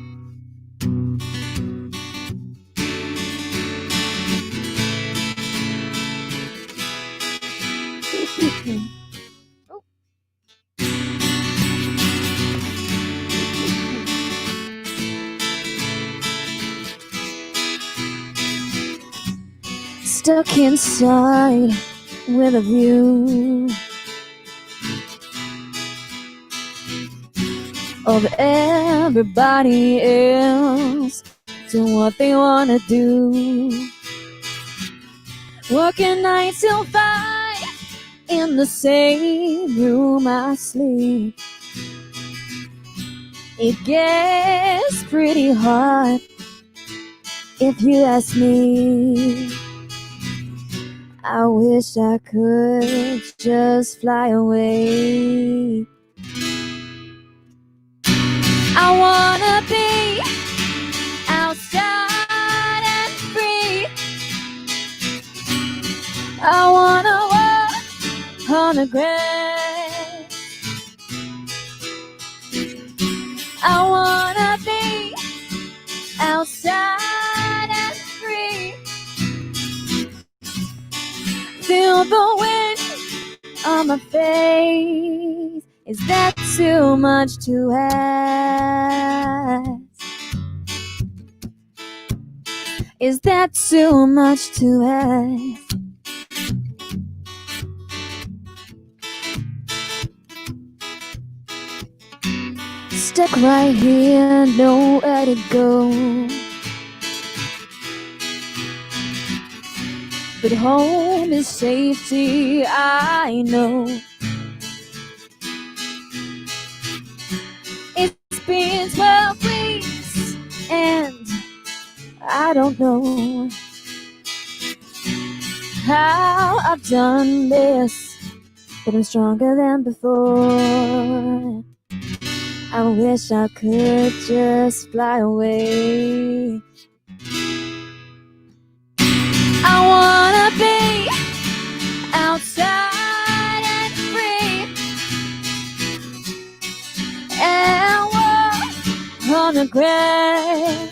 stuck inside with a view of everybody else doing what they wanna do. Working 9 till 5 in the same room I sleep. It gets pretty hard if you ask me. I wish I could just fly away. I wanna be outside and free. I wanna walk on the grass. I wanna be outside and free. Feel the wind on my face. Is that too much to ask? Is that too much to ask? Stuck right here, nowhere to go. But home is safety, I know. It's been 12 weeks and I don't know how I've done this, but I'm stronger than before. I wish I could just fly away. I wanna be outside and free and walk on the grass.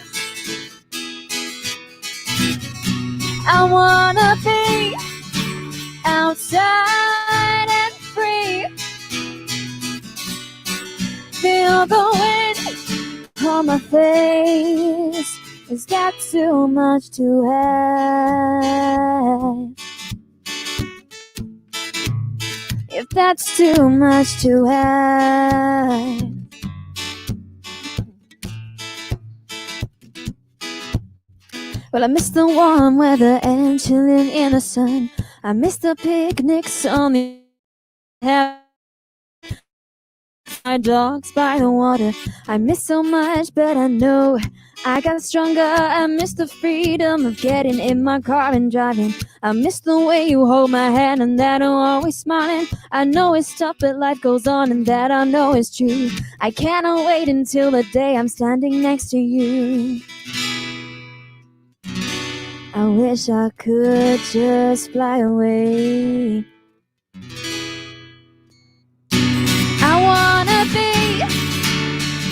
I wanna be outside and free. Feel the wind on my face. Is that too much to ask? If that's too much to ask. Well, I miss the warm weather and chilling in the sun. I miss the picnics on the my dogs by the water. I miss so much, but I know I got stronger. I miss the freedom of getting in my car and driving. I miss the way you hold my hand and that I'm always smiling. I know it's tough, but life goes on and that I know is true. I cannot wait until the day I'm standing next to you. I wish I could just fly away. I wanna be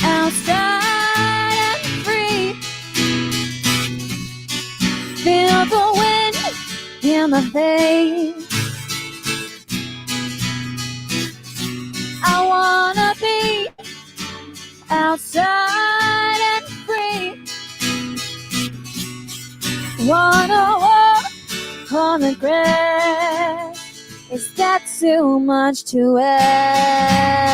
outside and free. Feel the wind in my face. I wanna be outside and free. Wanna walk on the grass. Is that too much to ask?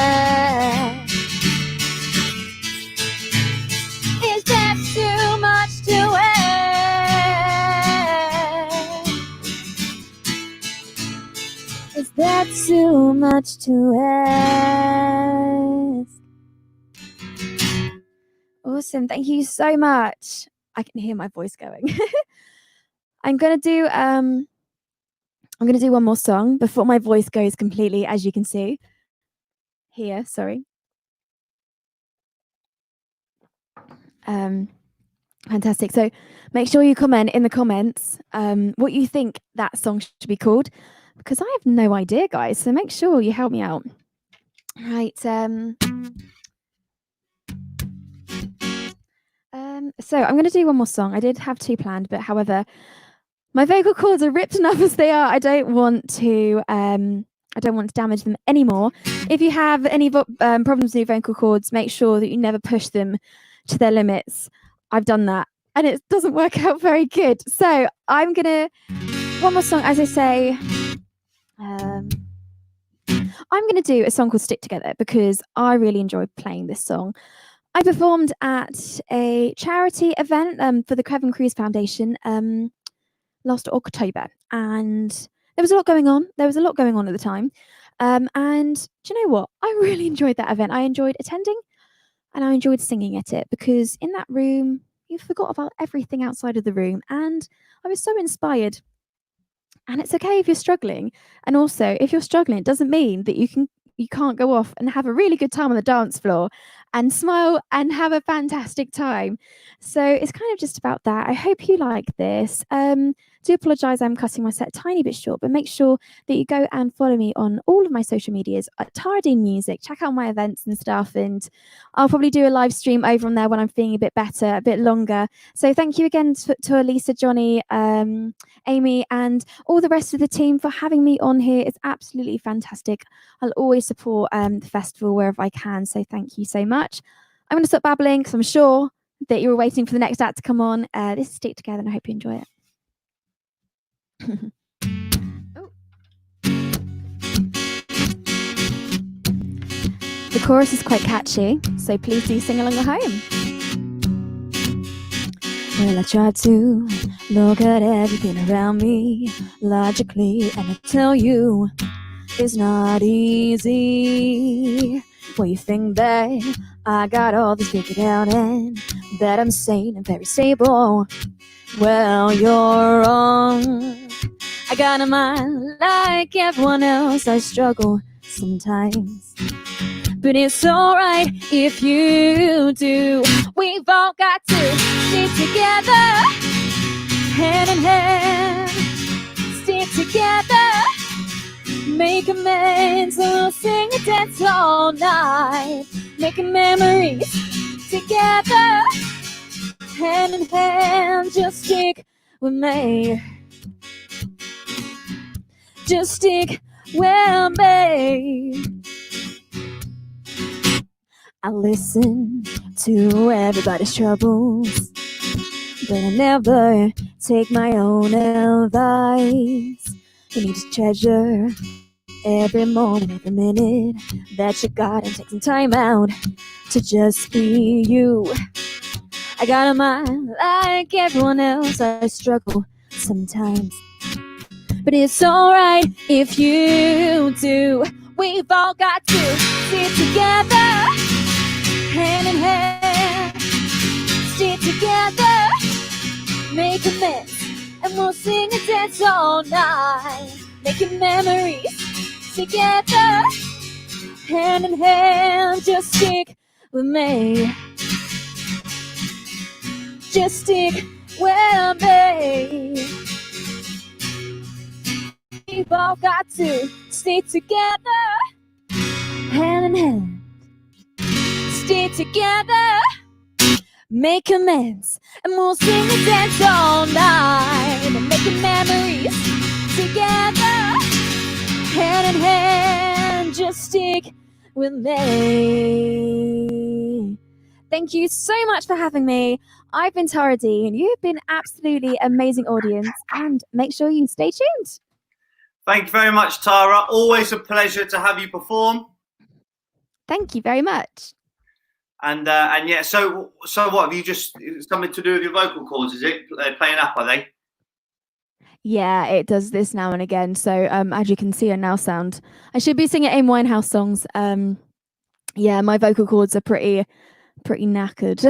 Is that too much to ask? Is that too much to ask? Awesome, thank you so much. I can hear my voice going. I'm gonna do one more song before my voice goes completely, as you can see. Here, sorry. Fantastic. So make sure you comment in the comments what you think that song should be called, because I have no idea, guys. So make sure you help me out. Right. So I'm going to do one more song. I did have 2 planned, but however, my vocal cords are ripped enough as they are. I don't want to damage them anymore. If you have any problems with your vocal cords, make sure that you never push them to their limits. I've done that and it doesn't work out very good. So I'm gonna one more song, as I say. I'm going to do a song called Stick Together because I really enjoyed playing this song. I performed at a charity event for the Kevin Cruz Foundation last October, and there was a lot going on. There was a lot going on at the time. And do you know what? I really enjoyed that event. I enjoyed attending and I enjoyed singing at it because in that room, you forgot about everything outside of the room. And I was so inspired. And it's okay if you're struggling. And also, if you're struggling, it doesn't mean that you can't go off and have a really good time on the dance floor and smile and have a fantastic time. So it's kind of just about that. I hope you like this. Do apologise, I'm cutting my set a tiny bit short, but make sure that you go and follow me on all of my social medias at Tara Dean Music. Check out my events and stuff, and I'll probably do a live stream over on there when I'm feeling a bit better, a bit longer. So thank you again to Elisa, Johnny, Amy, and all the rest of the team for having me on here. It's absolutely fantastic. I'll always support the festival wherever I can, so thank you so much. I'm going to stop babbling because I'm sure that you were waiting for the next act to come on. This is Stick Together, and I hope you enjoy it. The chorus is quite catchy, so please do sing along at home. Well, I try to look at everything around me logically, and I tell you it's not easy. Well, you think that I got all this figured out and that I'm sane and very stable. Well, you're wrong. I got a mind like everyone else. I struggle sometimes, but it's alright if you do. We've all got to stick together, hand in hand. Stick together, make amends, we'll sing and dance all night, making memories together, hand in hand. Just stick with me. Just stick with me. I listen to everybody's troubles, but I never take my own advice. You need to treasure every moment, every minute that you got, and take some time out to just be you. I got a mind like everyone else. I struggle sometimes, but it's alright if you do. We've all got to stick together, hand in hand. Stick together, make amends, and we'll sing and dance all night, making memories together, hand in hand. Just stick with me. Just stick with me. We've all got to stay together, hand in hand. Stick together, make amends, and we'll sing and dance all night, and making memories together, hand in hand. Just stick with me. Thank you so much for having me. I've been Tara Dean. You've been absolutely amazing audience, and make sure you stay tuned. Thank you very much, Tara. Always a pleasure to have you perform. Thank you very much. And yeah, so what have you just something to do with your vocal cords? Is it playing up? Are they? Yeah, it does this now and again. So as you can see, I now sound. I should be singing Amy Winehouse songs. Yeah, my vocal cords are pretty knackered.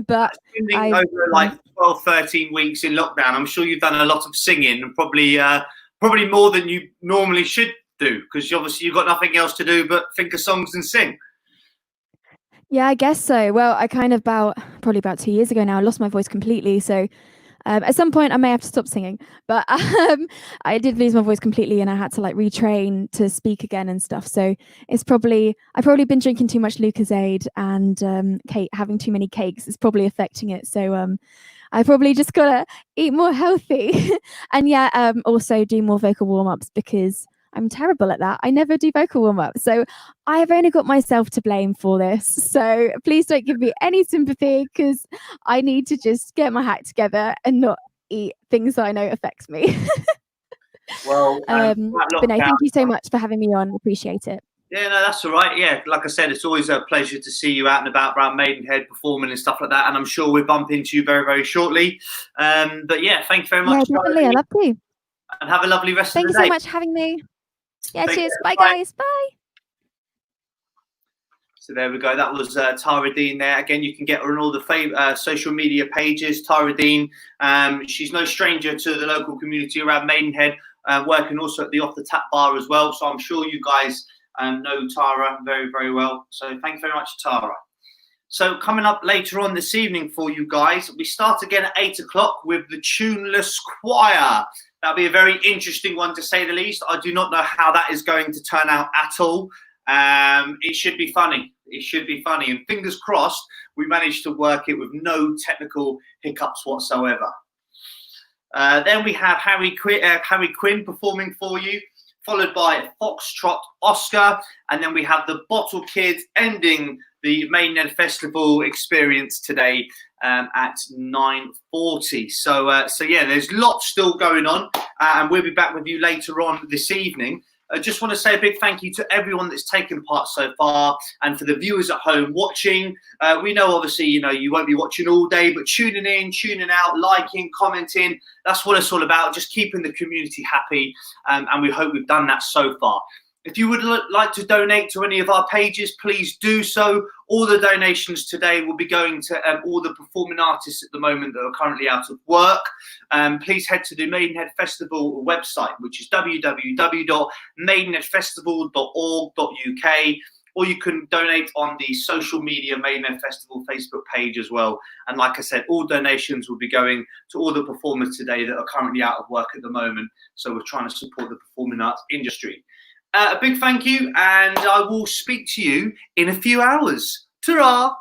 But over like 12, 13 weeks in lockdown, I'm sure you've done a lot of singing, and probably more than you normally should do, because obviously you've got nothing else to do but think of songs and sing. Yeah, I guess so. Well, I kind of probably about 2 years ago now, I lost my voice completely. So at some point I may have to stop singing, but I did lose my voice completely, and I had to like retrain to speak again and stuff. So I've probably been drinking too much Lucozade, and having too many cakes is probably affecting it. So I probably just gotta eat more healthy and also do more vocal warm-ups, because I'm terrible at that. I never do vocal warm-ups. So I've only got myself to blame for this. So please don't give me any sympathy, because I need to just get my act together and not eat things that I know affects me. Well, But no, thank you so much for having me on. Appreciate it. Yeah, no, that's all right. Yeah, like I said, it's always a pleasure to see you out and about around Maidenhead performing and stuff like that. And I'm sure we'll bump into you very, very shortly. But yeah, thank you very much. Yeah, definitely. I love to. And have a lovely rest Thank of you the day. so much for having me. Yeah, Take cheers. care. Bye, Bye. guys. Bye. So there we go. That was Tara Dean there. Again, you can get her on all the social media pages. Tara Dean, she's no stranger to the local community around Maidenhead, working also at the Off the Tap bar as well. So I'm sure you guys know Tara very, very well. So thanks very much, Tara. So coming up later on this evening for you guys, we start again at 8 o'clock with the Tuneless Choir. That'll be a very interesting one, to say the least. I do not know how that is going to turn out at all. It should be funny. It should be funny. And fingers crossed, we managed to work it with no technical hiccups whatsoever. Then we have Harry Quinn performing for you, followed by Foxtrot Oscar. And then we have the Bottle Kids ending the Maidenhead Festival experience today at 9:40. So yeah, there's lots still going on. And we'll be back with you later on this evening. I just want to say a big thank you to everyone that's taken part so far, and for the viewers at home watching. We know, obviously, you won't be watching all day, but tuning in, tuning out, liking, commenting, that's what it's all about, just keeping the community happy, and we hope we've done that so far. If you would like to donate to any of our pages, please do so. All the donations today will be going to all the performing artists at the moment that are currently out of work. Please head to the Maidenhead Festival website, which is www.maidenheadfestival.org.uk, or you can donate on the social media Maidenhead Festival Facebook page as well. And like I said, all donations will be going to all the performers today that are currently out of work at the moment. So we're trying to support the performing arts industry. A big thank you, and I will speak to you in a few hours. Ta-ra!